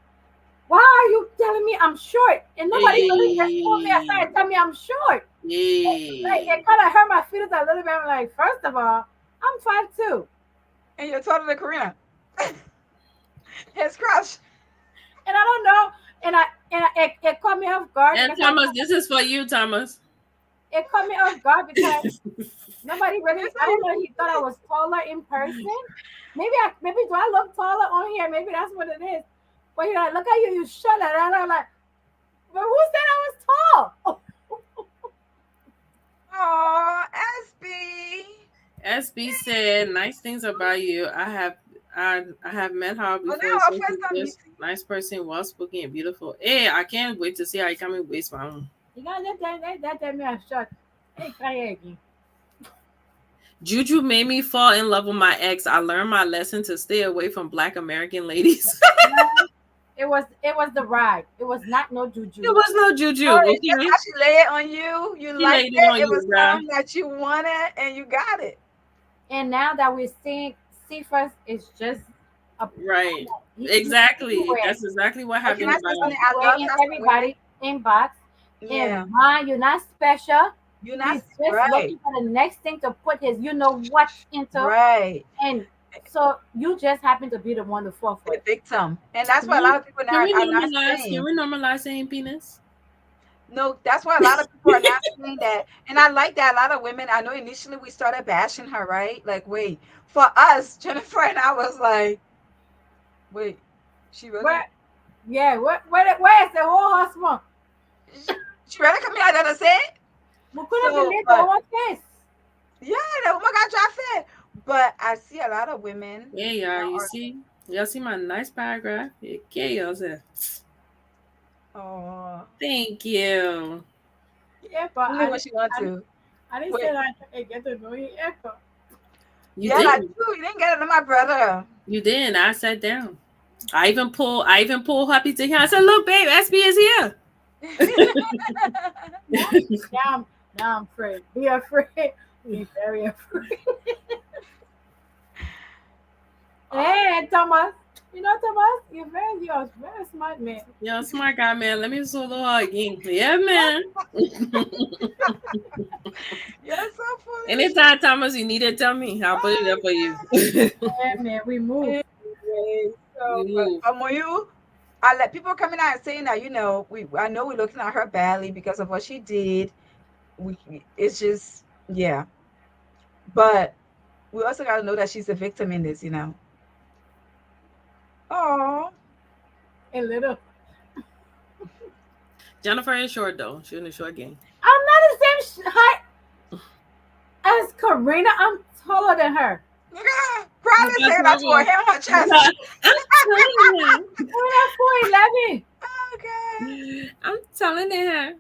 Why are you telling me I'm short? And nobody really just pulled me aside Hey, and tell me I'm short. Like hey. it kind of hurt my feelings a little bit. I'm like, first of all, I'm 5'2", And you're taller than Karina. His crush. and I don't know. It caught me off guard And because Thomas, this is for you, Thomas. it caught me off guard because nobody Yes, really. I don't know. He thought I was taller in person. Maybe do I look taller on here? Maybe that's what it is. But he's like, look at you, you shut it. And I'm like, but who said I was tall? oh, SB. SB said, "Nice things about you. I have met her Oh, before. now So our first she's time just meeting. nice person, well spoken, and beautiful. Hey, I can't wait to see how you come in waste my own. You gotta let tell me I'm short. Hey, cry again. Juju made me fall in love with my ex. I learned my lesson to stay away from Black American ladies. No, it was the ride. It was not no It juju. was no Oh, Juju, it's just okay? how she lay it on you. You She liked laid it it. on It you, was bruh. something that you wanted, and you got it. And now that we're seeing Cephas is just a Right. he's Exactly. everywhere. That's exactly what But can happened I in say my something? life. I Everywhere love in how some women. everybody inbox. Yeah, And Ma, you're not special. you're not He's just right. looking for the next thing to put his you know what into. Right. And so you just happen to be the one to fall for The it. victim, and that's Can what a we, lot of people can now we are not normalize? Can saying. we normalize saying penis? No, that's why a lot of people are not saying that. And I like that a lot of women. I know initially we started bashing her, right? Like, wait, for us, Jennifer and I was like, wait, she really, Where yeah, where is the whole husband? she, she really coming out there to say it. We couldn't So, believe the but whole case. yeah, the woman got drafted. But I see a lot of women Yeah, y'all. now You see? Y'all see my nice paragraph? Okay, y'all said. are, oh, Thank you. Yeah, but only when she want to. I didn't say Wait, that I get to know you ever. You yeah, that didn't. too. You didn't get it to my brother. You didn't. I sat down. I even pulled Happy to him. I said, look, babe, SB is here. Now, now I'm afraid. Be afraid. Be very afraid. Oh, Hey, Thomas. You know, Thomas, you're a very smart man. Yo, smart guy, man. Let me solo her again. Yeah, man. you're so foolish. Anytime, Thomas, you need it, tell me. I'll put it Oh, up for you. Yeah, man, we move. anyway, We so move. you, I let people coming out and saying that I know we're looking at her badly because of what she did. We it's just yeah, but we also got to know that she's a victim in this. Oh, A little. Jennifer is short, though. She's in the short game. I'm not the same height as Karina. I'm taller than her. look at her You probably got saying that to her trouble. hair on her chest. I'm telling Karina 4'11". Okay. her. I'm telling her.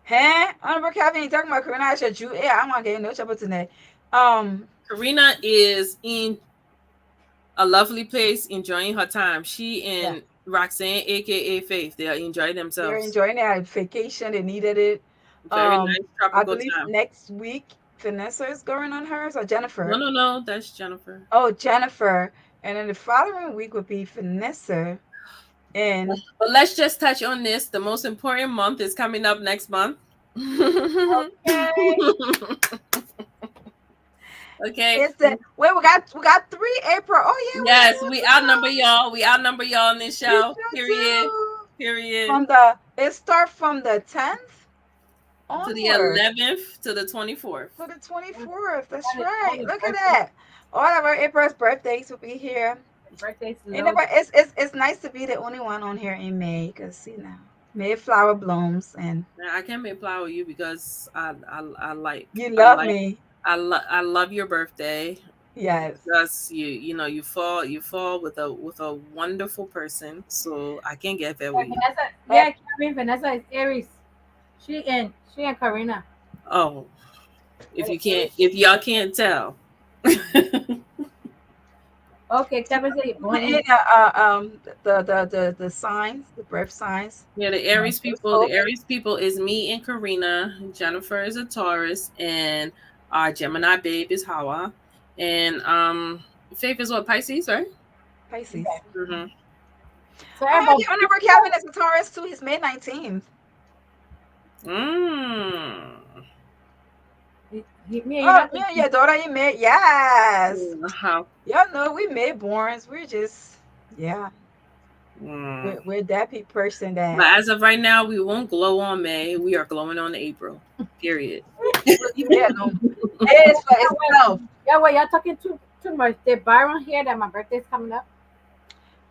Huh? Honorable Kevin, you talking about Karina? I said you. Yeah, I'm not getting no trouble tonight. Um, Karina is in a lovely place enjoying her time. She yeah, and Roxanne, aka Faith, they are enjoying they're themselves. enjoying their vacation. They needed it. Very nice I tropical believe time. next week Vanessa is going on hers or No, Jennifer. no, no, that's Jennifer. Oh, Jennifer, and then the following week would be Vanessa and But let's just touch on this. The most important month is coming up next month. Okay. Okay. it's the wait. We got 3 April. Oh yeah, we Yes, sure we outnumber do. y'all. We outnumber y'all on this We show. sure Period. do. Period. It start from the 10th To the onward 11th to the 24th. to the 24th. That's All right. the Look at birthdays, that. All of our April's birthdays will be here. the birthdays And loaded. it's nice to be the only one on here in May because Mayflower blooms and Now, I can't make play with you because I like you I love like me. I love your birthday. Yes. Because you fall with a wonderful person, so I can't get there Yeah, with you. Vanessa. Eh, Yeah, Kevin. Vanessa is Aries. She and Karina. Oh, Aries. if y'all can't tell. Okay, Kevin said you're born in. and, the signs, the birth signs. Yeah, the Horoscope. Aries people is me and Karina. Jennifer is a Taurus, and our Gemini babe is Hawa, and Faith is what, Pisces, right? Pisces. Yeah. Mm-hmm. So Oh, everybody, yeah, remember Calvin is a Taurus too. He's May 19th. Mm. me and you Oh, not me and your daughter, you May. Yes. Uh-huh. Y'all know we Mayborns. We're just, yeah. Mm. We're that person But that, as of right now, we won't glow on May. We are glowing on April. Period. yeah, no. It is for itself. yeah, well, y'all talking too much. Did Byron hear that my birthday's coming up?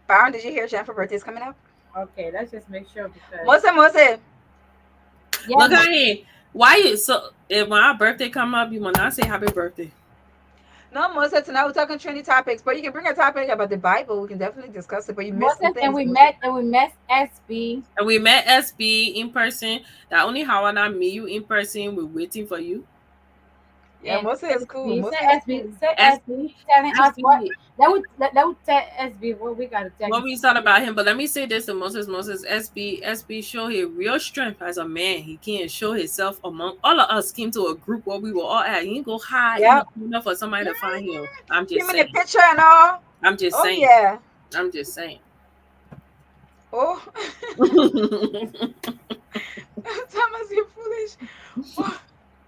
Byron, did you hear Jennifer's birthday's coming up? Okay, let's just make sure because Mose. yeah, Look at here. Why you so if when our birthday come up, you will not say happy birthday. No, Mose, tonight we're talking trendy topics, but you can bring a topic about the Bible. We can definitely discuss it, but you missed some Moses things, Mose. and we met SB. And we met SB in person. That only how and I meet you in person. We're waiting for you. Yeah, And Mose is cool. Mose Say is SB, cool. say S SB, telling us what SB. that would tell SB what we gotta tell What him. we thought about him, but let me say this to Moses. SB show his real strength as a man. He can't show himself among all of us. Came to a group where we were all at. He ain't go hide in the Yep. corner for somebody to find him. I'm Give just me the saying. picture and all. I'm just Oh, saying. yeah. I'm just saying. Oh, Thomas, you're foolish. Oh,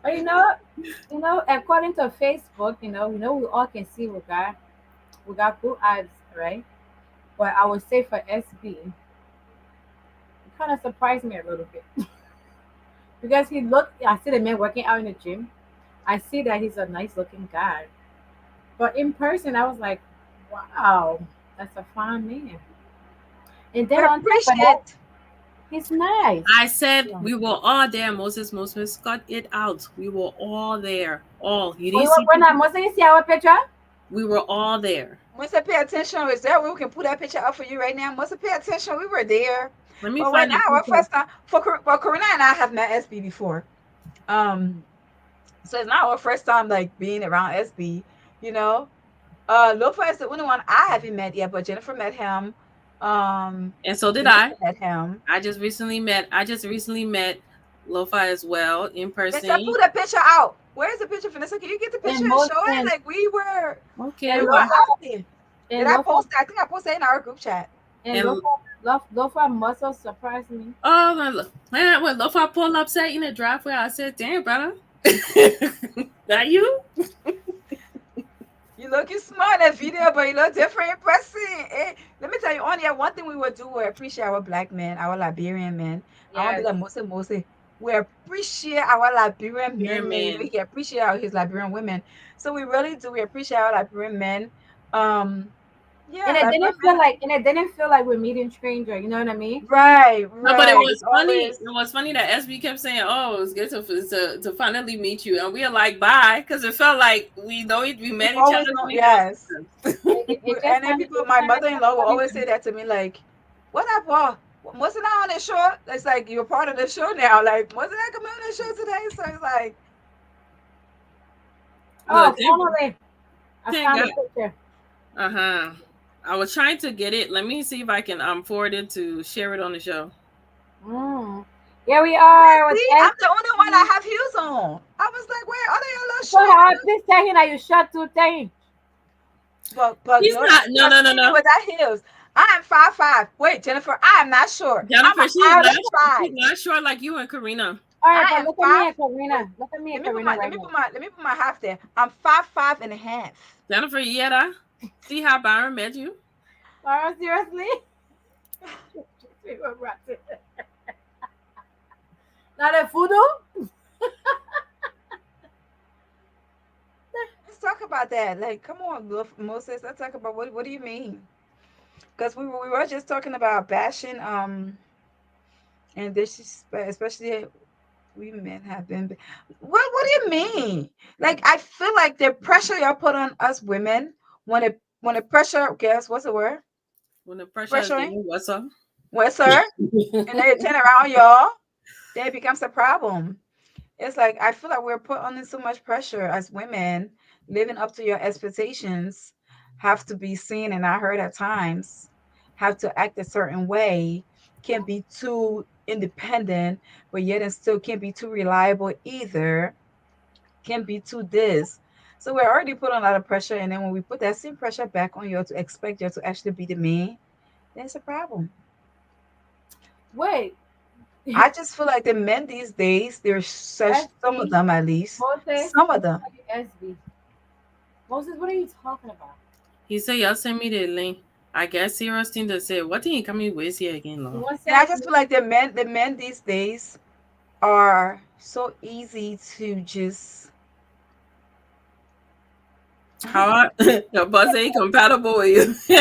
But according to Facebook, we all can see we got good eyes, right? But I would say for SB, it kind of surprised me a little bit because he looked. I see the man working out in the gym. I see that he's a nice looking guy, but in person, I was like, wow, that's a fine man. And we then on top of that, appreciate. he's nice. I said Yeah. we were all there. Moses cut it out. We were all there. All you We didn't were see when I people. must you see our picture. We were all there. Must pay attention. Is there we can put that picture up for you right now? Must pay attention. We were there. Let me But when find the our picture. first time well, Karina and I have met SB before. Um, so it's not our first time like being around SB, you know. Lofa is the only one I haven't met yet, but Jennifer met him. And so did Vanessa I. met him. I just recently met Lofa as well in Vanessa, person. put a picture out. Where's the picture, Vanessa? Can you get the picture And and most show it? Like Okay, and we were why? Lofa out there. Did and I Lofa post it? I think I posted it in our group chat. and And Lofa must have surprised me. oh man, when Lofa pulled up sat in the driveway, I said, "Damn, brother, that you?" You looking smart in that video, but you look different in person. Let me tell you, only one thing we would do, we appreciate our black men, our Liberian men. I want to Yes. be like Mose. We appreciate our Liberian Dear men. man. We appreciate his Liberian women. So we really do. We appreciate our Liberian men. Um, yeah, Liberian men. And it didn't feel like we're meeting stranger, you know what I mean? Right, No, but it right. was It's funny. always It was funny that SB kept saying, "Oh, it was good to finally meet you," and we are like, "Bye," because it felt like we we've met each always other known. 24 Yes. seven. And then people, my mother-in-law will always say that to me, like, "What up, Paul? Wasn't I on the show?" It's like you're part of the show now. Like, wasn't I coming on the show today? So it's like, Oh, Look, finally, I thank found the God. picture. Uh-huh. I was trying to get it. Let me see if I can forward it to share it on the show. Mm. Here we are with see, I'm the only one SB. that have heels on. I was like, where are they a little So short? hard, please tell him that you shot two things. But She's no, not. you No, are no, no, skinny no. with that heels. I am 5'5". Wait, Jennifer, I am not short. I'm Jennifer, an average she's size. not short like you and Karina. All right, I but am look at me five. and Wait, Karina. Look at me and Karina right now. let me put my half there. I'm 5'5" and a half. Jennifer, yeah, see how Byron met you? Laura, seriously? Not a voodoo? Let's talk about that. Like, come on, Moses. Let's talk about what do you mean? Because we were just talking about bashing and this is especially we men have been. What do you mean? Like, I feel like the pressure y'all put on us women when the pressure, guess what's the word? When the pressure is Pressuring, getting what's up? well, sir, and then you turn around, y'all. Then it becomes a problem. It's like I feel like we're put under so much pressure as women, living up to your expectations, have to be seen and not heard at times, have to act a certain way, can't be too independent, but yet and still can't be too reliable either, can't be too this. So we're already put on a lot of pressure, and then when we put that same pressure back on you to expect you to actually be the man, then it's a problem. Wait, I just feel like the men these days, there's such some of SB, them at least, Moses, some I of them. call you SB. Moses, what are you talking about? He said, y'all send me the link. I guess serious thing to say, what did he coming with here again, You Lord? want to Yeah, I send it to just me? feel like the men these days are so easy to just I don't How your buzz ain't compatible with you.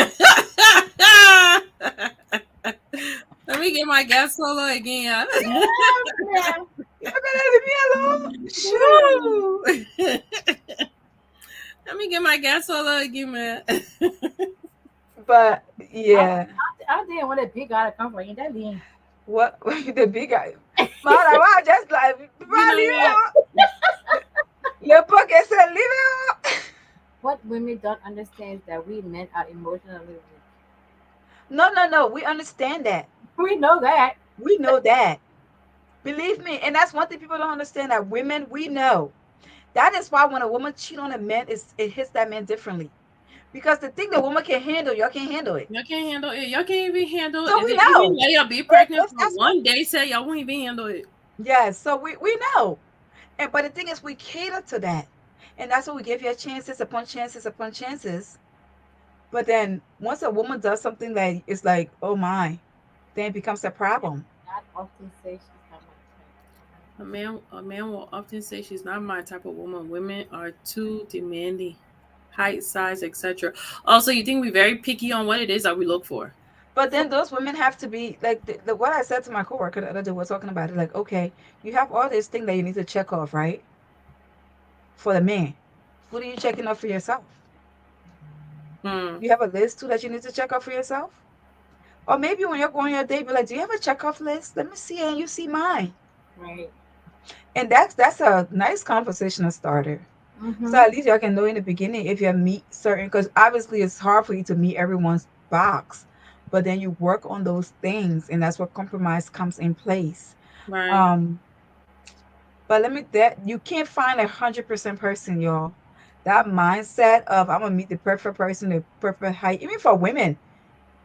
Let me get my gas solo again. Yeah, You're gonna leave me alone. Shoo. Let me get my gas solo again, man. But I, yeah, I didn't want a big guy to come for you. That mean. what the big guy? Man, I just like You bro, know leave what? it alone. Your pocket said leave it alone. What women don't understand is that we men are emotionally weak. No, no, no. We understand that. We know that. We know that. Believe me, and that's one thing people don't understand that women, we know. That is why when a woman cheat on a man, it hits that man differently. Because the thing the woman can handle, y'all can't handle it. Y'all can't handle it. Y'all can't even handle So it. we Even know. let y'all be pregnant If for that's what one day, say y'all won't even handle it. yeah, so we know. And but the thing is we cater to that. And that's what we give you chances upon chances upon chances. But then once a woman does something that is like, oh my, then it becomes a problem. Not often say she's not my type. A man will often say she's not my type of woman. Women are too demanding, height, size, etc. Also, you think we're very picky on what it is that we look for. But then those women have to be like what I said to my coworker the other day. We're talking about it. Like, okay, you have all this thing that you need to check off, right? For the man, what are you checking off for yourself? Hmm. You have a list too that you need to check off for yourself, or maybe when you're going your date, be like, do you have a check off list? Let me see, and you see mine, Right. and that's a nice conversation starter. So Mm-hmm. at least y'all can know in the beginning if you meet certain, because obviously it's hard for you to meet everyone's box, but then you work on those things, and that's where compromise comes in place. Right. Um, but let me that you can't find 100% person, y'all. That mindset of I'm gonna meet the perfect person, the perfect height, even for women.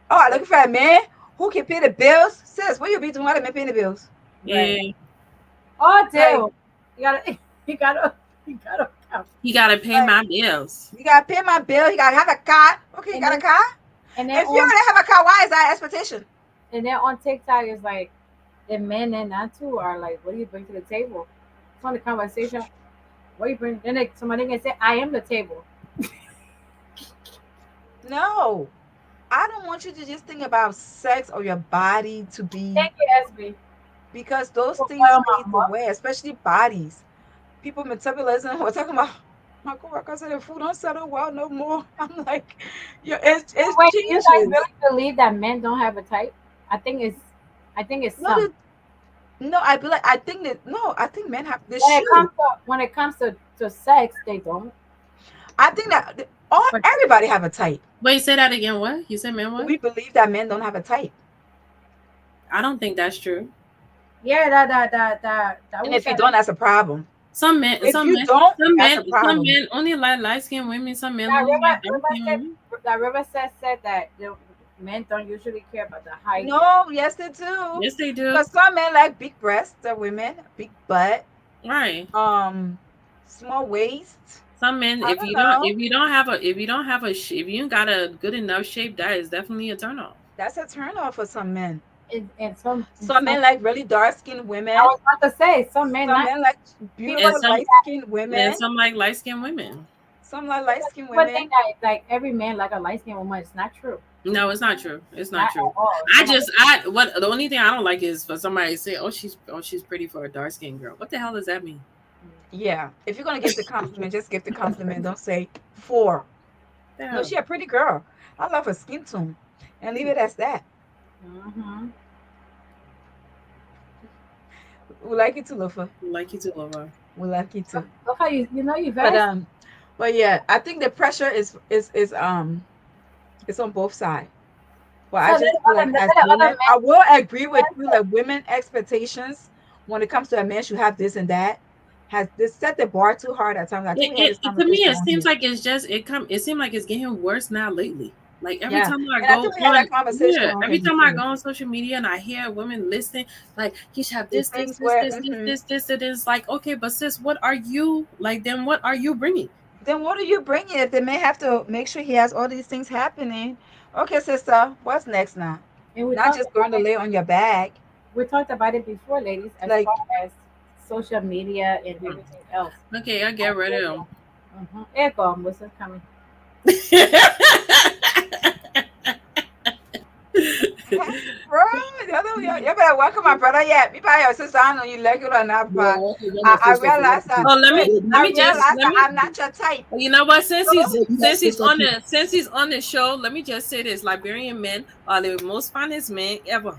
Oh, I looking for a man who can pay the bills. Sis, what you be doing while the man paying the bills? Right. Yeah. Oh, Like, damn. You gotta, you gotta, you gotta count. He gotta pay like my bills. you gotta pay my bill. You gotta have a car. Okay, you And got a then, car. and then If you on, already have a car, why is that expectation? and then on TikTok, it's like the men and not too are like, what do you bring to the table? It's on the conversation. What do you bring? Then like, somebody can say, I am the table. No, I don't want you to just think about sex or your body to be Thank you, SB. because those For things oil fade my mouth. away, especially bodies. People metabolism. We're talking about my coworker said the food don't settle well no more. I'm like, yeah, So it wait, do you guys changes. really believe that men don't have a type? I think it's, I think it's No, some. no, I be like, I think that no, I think men have the When it shoe. comes to sex, they don't. I think that all But everybody have a type. Wait, say that again. What? You said man what? We believe that men don't have a type, I don't think that's true. yeah, that and we if you said don't, that's a problem. Some men, If some you men, don't, some that's men, a some problem. men only like light skinned women. Some men that only like dark River skinned said women. that River said that the men don't usually care about the height. No, yes, they do. Yes, they do. Because some men like big breasts, the women, big butt, Right. um, small waist. Some men, I don't know. if you got a good enough shape, that is definitely a turn off. That's a turn off for some men. And Some some men like really dark skinned I women. was about to say some men Some not men like people And beautiful some, light skinned and women. some like light skinned women. Some like light skinned people think women. that like every man like a light skinned woman. It's not true. No, it's not true. It's not Not true. at all. I Some of just, I what the only thing I don't like is for somebody to say, she's pretty for a dark skinned girl. What the hell does that mean? Yeah. If you're gonna give the compliment, just give the compliment. Don't say for. The No, hell? she a pretty girl. I love her skin tone. And leave it as that. mm-hmm. We like it too, Lofa. Like you to love her. We like it too. Look how you know you But very but yeah, I think the pressure is it's on both sides. But so I just feel like let as the other women, I will agree with men you. Like women expectations when it comes to a man should have this and that. has they set the bar too hard at times. I think we had this To me conversation it on seems here. like it's just it seems like it's getting worse now lately. Like every Yeah, time I and I go think we had on, that conversation yeah, on here every time I go before. on social media and I hear women listing like he should have The this, this, things this, where this, this, this, this, it is like okay, but sis, what are you like? Then what are you bringing? then what do you bring if they may have to make sure he has all these things happening? Okay, sister, what's next now? And we Not talked just about going to it. lay on your back. We talked about it before, ladies, It's as like, far as social media and everything else. Okay, I get rid of him. Echo, what's coming? bro, you better welcome my brother yet. Me buy your sister, I know you like it or not, No, I but want to get my I sister for realize that that, too. Oh, wait, let I me just realize let that me I'm not your type. you know what? So, That sister too. Since he's on the show, let me just say this: Liberian men are the most finest men ever.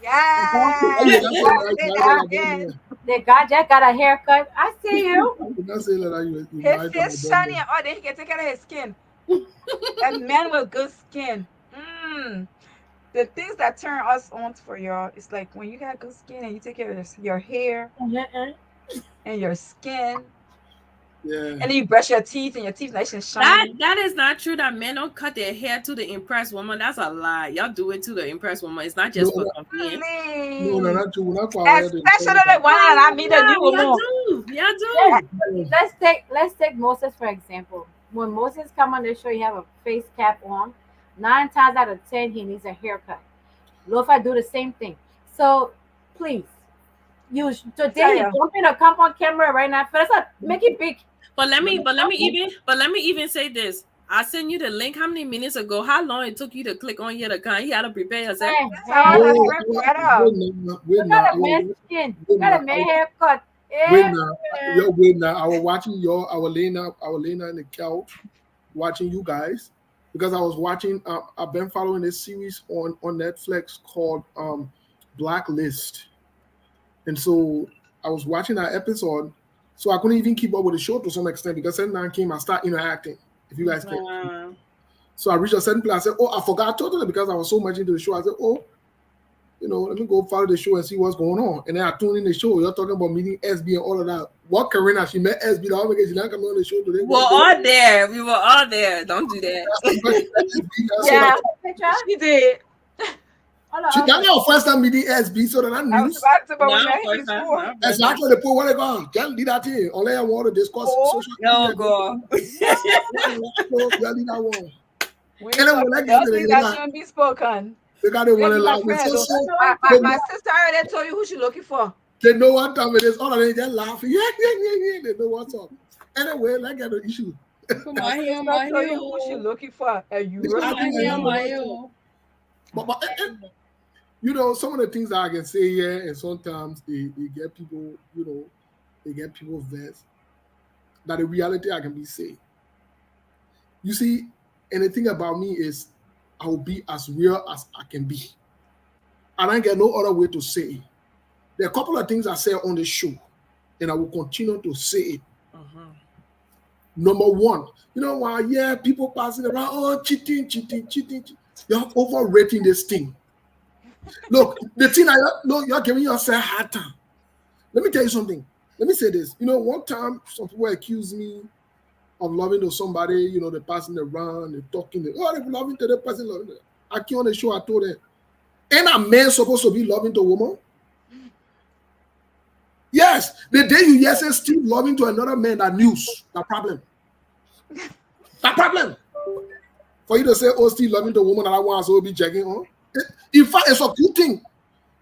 Why you yes, not say I'll that say you married that to my again. brother? The guy just got a haircut. I see you. You not say that you His married to my face shiny brother. and all that, he can take care of his skin. A man with good skin. The things that turn us on for y'all, it's like when you got good skin and you take care of your hair and your skin, Yeah. and then you brush your teeth and your teeth nice and shiny. That is not true. That men don't cut their hair to the impress woman. That's a lie. Y'all do it to the impress woman. It's not No, just for no, convenience. no, Please. not true. Not for our head. Especially the one that I meet a new Y'all woman. do. Y'all Yes, do. let's take Moses for example. When Moses come on the show, he have a face cap on. 9 times out of 10, he needs a haircut. Lofa do the same thing. So please, Tell today he you. jumping to come on camera right now. First, make it big. But let me even say this. I sent you the link how many minutes ago? How long it took you to click on your account? You had to prepare yourself. Hey, Yes, I hey, was a No, script writer. wait look now. at the man's skin. Wait Look at now. the man haircut. Wait Yeah, now. man. Wait now. I was watching y'all. I was laying on the couch watching you guys because I was watching. I've been following this series on Netflix called Blacklist, and so I was watching that episode. So I couldn't even keep up with the show to some extent because then I came, I start interacting. If you guys can. So I reached a certain place. I said, "Oh, I forgot totally because I was so much into the show." I said, "Oh, let me go follow the show and see what's going on." And then I tuned in the show. You're talking about meeting SB and all of that. What Karina? She met SB. The other she not coming on the show today. We were all there. We were all there. Don't do that. That's because she met SB. So Yeah, that Picture. she did. Hold on, she hold that on. our first time meeting SB. So that I was news. about to, but we No, met him first time. before. No, first time. Exactly the point where they go. Can't leave that thing. Only I want to discuss Oh, social Oh media. God. So you leave that one. we And ain't then when I talking get to nothing that shouldn't be spoken. they got it We one be and my laughing. friend. So Oh, You know my, what? my, my sister already told you who she looking for. they know what time it is. All of them just laughing. Yeah. They know what's up. Anyway, let's get the issue. Come My on here, sister my told you who she heel. looking for, and you I Come really on think didn't here, I know. my know. heel. But some of the things that I can say here, and sometimes they get people, they get people vexed. That the reality I can be saying. You see, and the thing about me is I will be as real as I can be. I don't get no other way to say it. There are a couple of things I say on the show, and I will continue to say it. Number one, you know why? Yeah, people passing around, oh, cheating. You're overrating this thing. Look, the thing you're giving yourself a hard time. Let me tell you something. Let me say this. One time some people accuse me of loving to somebody, they're passing around, they're talking, they're loving to the person. Loving to. I came on the show, I told them, ain't a man supposed to be loving to a woman? Yes, the day you hear say Steve loving to another man, that news, that problem. That problem. For you to say, oh, Steve loving to a woman that I want to be checking on. In fact, it's a good thing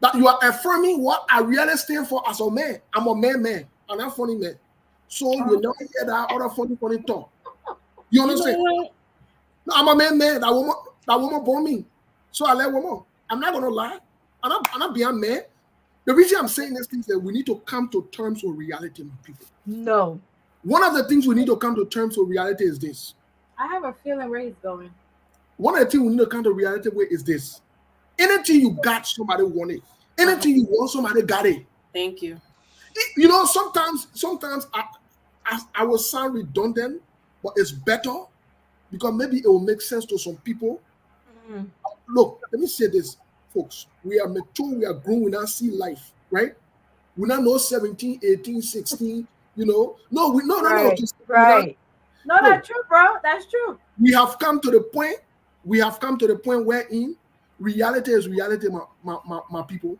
that you are affirming what I really stand for as a man. I'm a man. I'm not funny man. So you never hear that other funny talk. You You know understand? what? No, I'm a man. That woman born me. So I let woman. I'm not gonna lie. I'm not being man. The reason I'm saying this thing is that we need to come to terms with reality, my people. No. One of the things we need to come to terms with reality is this. I have a feeling where he's going. One of the things we need to come to reality with is this. Anything you got, somebody want it. Anything you want, somebody got it. Thank you. Sometimes I will sound redundant, but it's better because maybe it will make sense to some people. Look, let me say this, folks. We are mature, we are grown, we now see life, right? We now know 17, 18, 16. You know, no, no. Right, right. No, No, that's true, bro. That's true. we have come to the point. We have come to the point wherein reality is reality, my people.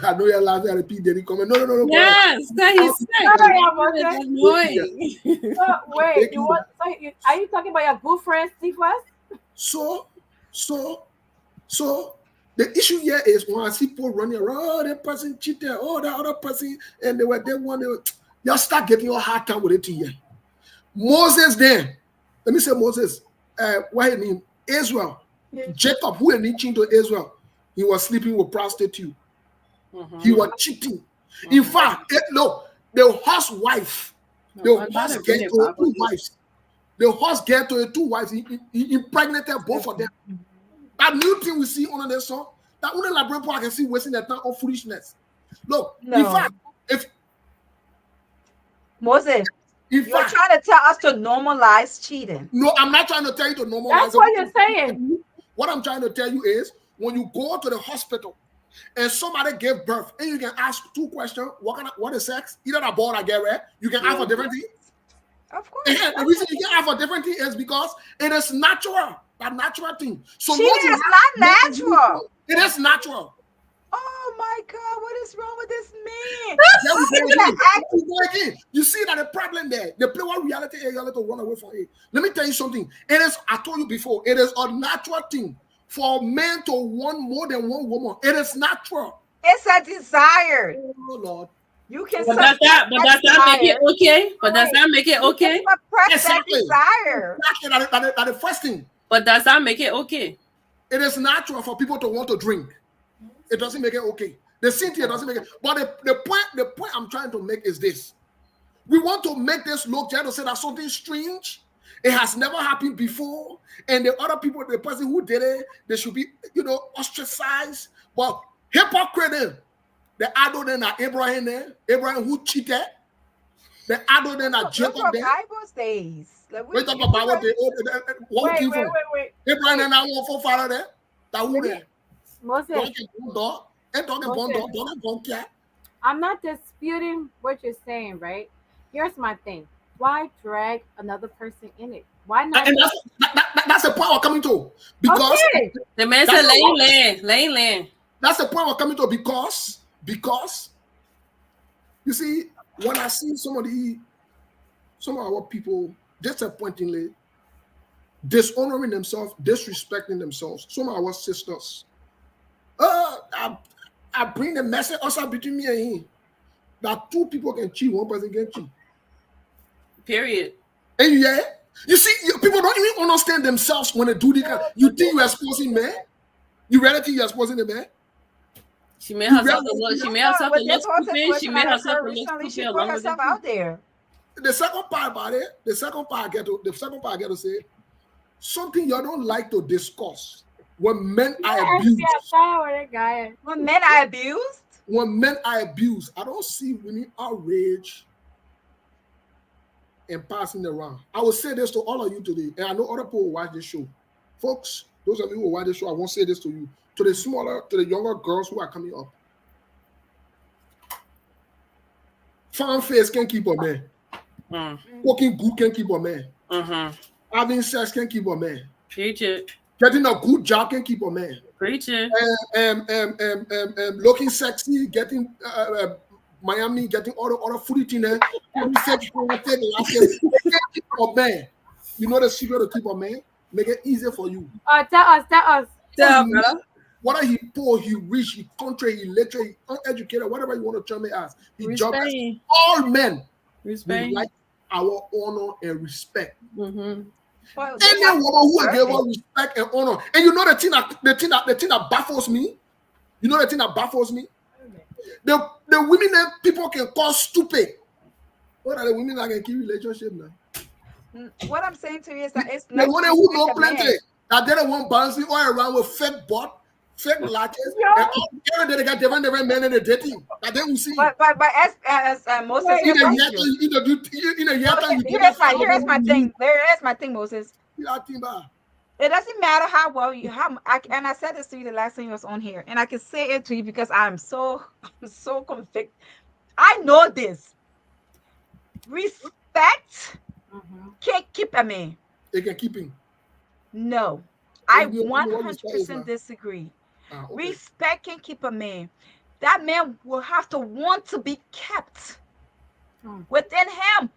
I know you're laughing at the P Diddy comment. No, but Yes, that he's sick. Sorry, I It's wasn't. annoying. So wait, you Taking want? that. Are you talking about your good friend Steve West? So, so, so the issue here is when I see people running around, oh, that person cheated, oh, that other person, and you start getting your hard time with it here. Moses then, let me say Moses, what his name? Israel. Jacob, who had to Israel, he was sleeping with prostitute. He was cheating. In fact, look, the housewife, the horse get to two wives. The horse get to two wives. He impregnated both of them. That new thing we see on the song, that only library I can see wasting their time on foolishness. Look, No. in fact, Moses, in you're fact, trying to tell us to normalize cheating. no, I'm not trying to tell you to normalize. That's what you're saying. What I'm trying to tell you is when you go to the hospital and somebody gave birth and you can ask two questions, what is sex? Either a boy or get red, you can ask for different thing. Of course. And the reason you can ask for different thing is because it is natural. That natural thing. So Cheating is not natural. It is natural. Oh my God, what is wrong with this man? You see that the problem there, the play what reality is, you have to run away from it. Let me tell you something. It is, I told you before, it is a natural thing for men to want more than one woman. It is natural. It's a desire. Oh Lord. You can But does that make it okay? But does that make it okay? Suppress that desire. Exactly. That the first thing. But does that make it okay? It is natural for people to want to drink. It doesn't make it okay. The Cynthia doesn't make it. But the point I'm trying to make is this. We want to make this look, trying to say that something strange. It has never happened before. And the other people, the person who did it, they should be, ostracized. But hypocrite, the adult then are Abraham there, Abraham who cheated. The adult then are Jacob there. Bible days. Wait up about what came from? Abraham and our forefather there. That who there? Moses. I'm not disputing what you're saying, right? Here's my thing. Why drag another person in it? Why not? And that's the point we're coming to. Because the man said lane land. That's the point we're coming to because you see, when I see some of our people disappointingly dishonoring themselves, disrespecting themselves, some of our sisters. I bring the message also between me and him that two people can cheat, one person can cheat. Period. And you see, people don't even understand themselves when they do this. You think you're exposing man? You really think you're exposing the man? She made herself to look. She made herself to look stupid. She made herself to look stupid. She put herself out there. The second part about it, the second part I get to say something you don't like to discuss. When men are abused. When men are abused? When men are abused, I don't see women outrage and passing around. I will say this to all of you today, and I know other people will watch this show. Folks, those of you who watch this show, I won't say this to you. To the younger girls who are coming up. Farm face can keep a man. Walking good can keep a man. Having sex can keep a man. Preach it. Getting a good job can keep a man. Preach it. Looking sexy, getting Miami, getting all the other food in there. Keep a man. You know the secret to keep a man? Make it easier for you. Tell us. Tell brother. Whether he poor, he rich, he country, he literate, uneducated, whatever you want to term it as. He job as all men. We like our honor and respect. Well, any woman who will give us respect and honor. And you know the thing that baffles me? You know the thing that baffles me? The women that people can call stupid. What are the women that can keep relationship now? What I'm saying to you is that it's not the women who know plenty. That they don't want bouncing all around with fake butt, fake latches, and all they got different men in the dating. That they will see. But as Moses, here's my thing. There is my thing, Moses. It doesn't matter how well and I said this to you the last time you was on here, and I can say it to you because I'm so convicted. I know this. Respect Mm-hmm. can't keep a man. It can keep him. No, I What respect is 100% now? disagree. Ah, okay. Respect can keep a man. That man will have to want to be kept Mm. within him.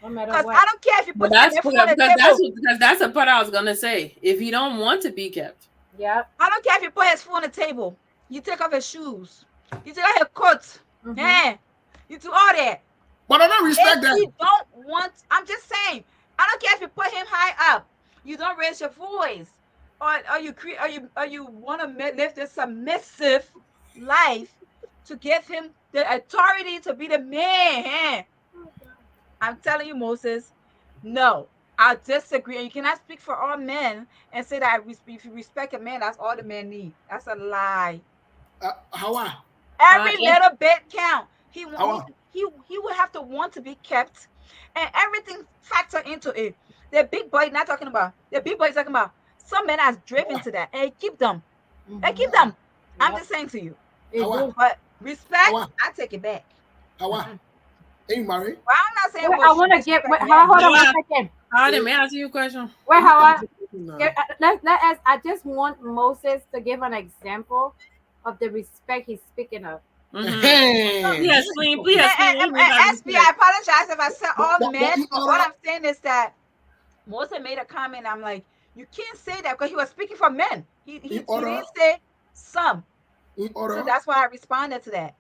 No matter Because what. I don't care if you But put him that's in food on the table. because that's the part I was gonna say. If you don't want to be kept, Yep. I don't care if you put his food on the table. You take off his shoes. You take off his coat. Mm-hmm. Yeah. You do all that. But I don't If respect that. he don't want, I'm just saying, I don't care if you put him high up. You don't raise your voice. Or you create or you want to live this submissive life to give him the authority to be the man. I'm telling you, Moses, no, I disagree. And you cannot speak for all men and say that if you respect a man, that's all the men need. That's a lie. How? Every yeah. little bit count. He want How? he would have to want to be kept, and everything factor into it. The big boy not talking about. The big boy is talking about. Some men are driven to that, and keep them. And keep Mm-hmm. them. I'm Yep. just saying to you. They How? do. But respect, How? I take it back. How? Mm-mm. Ain't you married? Well, I'm not saying Wait, we I should want to get. Wait, disrespect men. hold on one How second. how did me ask you a question? Wait, You how answer the question now. let us. I just want Moses to give an example of the respect he's speaking of. Mm-hmm. Yes, please explain what you mean by SB, I respect. apologize if I said all But men, in but what order, I'm saying is that Moses made a comment. I'm like, you can't say that because he was speaking for men. in He order, didn't say some. in So order, that's why I responded to that.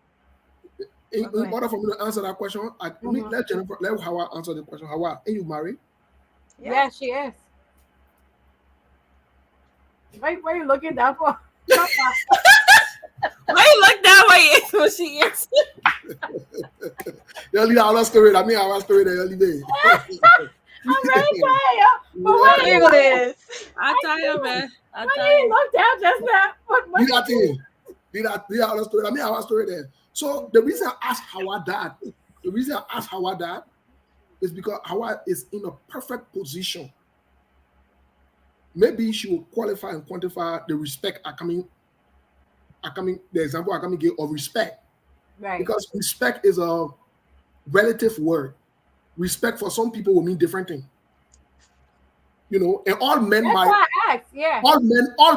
Oh, go in ahead. order for me to answer that question, Mm-hmm. let Jennifer, let Hawa answer the question. Hawa, are you married? Yeah. Yeah, she is. Why are you looking down for? Why you look that way when she answered? You leave our story. I mean, our story there. You leave. I'm very tired. But why Yeah. you English. I tell you, man. I why tell you you. look down just now? What Leave that thing. Leave our story. I mean, our story there. So the reason I asked Hawa that, is because Hawa is in a perfect position. Maybe she will qualify and quantify the respect the example I coming give of respect. Right. Because respect is a relative word. Respect for some people will mean different things. And That's why I asked. Yeah. all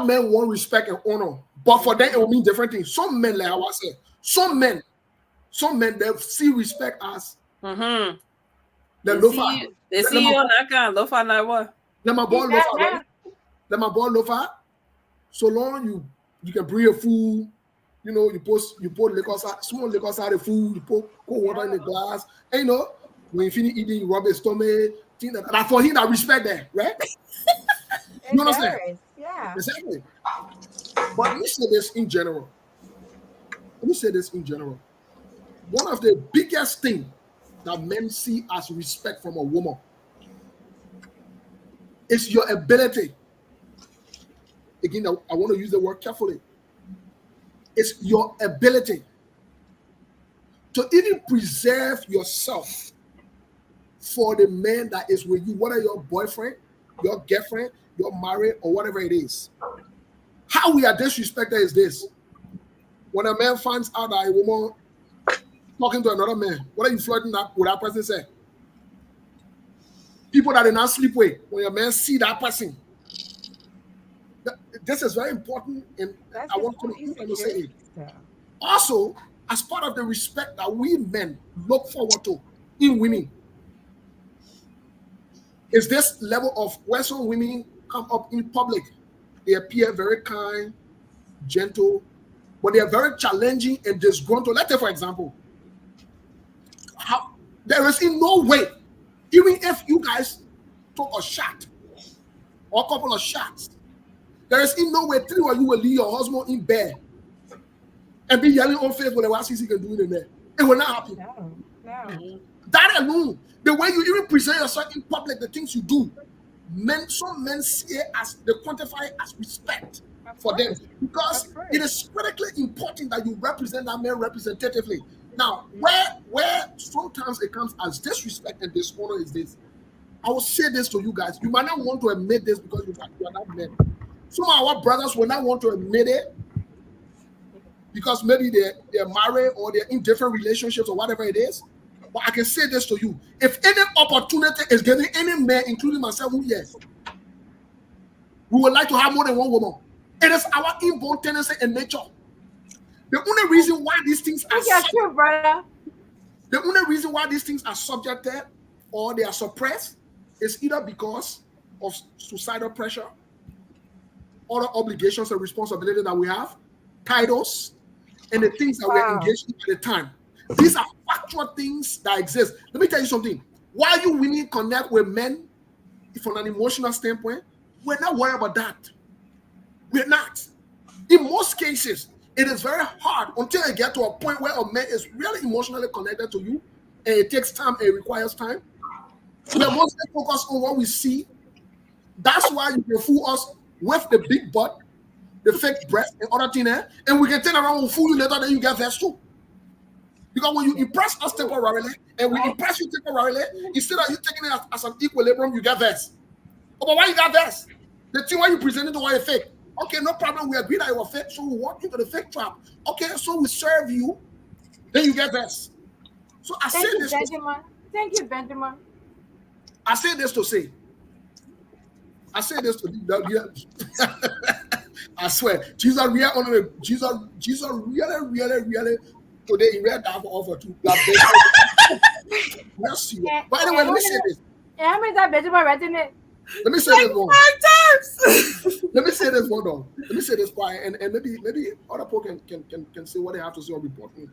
men want respect and honor. But for them it will mean different things. Some men, like I said, some men they see respect as Mm-hmm. the They lofa. see you on that kind of lofa like what? Let my See ball that lofa, now? right? Let my ball lofa. So long you can bring your food. You pour liquor outside, small liquor outside the food, you pour cold water in the glass. And when you finish eating, you rub his stomach. Things like that. For him, that respect there, right? You It understand? varies. Yeah. Exactly. But let me say this in general. One of the biggest things that men see as respect from a woman is your ability. Again, I want to use the word carefully. It's your ability to even preserve yourself for the man that is with you, whether your boyfriend, your girlfriend, your married, or whatever it is. How we are disrespected is this. When a man finds out that a woman talking to another man, what are you flirting with that person say? People that did not sleep with, when a man see that person, this is very important, and That's I his want own to say it. insecurity stuff. Also, as part of the respect that we men look forward to in women, is this level of where some women come up in public. They appear very kind, gentle, but they are very challenging and disgruntled. Let's say, for example, there is in no way, even if you guys took a shot or a couple of shots, there is in no way three of you will leave your husband in bed and be yelling unfaithful and what he can do it in there. It will not happen. No. No. That alone, the way you even present yourself in public, the things you do, some men see it as they quantify it as respect Of for them course. because Of course. it is critically important that you represent that man representatively. Now, where sometimes it comes as disrespect and dishonor is this. I will say this to you guys. You might not want to admit this because you are not men. Some of our brothers will not want to admit it because maybe they're married or they're in different relationships or whatever it is. But I can say this to you. If any opportunity is given any man, including myself, who yes, we would like to have more than one woman. It is our inborn tendency and nature. The only reason why these things are That's true, brother. the only reason why these things are subjected or they are suppressed is either because of societal pressure, other obligations and responsibilities that we have, titles, and the things that we are Wow. engaged in at the time. These are factual things that exist. Let me tell you something. Why you really connect with men from an emotional standpoint, we're not worried about that. We're not. In most cases, it is very hard until you get to a point where a man is really emotionally connected to you, and it takes time, and it requires time. We are mostly focused on what we see. That's why you can fool us with the big butt, the fake breast, and other things, and we can turn around and fool you later, then you get vexed too. Because when you impress us temporarily, and we impress you temporarily, instead of you taking it as an equilibrium, you get vexed. Oh, but why you got vexed? The thing why you presented to why you fake. Okay, no problem. We agree that you were fake, so we walk into the fake trap. Okay, so we serve you, then you get vexed. So I say Thank you, this. Benjamin. Thank you, Benjamin. I say this to say. I say this to I swear, Jesus really, Jesus really today he read that offer to bless you. But anyway, let me say this. And how many times Benjamin writing it? Let me say this one. 5 times. Let me say this one though. Let me say this quiet, and maybe other people can say what they have to say or report me.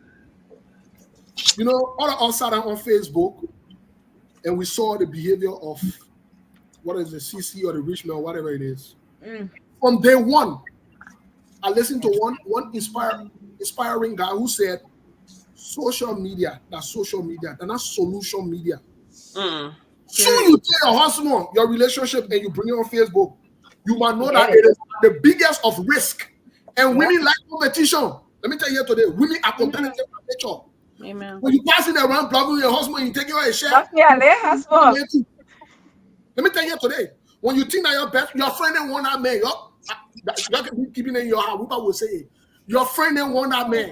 You know, all of us sat on Facebook, and we saw the behavior of what is the CC or the Richmond or whatever it is. From day one, I listened to one inspiring guy who said, "Social media, that's social media, and that's solution media." Soon you tell your husband your relationship and you bring it on Facebook, you might know that it is the biggest of risk. And women like competition. Let me tell you today, women are competitive by nature. Amen. When you passing around blogging your husband, you taking your share. That's me and their husband. Let me tell you today, when you think that your friend ain't want that man, you can be keeping it in your heart. What will say, your friend ain't want that man.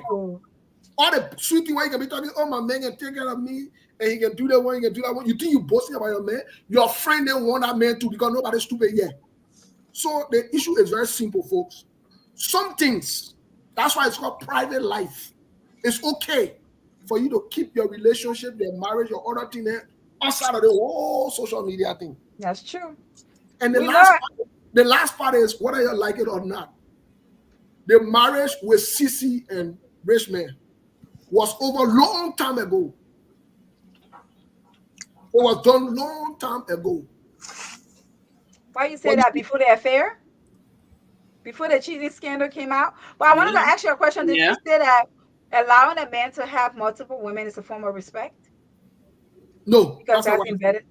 All the sweet thing where you can be talking, oh, my man can take care of me, and he can do that one, he can do that one. You think you boasting about your man? Your friend ain't want that man too, because nobody's stupid yet. So the issue is very simple, folks. Some things, that's why it's called private life. It's okay for you to keep your relationship, your marriage, your other thing there outside of the whole social media thing. That's true. And the last part is whether you like it or not. The marriage with Sissy and Richmond was over a long time ago. It was done long time ago. Why you say that? Before the affair? Before the cheating scandal came out? But I wanted to ask you a question. Did you say that allowing a man to have multiple women is a form of respect? No, because that's embedded.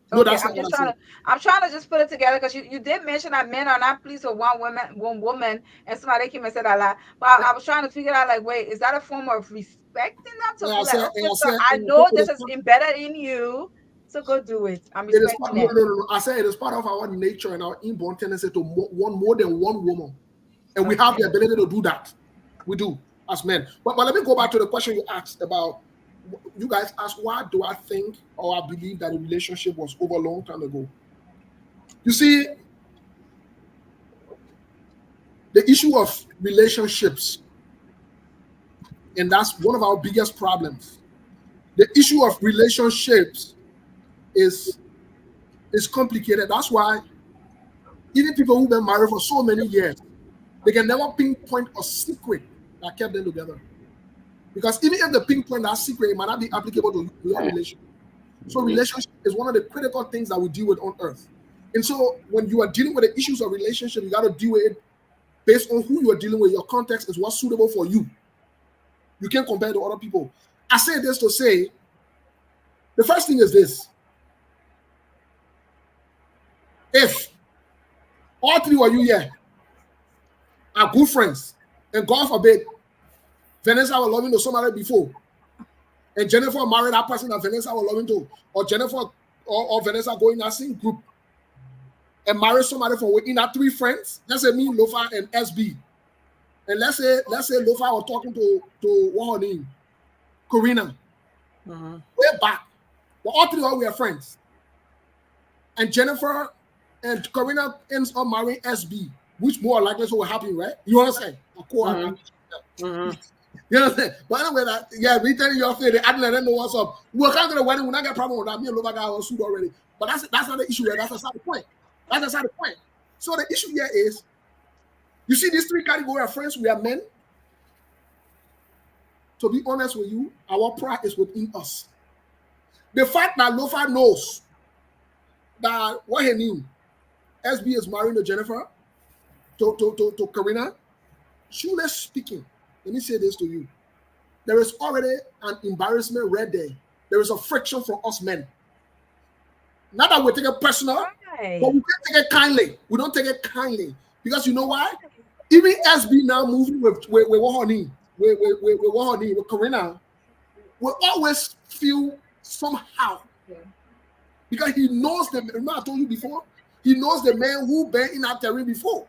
No, Okay, that's not what I said. I'm trying to just put it together because you did mention that men are not pleased with one woman, and somebody came and said that lot. But I was trying to figure out, like, wait, is that a form of respecting them? To I know this is embedded in you, so go do it. I'm respecting it. No. I said it is part of our nature and our inborn tendency to want more than one woman, and we have the ability to do that. We do as men. But let me go back to the question you asked about. You guys asked, why do I think or I believe that a relationship was over a long time ago? You see, the issue of relationships, and that's one of our biggest problems. The issue of relationships is complicated. That's why even people who've been married for so many years, they can never pinpoint a secret that kept them together. Because even if the pinpoint that secret, it might not be applicable to your relationship. So relationship is one of the critical things that we deal with on earth. And so when you are dealing with the issues of relationship, you got to deal with it based on who you are dealing with. Your context is what's suitable for you. You can't compare to other people. I say this to say, the first thing is this. If all three of you here are good friends, and God forbid, Vanessa was loving to somebody before, and Jennifer married that person that Vanessa was loving to, or Jennifer or Vanessa go in that same group and marry somebody from within that three friends. Let's say me, Lofa, and SB. And let's say Lofa was talking to what her name? Karina. Way back. But all three of us were friends. And Jennifer and Karina ends up marrying SB, which more likely so will happen, right? You understand? You understand? But anyway, we telling you after I didn't know what's up. We'll come to the wedding, we're not get a problem with that. Me and Loba guy was sued already. But that's not the issue, right? That's aside the point. That's aside the point. So the issue here is, you see these three categories of friends, we are men. To be honest with you, our pride is within us. The fact that Lofa knows that what he knew, SB is marrying to Jennifer, to Karina, truly speaking, let me say this to you. There is already an embarrassment right there. There is a friction for us men. Not that we take it personal, but we don't take it kindly. We don't take it kindly. Because you know why? Even SB now moving with Wahoni, with Karina, we always feel somehow. Because he knows them. Remember I told you before? He knows the men who been in that terrain before.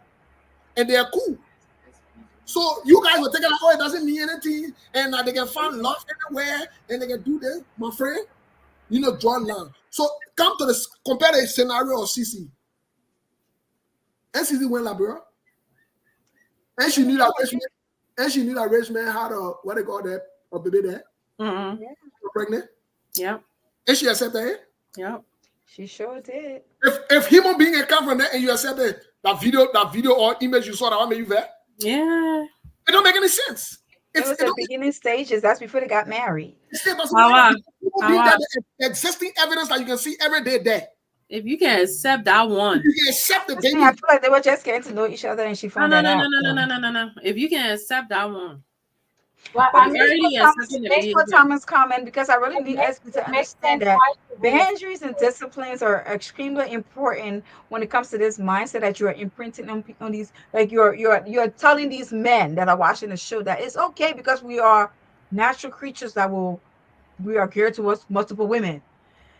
And they are cool. So you guys will take it like, oh, it doesn't mean anything. And they can find love everywhere. And they can do this. My friend, you know, draw line. So come to compare the scenario of CC. And CC went labor. And she knew that rich man. And she knew that rich man had what they call that, a baby there. Mm-hmm. Pregnant. Yep. And she accepted it. Yep. She sure did. If human being come from there and you accepted that video or image you saw that one made you there. Yeah. It don't make any sense. It was the beginning stages. That's before they got married. Existing evidence that you can see every day there. If you can accept that one. You can accept the baby. I feel like they were just getting to know each other and she found that out. No. If you can accept that one. Well, I made Thomas comment because I really need us to understand that boundaries and disciplines are extremely important when it comes to this mindset that you are imprinting on these. Like you're telling these men that are watching the show that it's okay because we are natural creatures we are geared towards multiple women.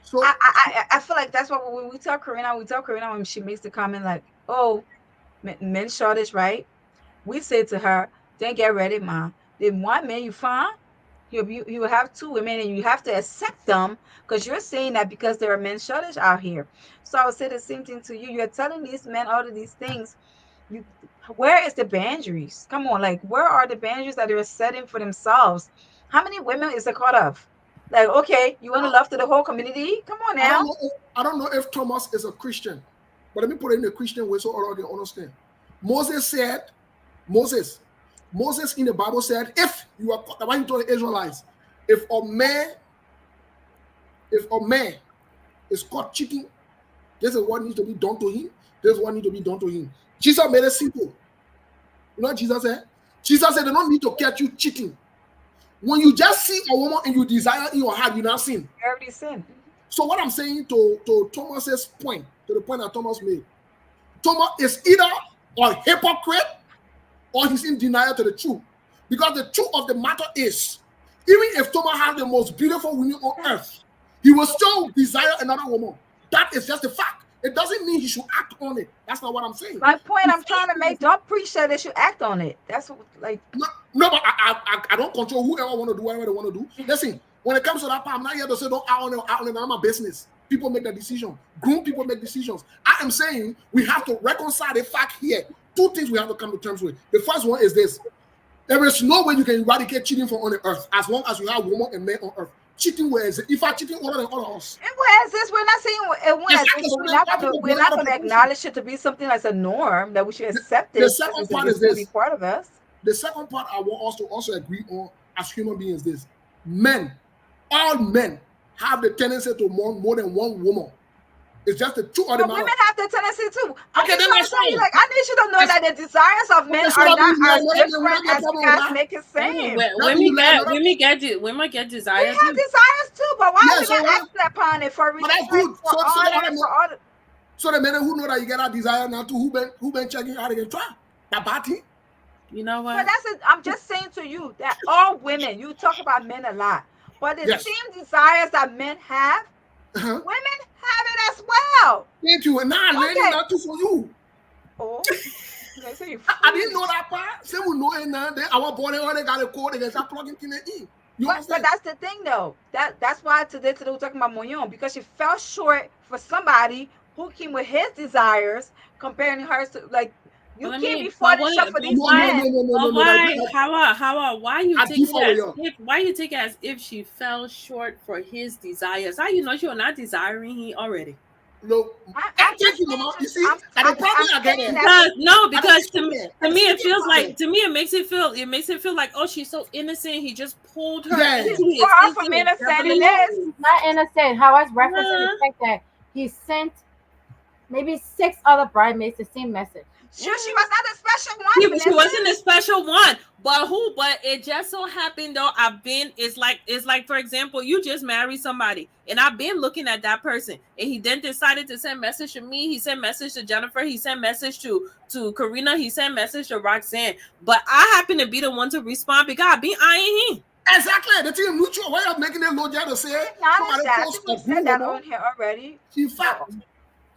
So I feel like that's what when we tell Karina when she makes the comment like, oh, men shortage, right? We say to her, then get ready, ma. The one man you find, you have two women and you have to accept them because you're saying that because there are men shortage out here. So I would say the same thing to you. You're telling these men all of these things. Where is the boundaries? Come on, like where are the boundaries that they're setting for themselves? How many women is it caught of? Like, okay, you want to love to the whole community? Come on now. I don't know if Thomas is a Christian, but let me put it in a Christian way so all of you can understand. Moses in the Bible said, if you are caught, why you told the Israelites, if a man is caught cheating, this is what needs to be done to him. This is what needs to be done to him. Jesus made it simple. You know what Jesus said? Jesus said they don't need to catch you cheating. When you just see a woman and you desire in your heart, you not sin. You already sin. So what I'm saying to Thomas's point, to the point that Thomas made, Thomas is either a hypocrite or he's in denial to the truth. Because the truth of the matter is, even if Thomas had the most beautiful woman on earth, he will still desire another woman. That is just a fact. It doesn't mean he should act on it. That's not what I'm saying. My point I'm trying to make, don't preach that they should act on it. That's what, like... No, but I don't control whoever want to do whatever they want to do. Listen, when it comes to that part, I'm not here to say don't act on it, I'm a business. People make the decision. Grown people make decisions. I am saying we have to reconcile the fact here. Two things we have to come to terms with. The first one is this. There is no way you can eradicate cheating from on the earth as long as you have women and men on earth. Cheating where is it? If I cheating other than all of us. And where is this? We're not saying it went. We're not going to acknowledge it to be something that's a norm that we should accept it. The second part is this. Be part of us. The second part I want us to also agree on as human beings is this. Men, all men have the tendency to want more than one woman. It's just the two of them. Women have the tendency too. Okay, then that's fine. Like, I need you to know that the desires of men are not as different as you guys make it seem. Women get desires. We have desires too, but why are we not acting upon it for respect? So the men who know that you get a desire now too, who been checking how they can try that party. You know what? But I'm just saying to you that all women, you talk about men a lot, but the same desires that men have, women have it as well. Thank you. And now lady not too for you. Oh, I didn't know that part. Say we know it now. Then our body already got a code. They can start plugging things in. You But understand? that's the thing though. That's why today we're talking about Moyon, because she fell short for somebody who came with his desires, comparing hers to, like, you But I can't be mean, but falling what? short for But these No, no, why? no, men. no, no, no, But no. why? How? Why you I take it differ with as you. if? Why you take it as if she fell short for his desires? How you know you're not desiring he already? No, I'm thank just you, saying Mama. to You see, at the problem I'm I get saying there. that Because no, At the because speaking there. to At the me it speaking feels problem. like it makes it feel like, oh, she's so innocent. He just pulled her Yeah. into he's his far from system and innocent devilish in No, this. ways. he's not innocent. How I was referencing the Nah. fact that he sent maybe 6 other bridesmaids the same message. Sure, she was not a special Yeah, one, but she Vanessa. wasn't a special one. But who? But it just so happened though. It's like for example, you just married somebody, and I've been looking at that person, and he then decided to send message to me. He sent message to Jennifer. He sent message to Karina. He sent message to Roxanne. But I happen to be the one to respond because I be eyeing him. Exactly. The thing mutual way of making it logic to say I acknowledge somebody that. I post think a we've blue said that momo. on here already. In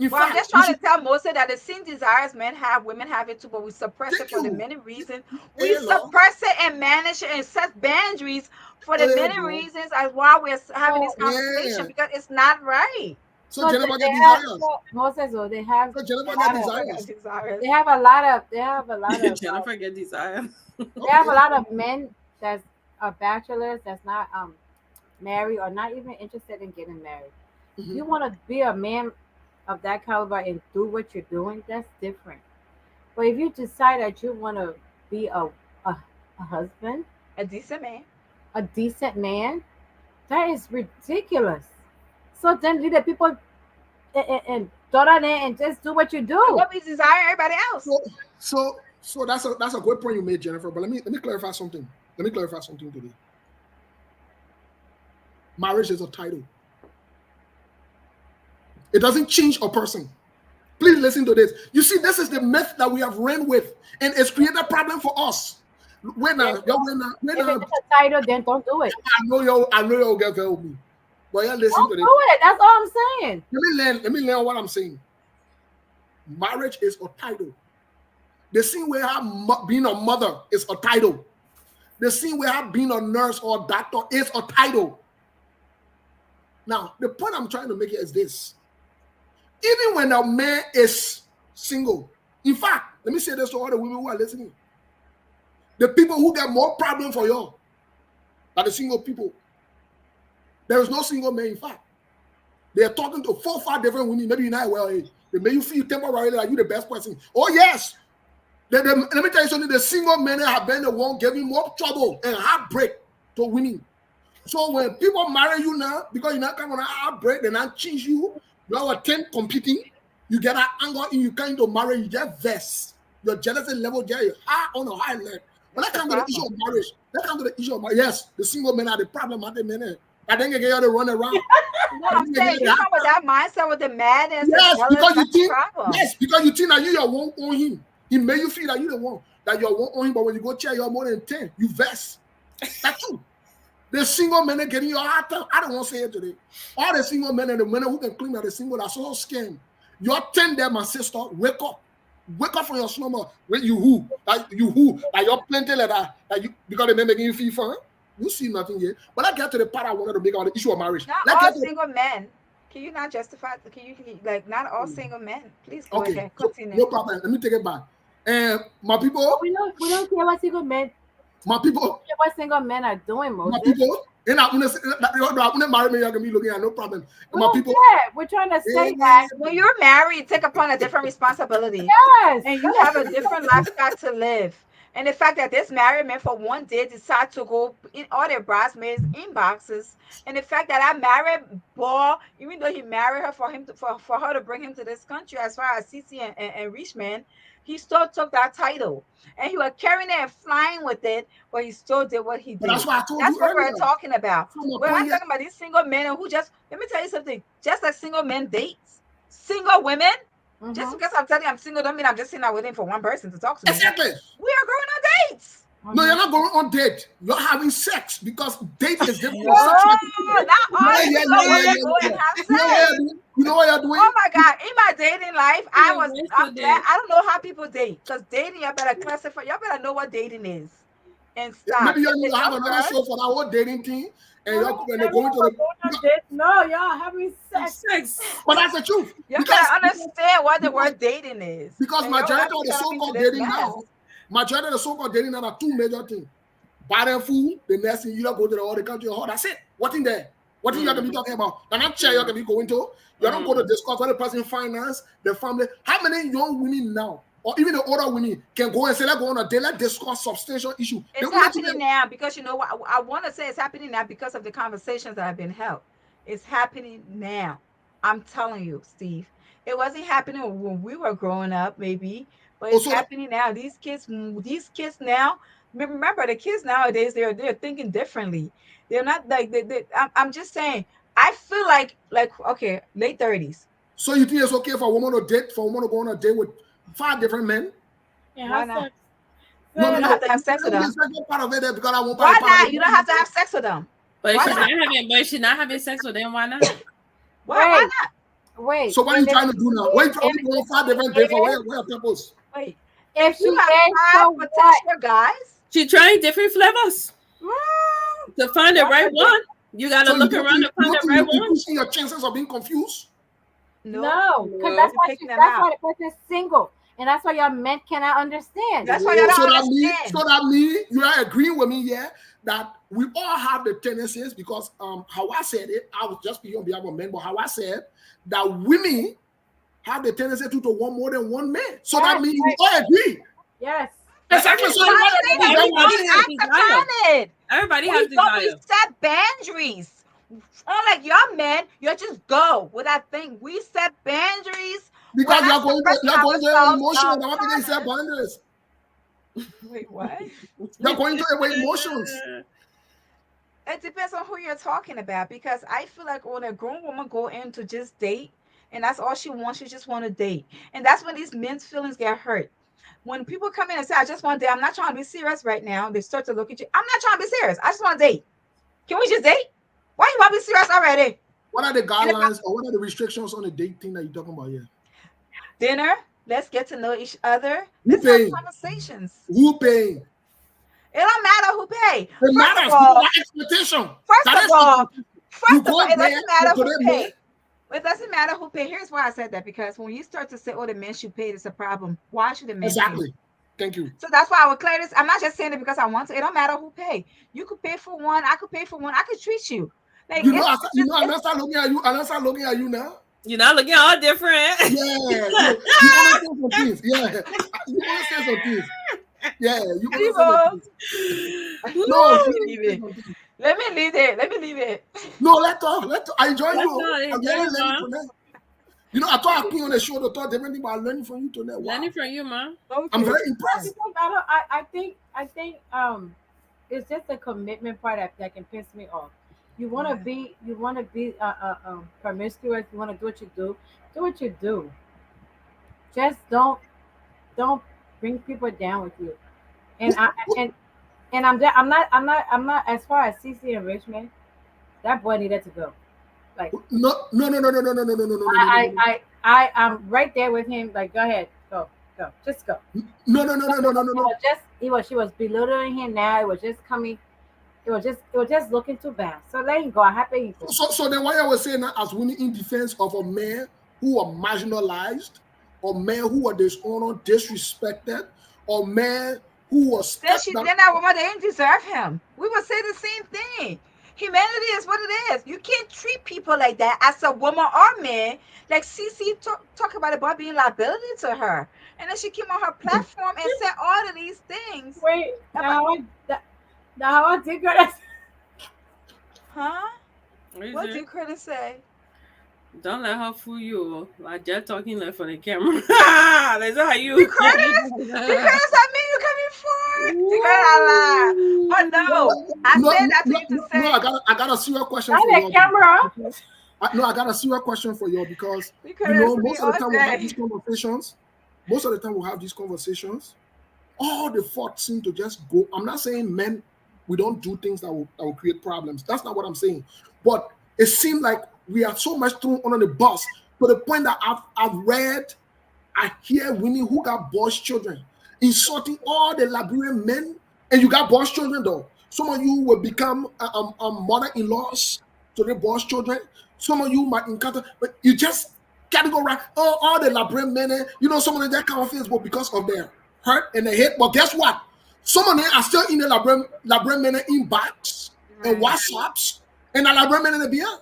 But fact, I'm just you trying should to tell Moses that the same desires men have, women have it too, but we suppress it thank for the you. many reasons. We Hey, Lord. suppress it and manage it and set boundaries for the Hey, many bro. reasons as why we're having this So, conversation, Yeah. because it's not right. So Jennifer they get have desires. Moses. So they have So a Jennifer get lot of I got desires. desires. they have a lot of they have a lot of Jennifer get desire. they have a Okay. lot of men that's bachelors that's not married or not even interested in getting married. Mhm. You want to be a man of that caliber and do what you're doing, that's different. But if you decide that you want to be a husband, A decent man. a decent man, that is ridiculous. So then leave the people and throw that in and just do what you And do. what we desire everybody else. So that's a good point you made, Jennifer. But let me clarify something. Let me clarify something today. Marriage is a title. It doesn't change a person. Please listen to this. You see, this is the myth that we have ran with, and it's created a problem for us. Then if it's just a title, then don't do it. I know you'll get with me. But yeah, listen Don't to do this. it. That's all I'm saying. Let me learn what I'm saying. Marriage is a title. The same way how being a mother is a title. The same way how being a nurse or a doctor is a title. Now, the point I'm trying to make here is this. Even when a man is single, in fact, let me say this to all the women who are listening. The people who get more problem for you are the single people. There is no single man, in fact. They are talking to 4 or 5 different women. Maybe you're not well. They make you feel temporarily like you're the best person. Oh, yes. Let me tell you something. The single men have been the one giving more trouble and heartbreak to women. So when people marry you now, because you're not coming on heartbreak, they not change you. You have a 10 competing. You get that anger and you kind of marry, you get vest. Your jealousy level get high on a high level. But That's let's the come to the issue problem. of marriage. Let's come to the issue of marriage. Yes, the single men are the problem at the minute. I think they get to run around. No, I'm saying you come with that mindset with the madness, the Yes, jealous. because you That's the think problem. that you are one on him. He made you feel that you the one that you're one on him, but when you go check, you're more than 10. You vest. That's true. The single men are getting your heart out. I don't want to say it today. All the single men and the men who can claim that the single are so scam. You're 10 there, my sister. Wake up. Wake up from your slumber. When you who? Like you're plenty like that. Like you because they making you feel fun. You see nothing here. But let's get to the part I wanted to make on the issue of marriage. Not Let's all get to single men. Can you not justify? Like not all single men? Please go okay. ahead. So Continue. no problem. Let me take it back. And my But people, we don't care what single men my people, what single men are doing, my Moses. people. And I want to marry me. You can be looking at no problem. And We my don't people. care. We're trying to say that When you're married, you take upon a different responsibility. yes, And you have a different lifestyle to live. And the fact that this married man for one day decide to go in all their bridesmaids inboxes, and the fact that that married boy, even though he married her for her to bring him to this country, as far as CC and Richmond, he still took that title, and he was carrying it and flying with it, but he still did what he But that's did. why I told That's you what we're earlier. talking about. So my We're point not here, talking about these single men who just, let me tell you something, just like single men dates, single women. Just mm-hmm. because I'm telling you I'm single don't mean I'm just sitting there waiting for one person to talk to me. exactly. We are going on dates. No, you're Mm-hmm. not going on date. You're having sex because date is different from No, sex. not all single women go and Yeah. have You know what sex. you're doing? You know what you're doing? Oh my God. In my dating life, Yeah, where's I'm the glad date? I don't know how people date. Because dating, y'all better classify, y'all better know what dating is. and stop. Maybe you If need they to have don't another work, show for that whole dating thing, and No, you're when they're going to we're the. going on this. No, y'all having sex. Sex. But that's the truth you because gotta understand what the because, word dating is. because And you don't majority have to of the tell me to so-called this dating mess. now, majority of the so-called dating now are two major things. Bad and food, the next thing you don't go to the other country, oh, that's it. What in there? What thing you can be talking about? And I'm sure you can be going to. You don't go to discuss what the person finance, the family. How many young women now, or even the older women, can go and say, let's go on a day, let's discuss substantial issue. They It's will let you happening now because you know what I want to say it's happening now because of the conversations that have been held. It's happening now. I'm telling you, Steve. It wasn't happening when we were growing up, maybe, but it's also happening now. These kids now. Remember, the kids nowadays they're thinking differently. They're not like I'm just saying. I feel like okay, late 30s. so you think it's okay for a woman to date, for a woman to go on a date with 5 different men? And Why have not? sex. No, Say no, You it. don't no. have to have sex with The them. second part of it there because I won't buy Why part of not? it. You don't have to have sex with them. But if Why she's not? not having, but if she's not having sex with them, why not? Why Wait, not? wait. So what are you And trying to do now? Wait, are if we going 5 different she days for is, where purpose? Wait. if If she you have is, five so what? potential guys, She trying different flavors to find the what's right the one. You gotta So you look don't around think to find the right you're one. increasing your chances of being confused? no? No, because No. You're picking them that's out. why the person is single, and that's why y'all men cannot understand. That's why y'all So don't so understand. that me, you are agreeing with me here that we all have the tendencies because how I said it, I was just speaking on behalf of men, but how I said that women have the tendency to want more than one man. So that Yes, means we right. all agree. Yes. But Exactly. So everybody, why I'm don't saying we that get we everybody one? don't has act desire. upon it. Everybody has We desire. set boundaries. Unlike y'all men, you just go with that thing. We set boundaries. We're Because not you're suppressing going to your ourselves emotion. I want to say partners. boundaries. Wait, what? You're going to your emotions. It depends on who you're talking about because I feel like when a grown woman go in to just date and that's all she wants, she just want to date. And that's when these men's feelings get hurt. When people come in and say, I just want to date, I'm not trying to be serious right now, they start to look at you. I'm not trying to be serious. I just want to date. Can we just date? Why you want to be serious already? What are the And if guidelines or what are the restrictions on the date thing that you're talking about here? dinner, let's get to know each other. Who Let's have paying? conversations. Who paying? It don't matter who pay. It First of matters because all, that expectation. first That of is all, expectation. You first of go all, it there doesn't matter to who them there. pay. It doesn't matter who pay. Here's why I said that because when you start to say, "Oh, the men should pay," it's a problem. Why should the men pay? Exactly. Thank you. So that's why I would clear this. I'm not just saying it because I want to. It don't matter who pay. You could pay for one. I could pay for one. I could treat you like You know, it's you just know, I'm not start looking at you. I'm not start looking at you now. You're not looking all different. Yeah, you only say some things. Yeah, you only say some things. Yeah, you only say some people. things. No, Let you me only leave say it. some things. Let me leave it. Let me leave it. No, let's talk. Let's talk. I enjoy That's you. all. I'm Enjoy getting you, learning man. tonight. You know, I thought I came on the show to talk different thing, but I'm learning from you tonight. Wow, Learning from you, man. I'm Okay. very I impressed. think it's just the commitment part that can piss me off. You want to be promiscuous. You want to do what you do. Do what you do. Just don't bring people down with you. And I and I'm not as far as CC and Richmond. That boy needed to go. Like No, no, no, no, no, no, no, no, no, no, no, no, no, no, I am right there with him. Like go ahead, go, just go. no, no, no, no, no, no, no, It no. was just she was belittling him. Now it was just coming. It was just looking too bad. So let him go. I'm happy he go. So then why I was saying that as winning in defense of a man who are marginalized, or men who are dishonored, disrespected, or men who are stepped down. Then that woman didn't deserve him. We would say the same thing. Humanity is what it is. You can't treat people like that as a woman or man. Like Cece talk about being liability to her, and then she came on her platform and said all of these things. Wait, About, now how I did go. huh? What is What it? did Curtis say? Don't let her fool you. Like just talking left for the camera. That's how you. Because I mean you coming forward. Because I lie. But no, I No, said that to no, you to no, no, say I got a serious question Not for the you. camera. Because no, I got a serious question for you because because we most of the all time we have say these conversations. Most of the time we have these conversations. All the thoughts seem to just go. I'm not saying men we don't do things that will create problems. That's not what I'm saying. But it seemed like we are so much thrown under the bus to the point that I hear women who got boys' children insulting all the Liberian men And you got boss children though. Some of you will become mother-in-laws to the boss children. Some of you might encounter, but you just gotta go right. Oh, all the labrador men, some of them that kind of things, but because of their hurt and their hate. But guess what? Some of them are still in the labrador men inbox and Right. WhatsApps and the labrador men in the beyond.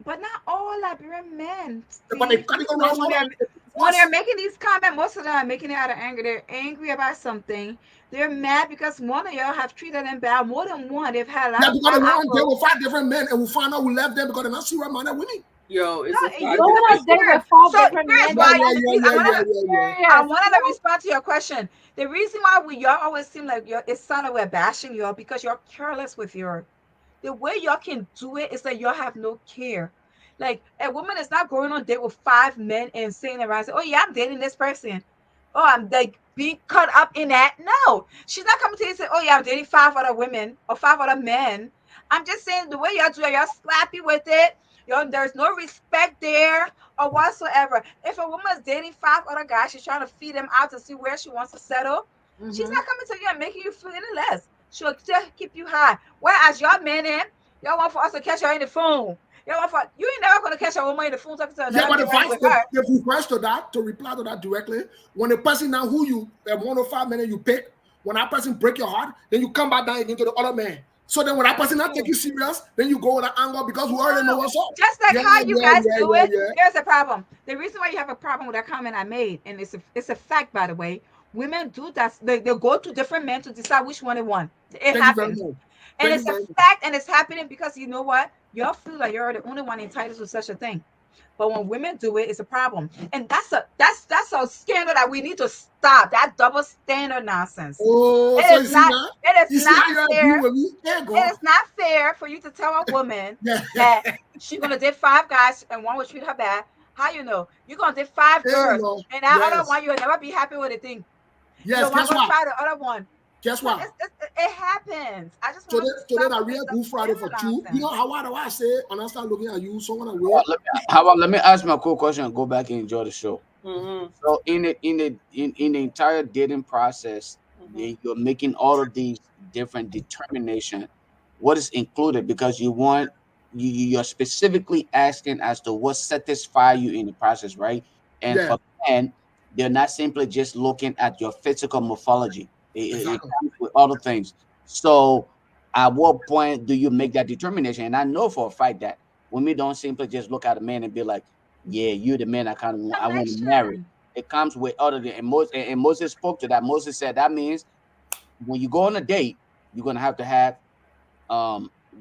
But not all Liberian men, But they Steve. gotta go So right for when they're us. making these comments, most of them are making it out of anger. They're angry about something. They're mad because one of y'all have treated them bad. More than one. They've had a lot Yeah, of because bad they want they apples. will fight different men and we'll find out who left them because they're not serious man that winning. Yo, No, it's a and you five Go to on be a different. date serious. with five So different here's men. Yeah, why That's yeah, you yeah, see. yeah, not yeah, yeah, yeah. I serious. wanted to What? respond to your question. The reason why we y'all always seem like it's sounded we're bashing y'all because you're careless with your the way y'all can do it is that y'all have no care. Like a woman is not going on date with five men and saying around, say, "Oh yeah, I'm dating this person." Oh, I'm like being caught up in that. No, she's not coming to you and say, "Oh yeah, I'm dating five other women or five other men." I'm just saying the way y'all do it, y'all slappy with it. There's no respect there or whatsoever. If a woman's dating five other guys, she's trying to feed them out to see where she wants to settle. She's Mm-hmm. not coming to you and making you feel any less. She'll just keep you high. Whereas y'all men, y'all want for us to catch her in the phone. Y'all want for you ain't never gonna catch a woman in the phone talking to Yeah, another but man right with her. if you press to that, to reply to that directly, when the person now who you, 105 minutes you pick, when that person break your heart, then you come back down again to the other man. So then when that That's person not take true. you serious, then you go with that anger because we already know No, what's up. just like Yeah, how you yeah, guys yeah, do yeah, it. yeah. Here's the problem. The reason why you have a problem with that comment I made, and it's a fact by the way. Women do that. They go to different men to decide which one they want. It Thank you very happens. much. And Thank you it's a very much. fact, and it's happening because you know what? Y'all feel like you're the only one entitled to such a thing. But when women do it, it's a problem. And that's a scandal that we need to stop. That double standard nonsense. Oh, so It you is see not now? it is You see not how you agree fair. with me? There you It go. is not fair for you to tell a woman Yeah. that she's gonna date five guys and one will treat her bad. How you know? You're gonna date five There you girls go. and that other Yes. one you'll never be happy with a thing. Yes. You're not Guess gonna what? try the other one. Guess So what? it happens. I just want Today, us to today stop that with this real double Good Friday for standard two. You know nonsense. how do I say and I start looking at you someone away? Let me ask my cool question and go back and enjoy the show. Mm-hmm. So in the entire dating process, Mm-hmm. you're making all of these different determination. What is included because you want you're specifically asking as to what satisfy you in the process, right? And Yeah, for men, they're not simply just looking at your physical morphology. It exactly. comes with other things. So at what point do you make that determination? And I know for a fact that women don't simply just look at a man and be like, yeah, you're the man I want to marry. Connection. It comes with other than and Moses spoke to that. Moses said that means when you go on a date, you're gonna have to have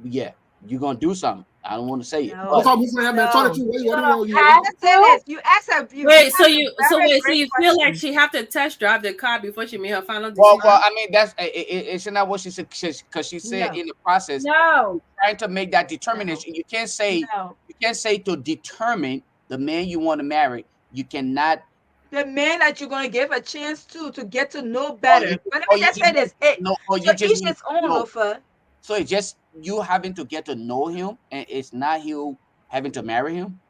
yeah, you're gonna do something. I don't want to say it, Look but No, how moving here, man. Tell the no. truth. You're What do you gonna want? Let me have You just say to. this. You Wait, so asked a you so very wait, so great you feel like question. she have to test drive the car before she made her final well, decision? I mean that's isn't that what she said? Because she said No, in the process, No. trying to make that no, determination. no. You can't say to determine the man you want to marry. You cannot, The man that you're gonna give a chance to get to know or you, better. But let me just say this. no, or To you just each want his to own, know. Lofa. So it's just you having to get to know him, and it's not you having to marry him.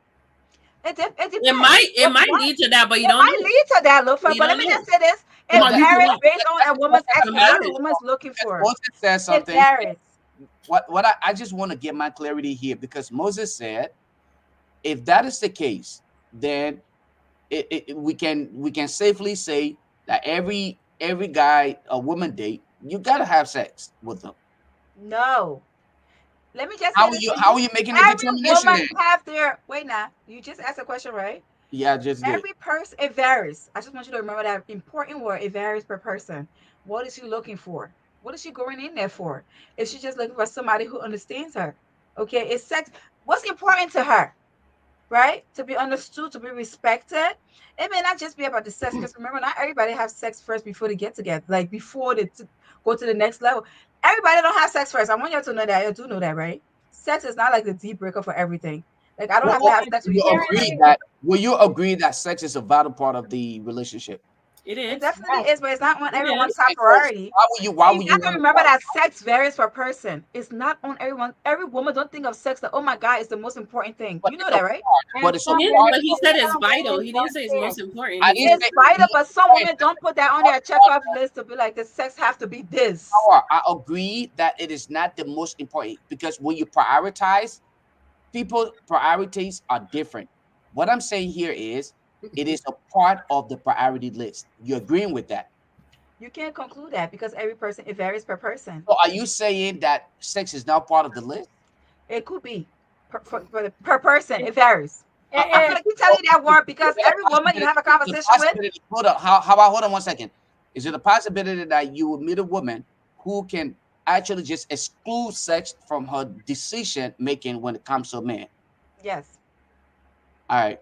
It It depends. might it might What lead to that, but you it don't might know. lead to that, But Lofa. you But let don't me know. just say this: it it might lead to varies what? based on a woman's The what a marriage. woman's looking for. Moses said It something. varies. I just want to get my clarity here because Moses said, if that is the case, then we can safely say that every guy a woman date, you gotta have sex with them. No. Let me just say this to How you. are you making a Every determination woman then? have their wait now. You just asked a question, right? Yeah, I just did. Every person it varies. I just want you to remember that important word. It varies per person. What is she looking for? What is she going in there for? Is she just looking for somebody who understands her? Okay, it's sex. What's important to her? Right? To be understood, to be respected. It may not just be about the sex, because remember, not everybody have sex first before they get together, like before they go to the next level. Everybody don't have sex first. I want you to know that. You do know that, right? Sex is not like the deal breaker for everything. Like I don't have to Well, have sex with you you to be agree friends. Apparently, that will you agree that sex is a vital part of the relationship? It It is. definitely is, but it's not on It everyone's is. top Okay, so priority. why And would you you got to want to remember talk? that sex varies per person. It's not on everyone. Every woman don't think of sex that, oh my God, it's the most important thing. But You know it's a that, right? part. And But it's a some It is, part women, but he of. said it's some vital. women He didn't don't say it's care. most important. I He didn't said It's say vital, most but some important. women don't put that on their checkoff list to be like, the sex have to be this. I agree that it is not the most important because when you prioritize, people priorities are different. What I'm saying here is it is a part of the priority list. You agreeing with that? You can't conclude that because every person, it varies per person. So are you saying that sex is not part of the list? It could be per person. It varies. I'm And gonna keep telling you that word because every woman you have a The conversation with, possibility. Hold on. How about hold on 1 second? Is it a possibility that you will meet a woman who can actually just exclude sex from her decision making when it comes to a man? yes. All right.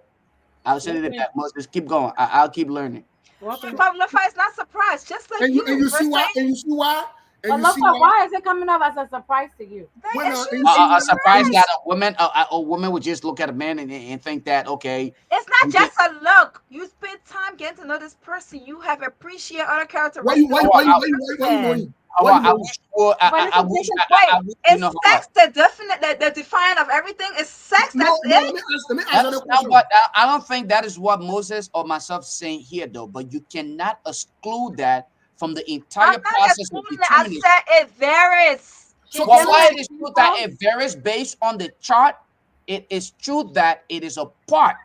I'll send it okay. back. Moses, keep going. I'll keep learning. okay. But Lafa is not surprised, just like And you. you We're see why? saying And you see why? And But you look, see why? why is it coming up as a surprise to you? that When it and shouldn't you be see A surprise and you, that surprised. a woman would just look at a man and think that okay, It's not you can. just a look. You spend time getting to know this person. You have appreciate other why you characteristics why of you Oh, why this you I, why you why you person. knowing? Why you I knowing? wish. Well, But it's I a wish. different point. I wish you Is know how. sex the definite, the defiant of everything? Is sex? No, That's no, it? let me answer the That's not question. what I don't think that is what Moses or myself saying here though. But you cannot exclude that from the I'm entire not process of excluding it. I determining. said it varies. So It Well, so just while like it is true that People, it varies based on the chart, it is true that it is a part.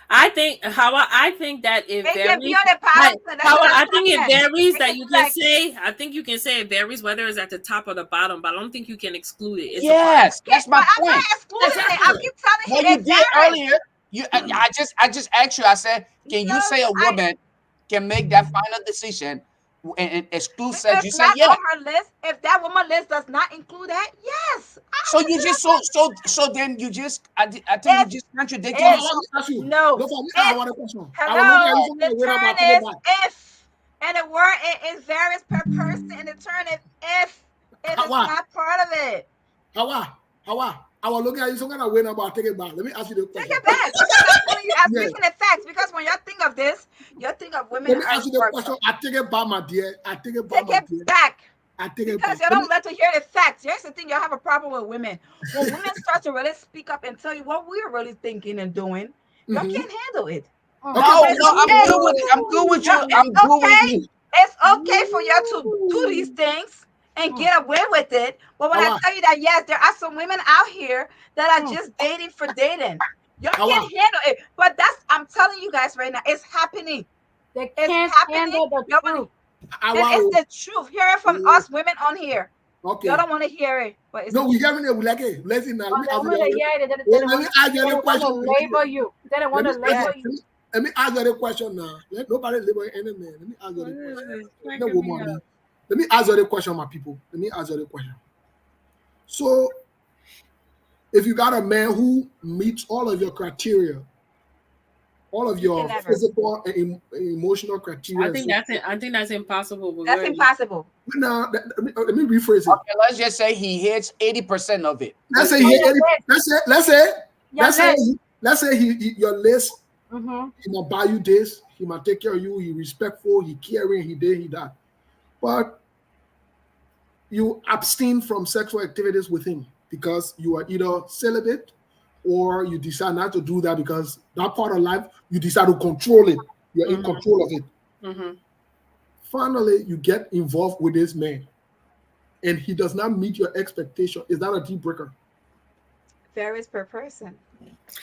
I think I think that it it can be varies. on the Like pattern. That's how what I'm I think it saying. varies It that can you be can like, say. I think you can say it varies whether it's at the top or the bottom, but I don't think you can exclude it. It's a part. Yes, okay, that's but my I'm not point. excluding it. I exactly. keep telling No, you you it did varies. earlier. I just asked you. I said, can No, you say a I woman can make that final decision and exclude if sex? You it's said not yes. on her list, if that woman list does not include that, yes, So I you consider just sex. so then you just I think you If just contradicted Look, if let yourself. me ask you. no, Look for me, I if want a question. I will look at hello, you the something wait about take turn it is back. if, and the word it varies per person, and the turn is if it is How not part of it. I will look at you something and wait about take it back. Let me ask you the Take question. it back because I'm telling you, I'm Yeah. speaking the facts. Because when you think of this, you think of women Let me as ask you the work. question. I take it back, my dear. I take it back, Take my it dear. back. I take it Because back. you don't let to hear the facts. Here's the thing, you have a problem with women. When women start to really speak up and tell you what we're really thinking and doing, you Mm-hmm. can't handle it. Okay, No, but no, I'm It's, good with it. I'm good with you. it's I'm good with okay. you. It's okay for you to do these things and mm, get away with it. But when I Awa, tell you that, yes, there are some women out here that are mm. just dating for dating. Y'all awa, can't handle it. But I'm telling you guys right now, it's happening. They It's can't happening. handle the Y'all want truth. and it's awa. the truth. Hear it from Oh, us women on here. Y'all okay. don't want to hear it, but it's the No, we truth. having it. We like it. Let's see now. Let But me the ask you women that the. hear it, Let me ask you they the don't want question. to label you. They don't want to Let Yes. label you. me ask you the question now. Let nobody label any man. Let me ask you the question. No woman. Man. Let me ask you the question, my people. Let me ask you the question. So, if you got a man who meets all of your criteria, all of You can your never. physical and emotional I criteria, think so that's it. I think that's impossible. But go That's ahead. impossible. now let me rephrase it. Okay, let's just say he hits 80% of it. Let's Would say On he, you? your list. let's say let's say Your let's say list. let's say your list. Mm-hmm. He might buy you this. He might take care of you. He respectful. He caring. He did. He that. But you abstain from sexual activities with him because you are either celibate or you decide not to do that because that part of life you decide to control it. You're in Mm-hmm. control of it. Mm-hmm. Finally, you get involved with this man, and he does not meet your expectation. Is that a deal breaker? Varies per person.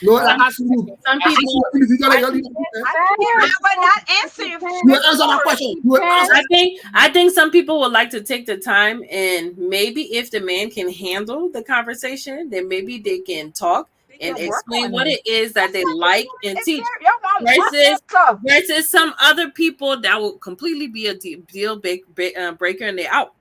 No, Well, I Some ask you. some I ask people. you individually. I You can't. understand? I will not answer you. You Miss answer that Lord. question. You will answer. I think some people would like to take the time and maybe if the man can handle the conversation, then maybe they can talk We and can work explain on what it. it is that That's they not the like point. and It's teach there. Y'all want one versus answer. some other people that will completely be a breaker and they out.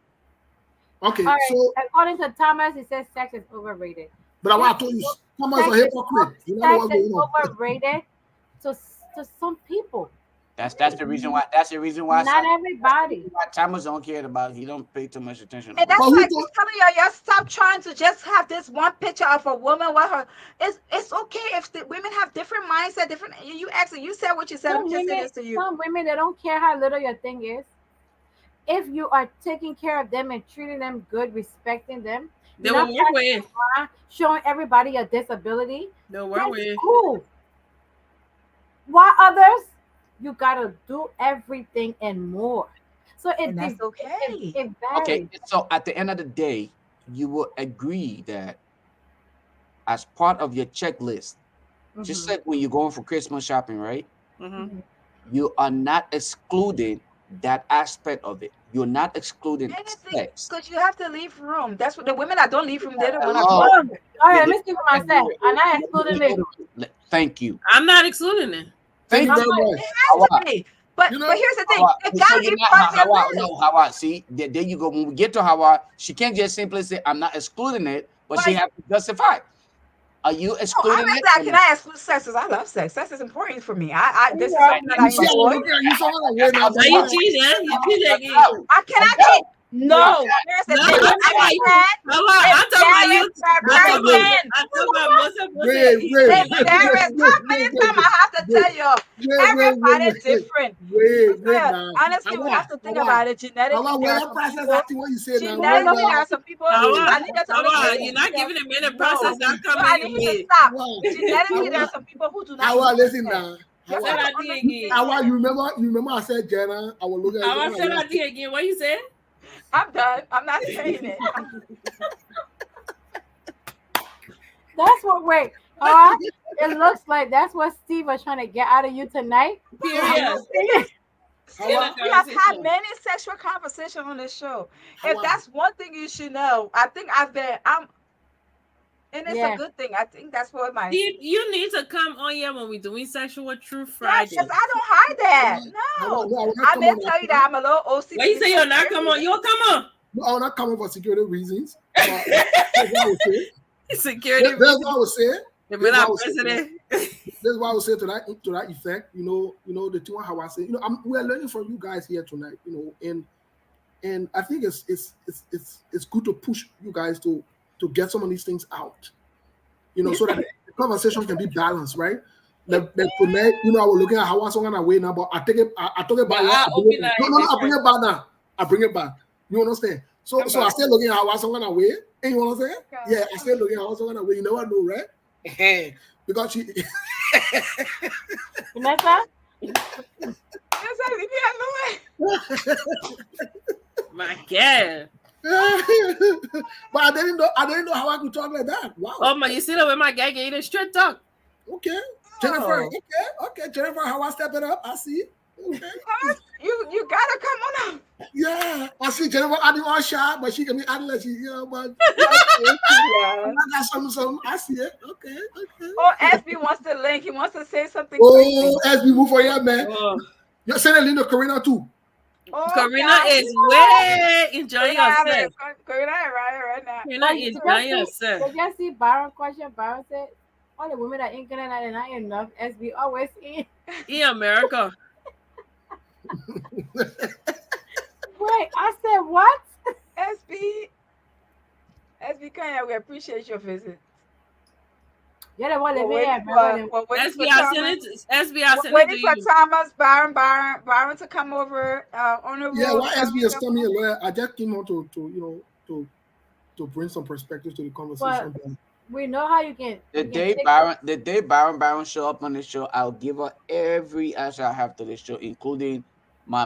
Okay, All right. so According to Thomas, he says sex is overrated. but I Yes, want to tell you, Thomas is a sex is hypocrite. You know sex what's is going on. overrated to some people. That's the reason why. That's the reason why. Not That's the everybody. reason why Thomas don't care about. He don't pay too much attention And on it. that's But why who I keep told? telling y'all stop trying to just have this one picture of a woman with her. It's okay if the women have different mindset, different. You actually you said what you said. Let me just say this to you. Some women, they don't care how little your thing is. If you are taking care of them and treating them good, respecting them, They not will work with passing it. around, showing everybody a disability, They'll work that's with it. cool. While others, you gotta do everything and more. So And that's okay. it Okay, varies. so at the end of the day, you will agree that as part of your checklist, just Hmm. like when you're going for Christmas shopping, right? Mm-hmm. Hmm. You are not excluding that aspect of it. You're not excluding Anything, sex. because you have to leave room. That's what the women that don't leave room. They're the one that Hello. problem. All right, Let let me- me speak for myself. I'm not excluding it. Thank you. I'm not excluding it. Thank Thank you you. very It much. has to Hawa. be. But You know, here's the thing: Hawa. it So gotta you're be not part of your Hawa. list. No, Hawa. See, there you go. When we get to Hawa, she can't just simply say, I'm not excluding it, but she But have to justify. Are you no, I'm excluding it not or can not? I exclude sex? Because I love sex. Sex is important for me. I There you this is go. something that you I see, I was enjoy. looking at you someone like way now, but Are you you know, cheating? You cheating again? No. I I cannot cheat. don't. No, here's the No, thing. I'm I talking about you. understand I'm talking about you. embarrassed by I'm talking about, wait, person. I'm talking about Moses. wait, wait, Embarrassed. How many times I have to tell you? Everybody different. now. Honestly, we have to think about it. Genetically, How there are that some process people. acting what you say now. Wait Genetically, there now. are some people. Wait, I need you to Hawa, understand you're this. not giving a minute No, process no, outcome I and need you you to wait. stop. wow. Genetically, there are How some people who do not Hawa, enjoy listen sex. now. You Say have Hawa, to that thing again. Hawa, understand. you remember I said Jenna, I was looking at Hawa, say you that thing again. What you say? I'm done. I'm not saying it. That's what. Wait. All right. It looks like that's what Steve was trying to get out of you tonight. Period. In the Hawa, We have had conversation. many sexual conversations on this show. If Hawa. that's one thing you should know, I think and it's a Yeah. good thing. I think that's what my Steve, you need to come on here when we're doing Sexual Truth yes, yes. Friday. I don't hide that. Hawa, No, no, I will not I come may on tell you that. that I'm a little Why you OCD say in some you'll not come on? areas. You'll come on. No, I will not come on for security reasons. But that's what I would say. Security That's what reasons. I would say. The That's what I minute would say. president. That's what I would say to that effect. The thing how I say, we are learning from you guys here tonight. And I think it's good to push you guys to get some of these things out. So that the conversation can be balanced, right? Like tonight, I was looking at how I was going away now, but I take it, I talk about But it. I'll open that No, I bring different. it back now. I bring it back. You understand? So Come I back. still looking at how I was going away. And you understand? Okay. Yeah, I still looking at how I was going away. You never know, right? Because she Vanessa? Yes, I leave you My God. but I didn't know how I could talk like that. Wow. Oh my, you see that with my gag eating straight talk. Okay. Jennifer. Oh. Okay, Jennifer, how I step it up. I see. Okay. You gotta come on up. Yeah. I see Jennifer adding on shot, but she can be adding like she, but Yeah. I got something. I see it. Okay. Oh, SB wants the link. He wants to say something quickly. Oh, as we move forward, man. Oh. You're sending Linda Karina too. Oh, Karina God. is way enjoying yourself. Karina, right now. Karina But is you enjoying see, yourself. did you see Byron question? Byron said, all the women that ain't gonna are not enough as we always in. In America. Wait, I said what? SB Kanye, we appreciate your visit. You're the one that We're made waiting it, for, we're waiting for SB, I send Thomas. it. SB, I We're send it to waiting for you. Thomas, Byron to come over. Honorable. Yeah, why SB is Karina. coming here, lawyer? I just came on to bring some perspective to the conversation. We know how you can. The you can day take Byron show up on the show, I'll give her every answer I have to the show, including my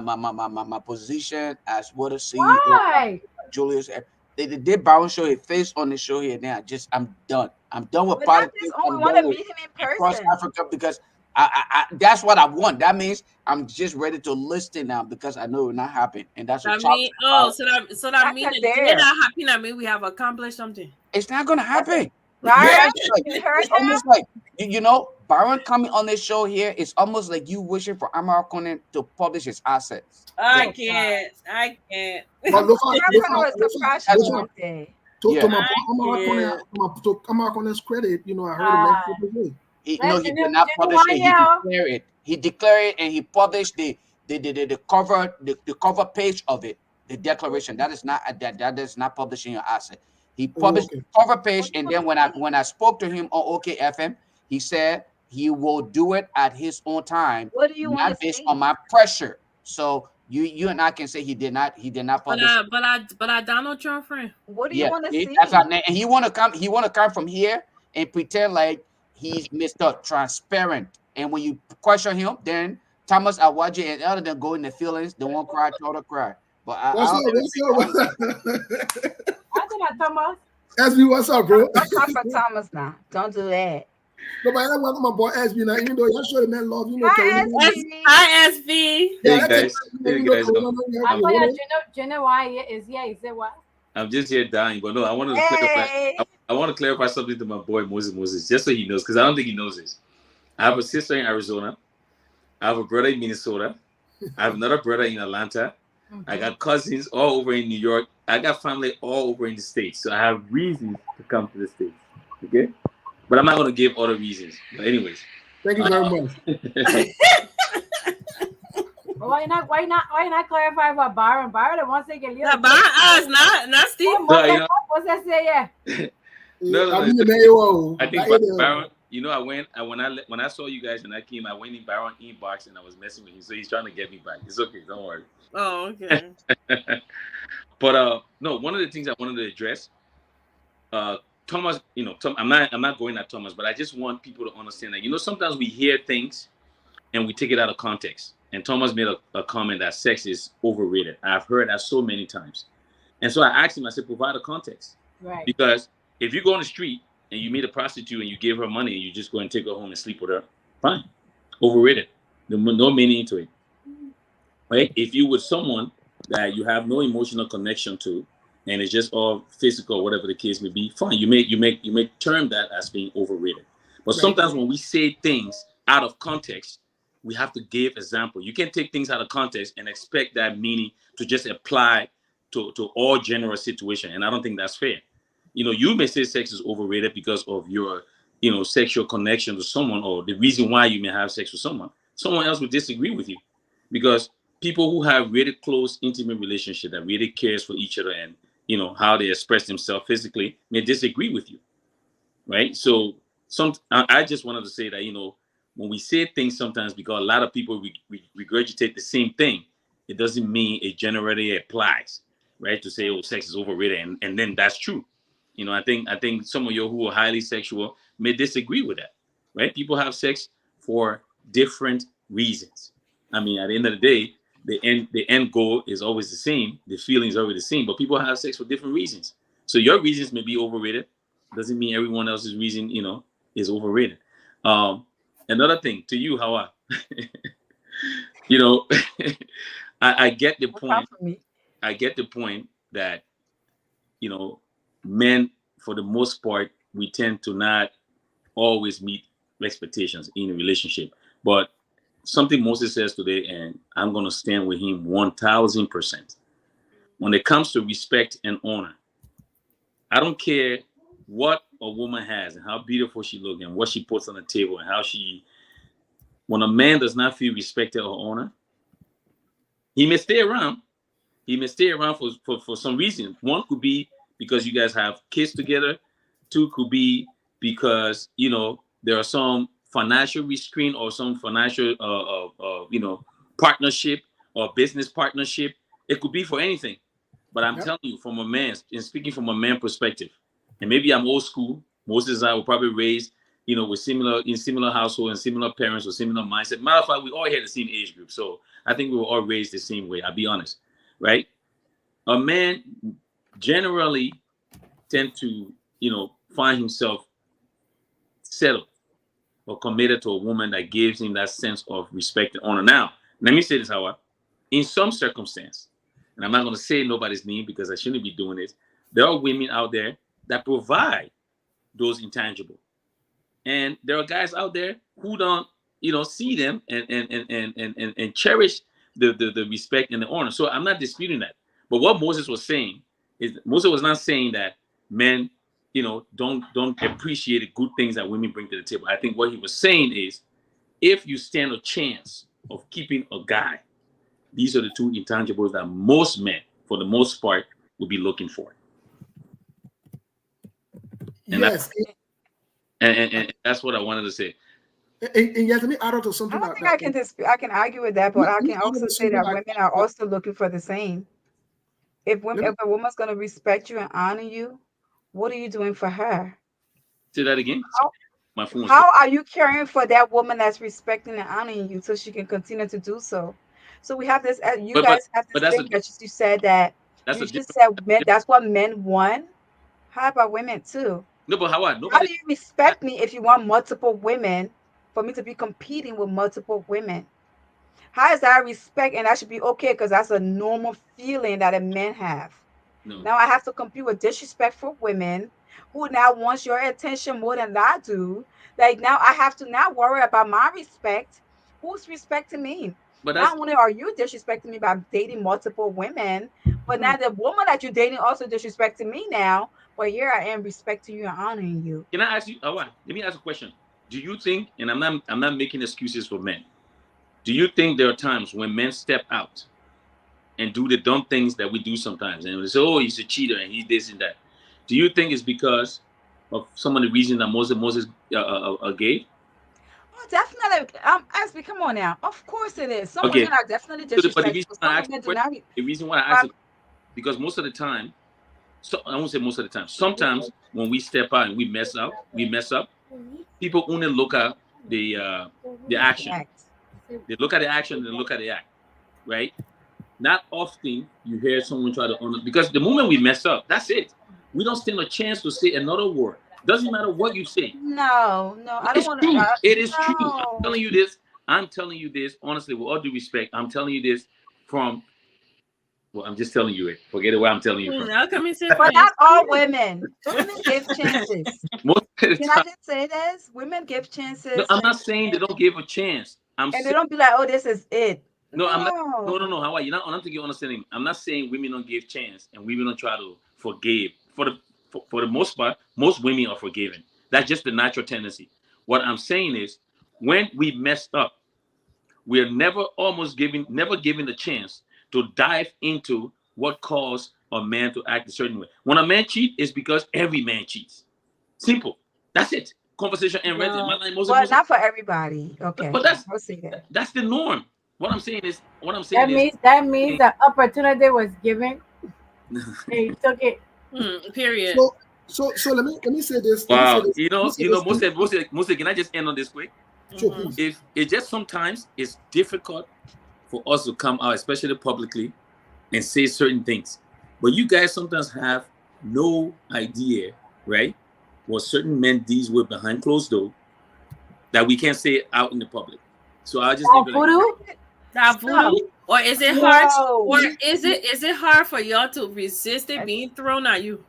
position as what a CEO, Why? Julius. The day Byron show his face on the show here now, I'm done. I'm done with But not politics. this. Oh, we I'm want done to with meet him in across person. Africa because I that's what I want. That means I'm just ready to listen now because I know it will not happen, and that's what That mean, so that Not mean that the day there. that happen, that mean we have accomplished something. it's not gonna happen. Byron, Like, you heard it's him? almost like Byron coming on this show here is almost like you wishing for Amar Conan to publish his assets. I Oh, can't. I can't. But look Byron will surprise you one day. to Yeah. Kamara Corner's credit, I heard him Ah. mention it. No, he And did then not you know publish what, it. He yeah? declared it. He declared it and he published the cover page of it, the declaration. That is not publishing your asset. He Oh, published okay. the cover page, and then when I spoke to him on OKFM, he said he will do it at his own time, What do you want not to based on see? my pressure. So you and I can say he did not But publish. I Donald Trump friend. What do you Yeah, want to see, see? that's our name. And he wanna come from here and pretend like he's Mr. Transparent. And when you question him, then Thomas Awaji and other than go in the feelings, they won't cry, total cry. But I What's don't up? What's up? I think I Thomas. SB, what's up, bro? Don't come for Thomas now. Don't do that. No, but I welcome my boy SB now. Even though y'all sure the man love, Hi, Karina. SB. Hi, SB. Yeah, Hey that's guys, it. hey guys, Karina, I thought you Jenna why is here. Is it what? I'm just here dying, but no, I wanted to clarify. Hey. I want to clarify something to my boy Moses, just so he knows, because I don't think he knows this. I have a sister in Arizona. I have a brother in Minnesota. I have another brother in Atlanta. I got cousins all over in New York. I got family all over in the States. So I have reasons to come to the States. Okay? But I'm not going to give all the reasons. But anyways. Thank you very much. Well, why not clarify for Byron? Byron wants to get Not by us, not Steve. So, you know, What's that say? Yeah. No. I mean, the mayor, I think Byron, when I saw you guys and I came, I went in Byron inbox and I was messing with him. So he's trying to get me back. It's okay. Don't worry. Oh, okay. But no, one of the things I wanted to address, Thomas, I'm not going at Thomas, but I just want people to understand that, sometimes we hear things and we take it out of context. And Thomas made a comment that sex is overrated. I've heard that so many times. And so I asked him, I said, provide a context. Right. Because if you go on the street and you meet a prostitute and you give her money and you just go and take her home and sleep with her, fine. Overrated. No meaning to it. Right? If you with someone that you have no emotional connection to and it's just all physical, whatever the case may be, fine. You may term that as being overrated. But sometimes when we say things out of context, we have to give example. You can't take things out of context and expect that meaning to just apply to all general situation. And I don't think that's fair. You may say sex is overrated because of your, sexual connection to someone or the reason why you may have sex with someone. Someone else would disagree with you because people who have really close, intimate relationship that really cares for each other and, how they express themselves physically may disagree with you. Right. So I just wanted to say that, when we say things sometimes because a lot of people regurgitate the same thing, it doesn't mean it generally applies, right? To say, oh, sex is overrated, and then that's true. I think some of you who are highly sexual may disagree with that, right? People have sex for different reasons. I mean, at the end of the day, the end goal is always the same. The feeling is always the same, but people have sex for different reasons. So your reasons may be overrated. Doesn't mean everyone else's reason, is overrated. Another thing to you, Hawa, I get the point. I get the point that, men, for the most part, we tend to not always meet expectations in a relationship. But something Moses says today, and I'm going to stand with him 1000%. When it comes to respect and honor, I don't care what a woman has and how beautiful she looks and what she puts on the table and when a man does not feel respected or honored, he may stay around. He may stay around for some reason. One could be because you guys have kids together. Two could be because, there are some financial restraint or some financial, partnership or business partnership. It could be for anything. But I'm telling you, from a man, and speaking from a man perspective, and maybe I'm old school. Moses and I were probably raised, with similar household and similar parents or similar mindset. Matter of fact, we all had the same age group. So I think we were all raised the same way. I'll be honest, right? A man generally tend to, find himself settled or committed to a woman that gives him that sense of respect and honor. Now, let me say this, however, in some circumstance, and I'm not going to say nobody's name because I shouldn't be doing this, there are women out there that provide those intangible. And there are guys out there who don't, see them and cherish the respect and the honor. So I'm not disputing that. But what Moses was saying is Moses was not saying that men, don't appreciate the good things that women bring to the table. I think what he was saying is if you stand a chance of keeping a guy, these are the two intangibles that most men, for the most part, will be looking for. And Yes, and that's what I wanted to say. and yes, let me add on to I something don't think I can I can argue with that, but I let me can add on also to say something that women are also looking for the same. let me, If a woman's gonna respect you and honor you, what are you doing for her? Say that again. How My phone was. how are you caring for that woman that's respecting and honoring you so she can continue to do so? So we have this. You But guys have but this that's thing a that you said that that's you a just different. said men. That's what men want. How about women too? No, but how? How Nobody. do you respect me if you want multiple women for me to be competing with multiple women? How is that respect? And that should be okay because that's a normal feeling that a man have. No. Now I have to compete with disrespectful women who now wants your attention more than I do. Like now I have to now worry about my respect. Who's respecting me? But that's Not only are you disrespecting me by dating multiple women, but Hmm. now the woman that you're dating also disrespecting me now. But here I am respecting you and honoring you. Can I ask you? Let me ask a question. Do you think? And I'm not making excuses for men. Do you think there are times when men step out and do the dumb things that we do sometimes, and they say, "Oh, he's a cheater and he's this and that"? Do you think it's because of some of the reasons that Moses gave? Oh, definitely. Asby, come on now. Of course it is. Some Okay, women are definitely but the reason disrespectful. why Some I asked women the do question, not. the reason why I asked Um, it, because most of the time, so I won't say most of the time. Sometimes when we step out and we mess up. People only look at the action. Correct. They look at the action and they look at the act, right? Not often you hear someone try to honor because the moment we mess up, that's it. We don't stand a chance to say another word. Doesn't matter what you say. No, no, I don't It's want to. true. It is true. I'm No. telling you this. I'm telling you this honestly, with all due respect. I'm telling you this from. Well, I'm just telling you it. Forget it. Where I'm telling you from. How come it's your But friend? not all women. Women give chances. Most of the Can I time, just say this? Women give no, chances I'm not saying they don't give a chance. I'm and they saying. don't be like, oh, this is it. No, I'm not. No, No. no, no. How are you? Not, I don't think you're understanding. I'm not saying women don't give chance and women don't try to forgive. For the most part, most women are forgiving. That's just the natural tendency. What I'm saying is, when we messed up, we're never given the chance to dive into what caused a man to act a certain way. When a man cheats, it's because every man cheats. Simple. That's it. Conversation and ready. My No. line, But Moses. not for everybody. Okay. But that's I'll say that. that's the norm. What I'm saying That is means the opportunity was given and you took it. Period. so let me say this. wow. Let me say this thing. Mostly, can I just end on this quick? Sure, Hmm. please. If it just sometimes it's difficult for us to come out, especially publicly, and say certain things. But you guys sometimes have no idea, right? What certain men deals with behind closed door that we can't say out in the public. So I'll just leave That it like that. voodoo? That voodoo, No. or is it hard? No. Or is it hard for y'all to resist it being thrown at you?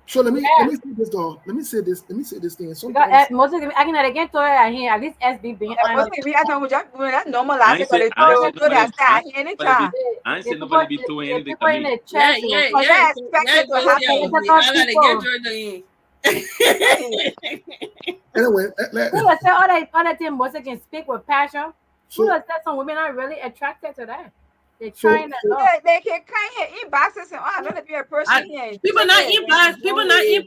So let Yeah. me say this though. Let me say this thing. And Because sometimes most of them, I can again to it here. At least SB behind us. Most people, I know we that I normalize ain't it, but say they I ain't say do nobody that I stuff ain't say nobody be anytime. I ain't The say people, nobody be throwing the anything at people in me. the Yeah, chat, yeah, But yeah. they're Yeah, expected to just happen. yeah. political I gotta get people Jordan. Right. anyway, who will say all the thing Moses can speak with passion. Who so will say some women are really attracted to that? They're so trying so to love. They can come here inboxes and oh, I'm gonna be a person I, here and people say not it inbox. and People wrong not with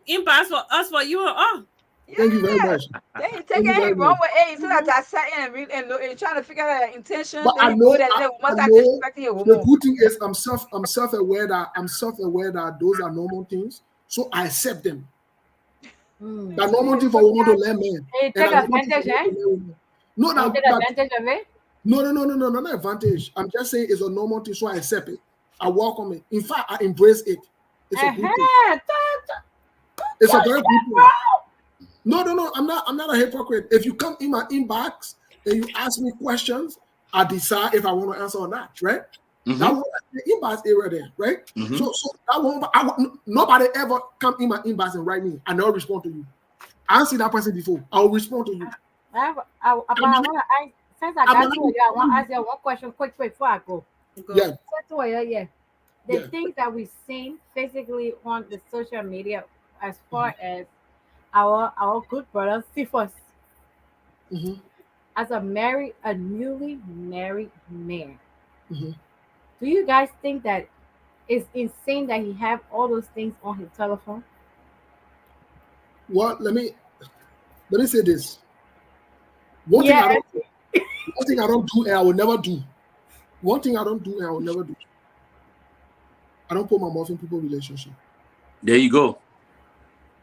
it. inbox for us for you. Oh, thank you very Yeah. much. Then you take Thank you very it wrong much. with it. So that I sat in and read and, look, and trying to figure out the intention. But Then you know that the I woman start know disrespecting your the woman. good thing is I'm self aware that those are normal things. So I accept them. Mm. That normal thing for a woman to learn men, And you and take that normal thing for advantage, men to eh? learn women. No, And you that take that advantage of it. no, not advantage. I'm just saying it's a normal thing, so I accept it. I welcome it. In fact, I embrace it. It's a good thing. Uh-huh. It's a very good thing. No. I'm not a hypocrite. If you come in my inbox and you ask me questions, I decide if I want to answer or not. Right? That Mm-hmm. was the inbox area there, right? Mm-hmm. So that won't. Nobody ever come in my inbox and write me. I never respond to you. I see that person before. I will respond to you. But I want to ask, since I I'm got not, to you, I want to ask you one question quick before I go. go. yeah, Say to you, yeah. The yeah. things that we've seen physically on the social media as Mhm, far as our good brother Cephas. mhm. as a newly married man, Mhm. do you guys think that it's insane that he have all those things on his telephone? What? Let me say this. One thing Yeah. I don't one thing I don't do and I will never do. One thing I don't do and I will never do. I don't put my mouth in people's relationship. There you go.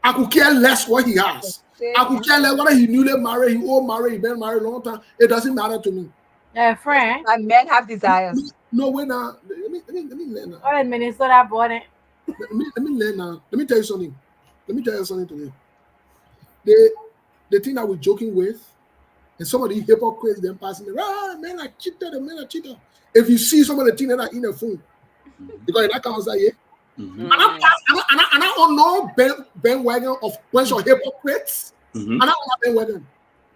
I could care less what he has. I Same could care here. less whether he newly married, he old married, he been married a long time. It doesn't matter to me. Friend. Like men have desires. No way now. Let me learn now. What a Minnesota born it. Let me learn now. Let me tell you something. Let me tell you something today. The thing that we're joking with, and some of the hypocrites then passing, man, I cheated, man, I cheated. If you see some of the things that are in the phone, because that comes out here, Mm-hmm. and I don't know bandwagon of bunch of hypocrites. Mm-hmm. And I'm not bandwagon.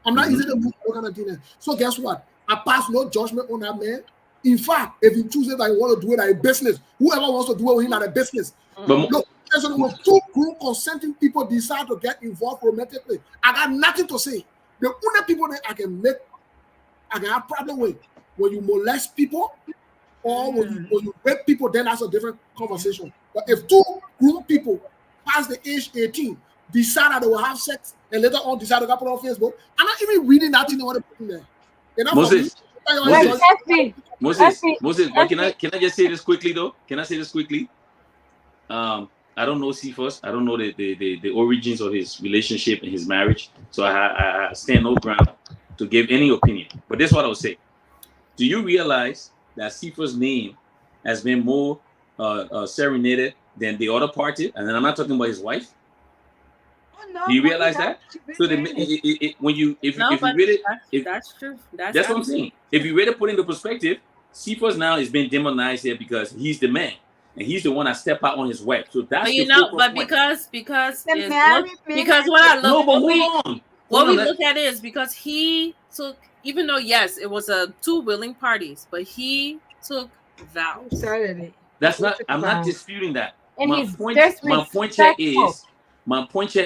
I'm not Mhm. easy to move all kind of thing. So guess what? I pass no judgment on that man. In fact, if he chooses that he want to do it like a business, whoever wants to do it with him like a business. But Look, when two grown consenting people decide to get involved romantically, I got nothing to say. The only people that I can have problem with when you molest people or when you rape people, then that's a different conversation. But if two grown people past the age 18 decide that they will have sex and later on decide to put it on Facebook, I'm not even reading that thing they want to put in there. Enough for me. Moses, Wait, Moses, FB. Moses, FB. Moses. But can FB. I just say this quickly though? Can I say this quickly? I don't know Cephas. I don't know the origins of his relationship and his marriage. So I stand no ground to give any opinion. But this is what I would say. Do you realize that Cephas' name has been more serenaded than the other party? And then I'm not talking about his wife. Oh no, Do you mommy, realize that? she's been So doing it. when you if No, you but read it, if that's true. that's what I'm saying. If you really put into perspective, Cephas now is being demonized here because he's the man and he's the one that stepped out on his wife. So that's But the you know, focal but point. because The is look married because man. what I look No, but what we hold on. what we Let- look at is because he took, even though yes, it was a two willing parties, but he took vows. Certainly. That's not. I'm not disputing that. And he's My point here disrespectful.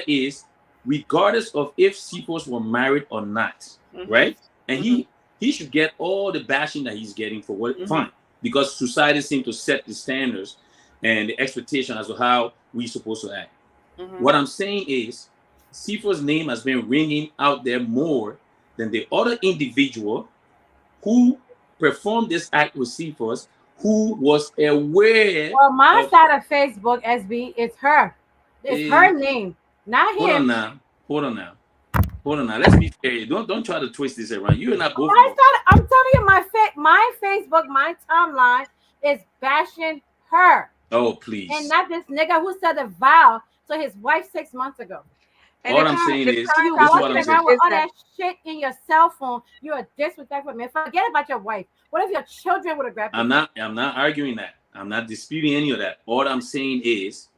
is, regardless of if Cephas were married or not, Mhm. right? And Mhm. he should get all the bashing that he's getting for what Mhm. fine, because society seems to set the standards and the expectation as to how we supposed to act. Mhm. What I'm saying is, Cephas' name has been ringing out there more than the other individual who performed this act with Cephas, who was aware Well, my of. side of Facebook, SB, it's her. It's eh, her name, not hold on him. now, hold on now, hold on now. Let's be fair. Don't try to twist this around. You and I both My know. side, I'm telling you, my Facebook, my timeline is bashing her, Oh and please. not this nigga who said a vow to his wife 6 months ago. And All I'm saying the is, So you current this is what walking I'm conversation saying. around with is all that that shit in your cell phone. You're a disrespectful man. Forget about your wife. What if your children would have grabbed I'm you? not arguing that. I'm not disputing any of that. All I'm saying is,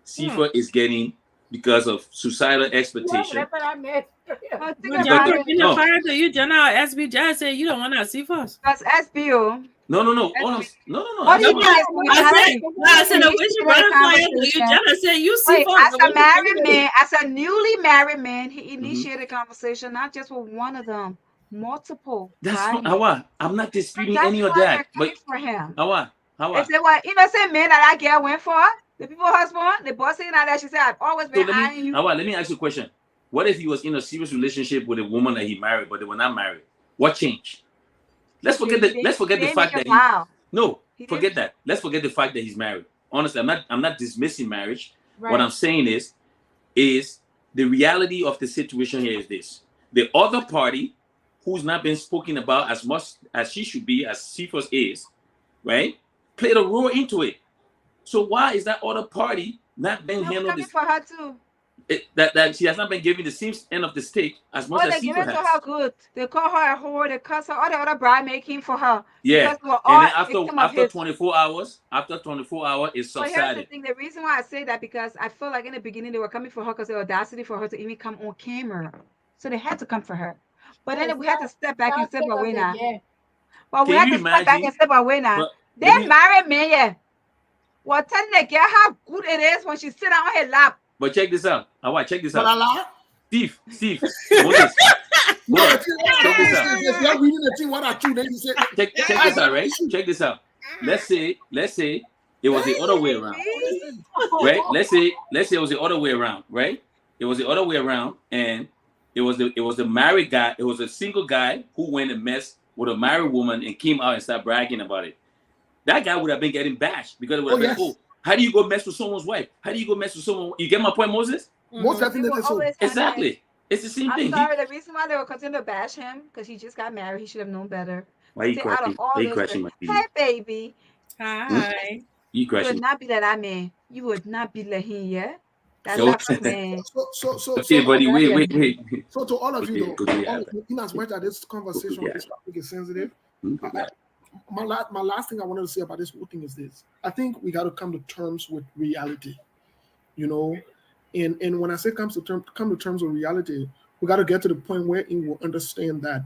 Cephas is getting, because of societal expectation. Whatever I meant. well, think But Because about John it. in the no, fire to you, John SB Jazz said you don't want to see first. That's SBO. no. SB. No. What That's do you not mean what. is I said, reality? no, I said He the way you brought initiated a a fire to you, conversation. John said you see Wait, first. as a married man, as a newly married man, he Mhm. initiated conversation not just with one of them, multiple That's fine. bodies. Awa, I'm not So disputing that's any of why they're that. coming But for him. Awa, They say, well, same man that I girl went for, the people husband, the boss saying that she said, I've always so been eyeing you. let me ask you a question. What if he was in a serious relationship with a woman that he married, but they were not married? What changed? Let's He forget he the didn't make fact a that he vow. no, He didn't. forget that. Let's forget the fact that he's married. Honestly, I'm not dismissing marriage. What Right. I'm saying is the reality of the situation here is this. The other party, who's not been spoken about as much as she should be, as Cephas is, right, played a role into it. So why is that other party not being They were handled coming for her too. that she has not been given the same end of the stick as much Oh, as they give Cephas it to her has? good. They call her a whore. They cuss her. All the other bride making for her Yeah. because they were And all then victim of after his. 24 hours, it But here's the subsided. thing. The reason why I say that because I feel like in the beginning they were coming for her because the audacity for her to even come on camera. So they had to come for her. But then It's we had to step back and step topic of away the now. year. But we Can had you to step back and imagine? step away now. But They married men, yeah. Well, telling the girl how good it is when she sit on her lap. check this out. Check this But out. I lie. Steve, Moses, No, Hold the on. thing, Check this out. if you're reading the thing, what are you? Then you say, Check this out, right? Check this out. Let's say it was the other way around, right? Let's say it was the other way around, right? It was the other way around, and it was the married guy. It was a single guy who went and messed with a married woman and came out and started bragging about it. That guy would have been getting bashed because it would have been, oh, how do you go mess with someone's wife? How do you go mess with someone? You get my point, Moses? Most definitely so. Exactly. It's the same thing. I'm sorry. The reason why they will continue to bash him because he just got married. He should have known better. Why you See, out crashing? of all Why you those, crashing my TV? hey baby, Hi. You you would crashing? not be that man. You would not be let him. Yeah, that's So, not my man. okay, buddy, wait. So to all of you, Okay, though, go to the all other. of you, in as much as this conversation, Yeah. this topic is sensitive, Yeah. my last thing I wanted to say about this whole thing is this. I think we got to come to terms with reality, you know, and when I say come to terms with reality, we got to get to the point where we will understand that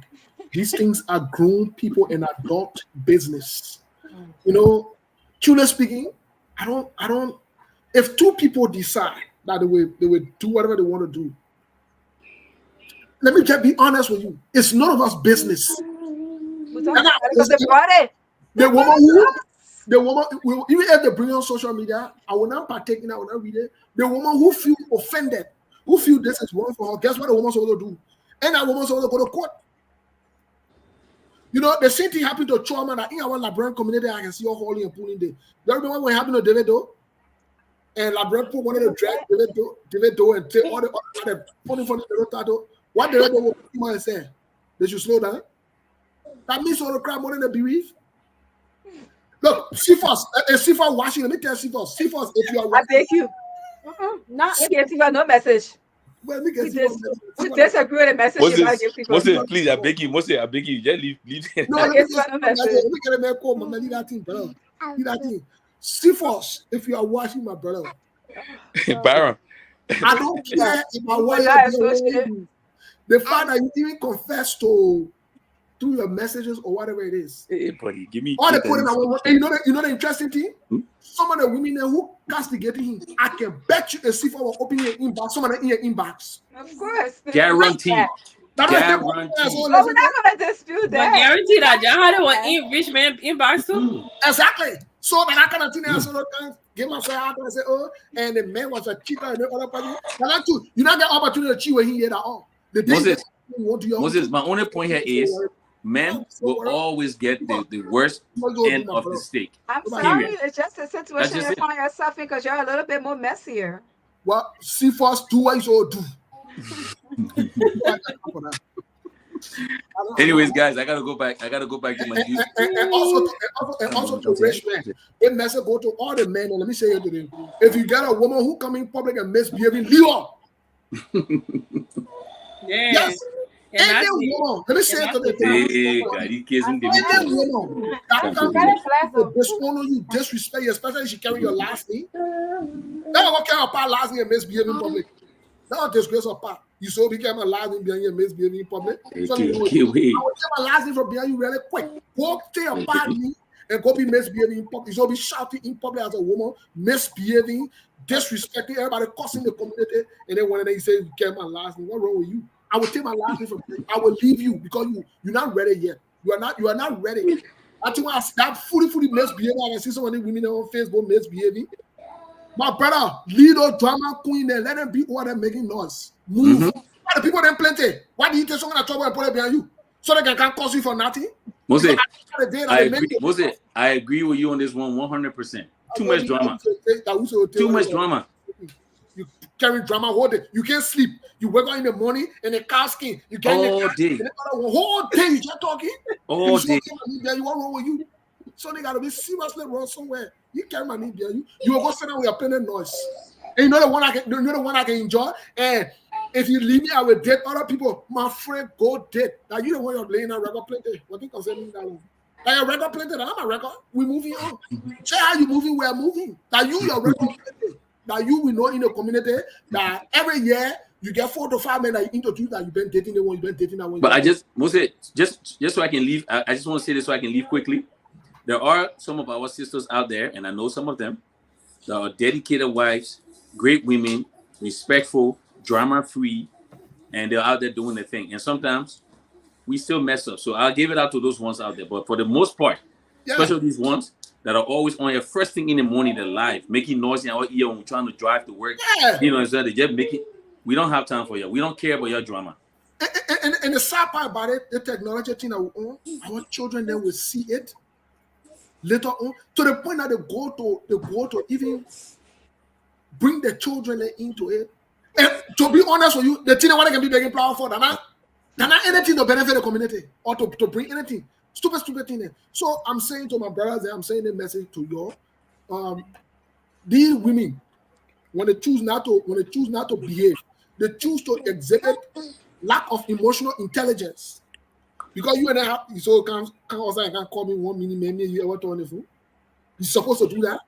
these things are grown people in adult business. You know, truly speaking, I don't. If two people decide that they will do whatever they want to do, let me just be honest with you. It's none of us business. We talking about it because they brought it. The woman, even if they bring it on social media, I will not partake in it, I will not read it. The woman who feel offended, who feel this is wrong for her, guess what the woman's supposed to do? And that woman's supposed to go to court. You know, the same thing happened to Choma that in our Labrador community, I can see all holy and pulling there. You remember what happened to David Doe? And Labrador put one of the drag David Doe and take all the funny tattoo. What the David Doe come and say? They should slow down. That means all the crowd more than the bereaved. Look, Cephas, watching. Let me tell Cephas, if you are watching, I beg you. Not He gave people no message. well, let me get We Cephas. disagree with the message you gotta give people. Moses, please, I beg you, just leave. No, I let gave me people no message. get a man call, man. Leave that thing, brother. Leave that thing. Cephas, if you are watching, my brother, Byron. I don't care if my wife That is is so shit. the fact that you even confess to through your messages or whatever it is. Hey, buddy, give me. All they put in that one. And you know the interesting thing? Hmm? Some of the women there who castigating him, I can bet you a Cephas will open your inbox. Some of them in your inbox. Of course. Guarantee. That Guarantee. Oh, we're not gonna dispute But that. guarantee that y'all had it on rich man inbox too. Exactly. So that I kind thing I sort of give myself out and say, oh, and the man was a cheater and the other person. But that too, you not get opportunity to cheat when he did at all. The day Moses, my only point here is men will always get the worst end of the stick. I'm Period. sorry, it's just a situation just you it. find yourself in because you're a little bit more messier. Well, Cephas do what he's all do. Anyways, guys, I gotta go back to my news. And also to rich men. It message go to all the men, and let me say it to them. If you get a woman who come in public and misbehaving, leave her. Yeah. Yes. And Any woman, let me say it to them. Hey, God, you kids don't give me Any woman that come to dishonor you, disrespect you, especially if she carry your last name. That what carry her last name and misbehave in public. That disgrace her part. You so became a last name behind your misbehaving in public. So Okay, I will take my last name from behind you really quick. Go take your bad name and go be misbehaving in public. You so be shouting in public as a woman, misbehaving, disrespecting everybody, cursing the community, and then when they say you carry my last name, what's wrong with you? I will take my last name from you. I will leave you because you're not ready yet. You are not ready. I think that fully misbehaving. I see so many women on Facebook misbehaving. My brother, lead a drama queen there. Let them be what they're making noise. Move. Why the people them plenty? Why do you take someone at trouble and put it behind you? So they can cause you for nothing? Moses, I agree with you on this one 100%. Too much drama. Too much drama. You carry drama all day. You can't sleep. You wake up in the morning and the car skin. You get all day. Whole day you just talking. All day. You what wrong with you? So they gotta be seriously wrong somewhere. You carry my name behind you. You will go sit down with your plenty noise. And you know the one I can enjoy. And if you leave me, I will date other people. My friend, go date. Now you don't want your laying a record plenty. What do you consider that one? Like a record plenty, that I'm a record. We moving on. Say how you moving, we are moving. Now you your record plenty. Now you will know in the community that every year you get 4 to 5 men that you introduce that you've been dating the one, you've been dating that one. But I just so I can leave. I just want to say this so I can leave quickly. There are some of our sisters out there, and I know some of them, that are dedicated wives, great women, respectful, drama-free, and they're out there doing their thing. And sometimes we still mess up. So I'll give it out to those ones out there. But for the most part, Yeah. especially these ones that are always on your first thing in the morning, they're live, making noise in our ear when we're trying to drive to work. Yeah. You know, instead they just make it. We don't have time for you. We don't care about your drama. And the sad part about it, the technology thing that we own, our children then will see it later on to the point that they go to even bring the children into it. And to be honest with you, the thing what they can be begging power for, they're not anything to benefit the community or to bring anything. Stupid thing. So I'm saying to my brothers, I'm saying the message to you. These women, when they choose not to behave, they choose to exhibit lack of emotional intelligence. Because you and I have so can't call me 1 minute man, you ever turn the phone. You're supposed to do that.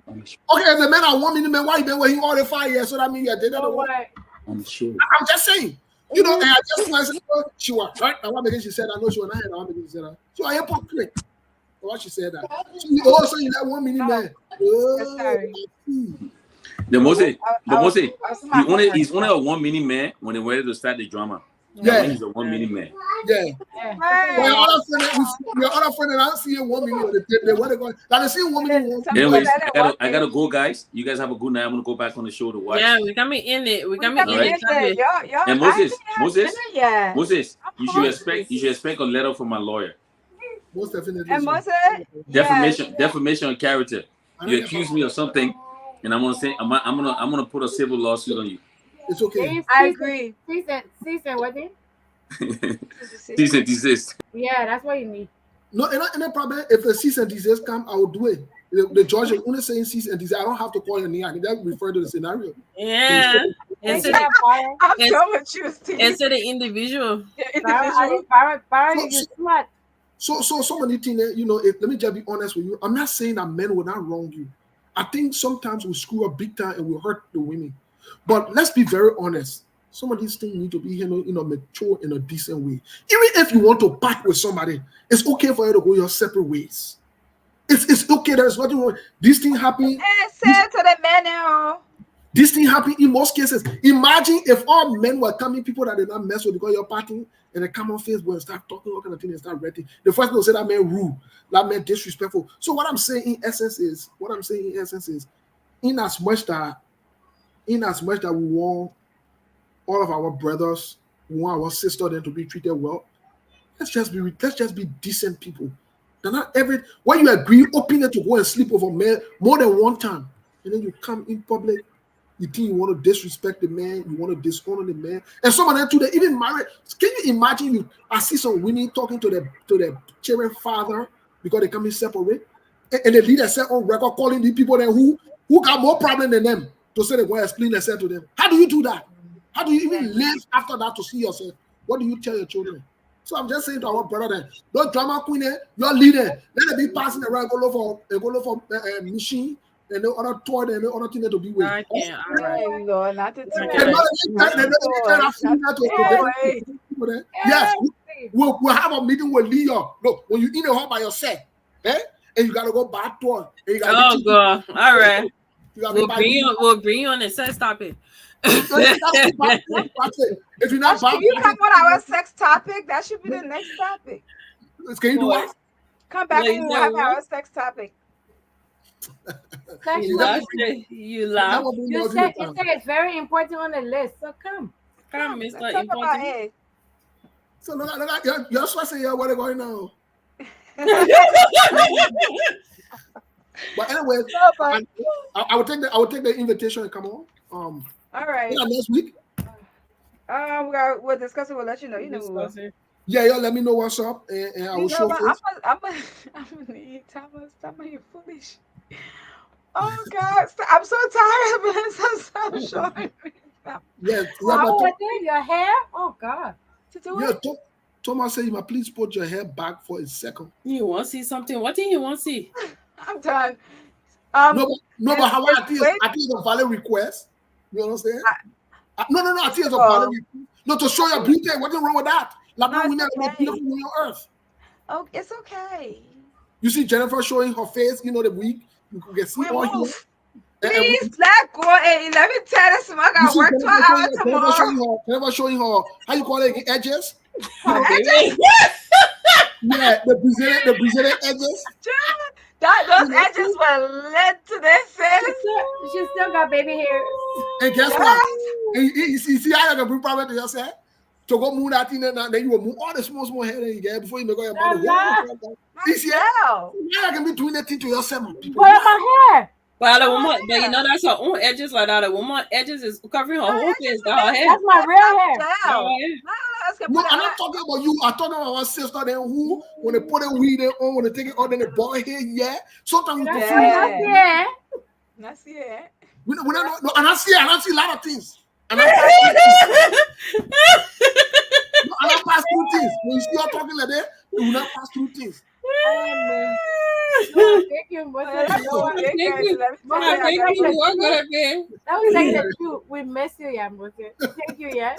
Okay, if the men are 1 minute man, why you been waiting all the 5 years? So that means you're dead. I'm sure. I'm just saying. You know, and I just want to say, she was right. I want to make she said I know she was not here. I want to make she said that. So I hypocrite. Why she said that? So you also in that 1 minute man. The Mose, he's only a 1 minute man when they're ready to start the drama. Yeah, when he's a 1 minute man. Yeah. Your other friend and I see a 1 minute. They want to go. Now they see 1 minute. Anyways, I gotta go, guys. You guys have a good night. I'm gonna go back on the show to watch. Yeah, we're coming in it. We're coming in it. And Moses, you should expect a letter from my lawyer. Most definitely. And Moses, defamation of character. You accuse me of something, and I'm gonna put a civil lawsuit on you. It's okay. I agree. Season what then? Desist. Yeah, that's what you need. No, and problem. If a cease and desist come, I will do it. The judge is only saying cease and desist. I don't have to call your name. I can just refer to the scenario. Yeah. I'm so with you, Steve. Instead of individual. So many things. You know, let me just be honest with you. I'm not saying that men will not wrong you. I think sometimes we screw up big time and we hurt the women. But let's be very honest. Some of these things need to be handled in a mature, in a decent way. Even if you want to part with somebody, it's okay for you to go your separate ways. It's okay. There's nothing wrong. This thing happen. Say to the men now. This thing happen in most cases. Imagine if all men were coming, people that they not mess with because you're partying, and they come on Facebook and start talking all kind of things and start writing. The first thing will say that man rude, that man disrespectful. So what I'm saying in essence is, in as much that we want all of our brothers, we want our sisters then to be treated well, let's just be decent people. They're not when you agree, open it to go and sleep over man more than one time, and then you come in public, you think you want to disrespect the man, you want to dishonor the man, and some of them too, they even married. Can you imagine? I see some women talking to the children father because they come in separate, and the leader said on record calling the people then who got more problem than them to say they want to explain themselves to them. How do you do that? How do you even live after that to see yourself? What do you tell your children? So I'm just saying to our brother then, don't drama queen, your leader, let it be passing around, go look for machine and the other toy and the other thing to be with. Lord, not to Yes, we'll have a meeting with Leo. Look, when you in a home by yourself, and you gotta go back to her. Oh God! All right, we'll bring you on the sex topic. If you're not, can you come on our sex topic? That should be the next topic. Can you do what? Come back and we'll have our sex topic. You laugh. You said it's very important on the list. So come, Mr. Important. So look, you're supposed to say what they're going now. But anyway, I would take the invitation and come on. All right. Next week. We'll discuss it. We'll let you know. You know. Yeah. Let me know what's up, and I will show you. I'm gonna eat Thomas. You're foolish. Oh God, I'm so tired of it. So short. Yeah. Your hair. Oh God. Thomas said, "You please put your hair back for a second." You want to see something? What do you want to see? I'm done. No, but how I think it's a valid request. You understand? No. I think it's a valid request. No, to show your beauty. What's wrong with that? Like no women are beautiful on earth. Oh, it's okay. You see Jennifer showing her face. You know the week. You can see all here. Please let go and let me tell this. I got work 12 hours tomorrow. Jennifer showing her. How you call it? Edges. Yeah, the Brazilian edges. Those edges were led to their face. She still got baby hairs. And guess Yes. what? And you see how you can bring problem to yourself? To go move that thing, and then you will move all the small hair that you get before you make all your money. You see, now you can be doing that thing to yourself, people. What my hair? But the woman, but you know that's her own edges. Like that, the woman edges is covering her whole face. That's her hair. That's my real hair. No, I'm not talking about you. I'm talking about my sister then who, when they put a weed on, when they take it out, then they ball hair, yeah. Sometimes we can feel it. Yeah. That's it. We don't know, no, and I see a lot of things. And I pass through things. When you see her talking like that, you will not pass through things. Thank you. Thank you. That was like the truth. We miss you, yeah, Moses. Thank you, yeah.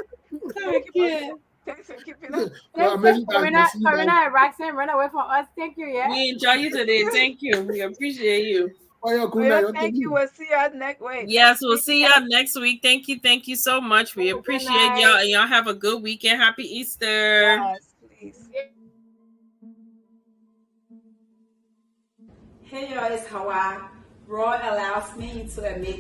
Thank you. Thanks for keeping up. Karina and Roxanne run away from us. Thank you, yeah. We enjoy you today. Thank you. We appreciate you. Thank you. We'll see you next week. Yes, we'll see y'all next week. Thank you so much. We appreciate y'all, and y'all have a good weekend. Happy Easter. Yes, please. Hey y'all, it's Hawa. R.A.W allows me to admit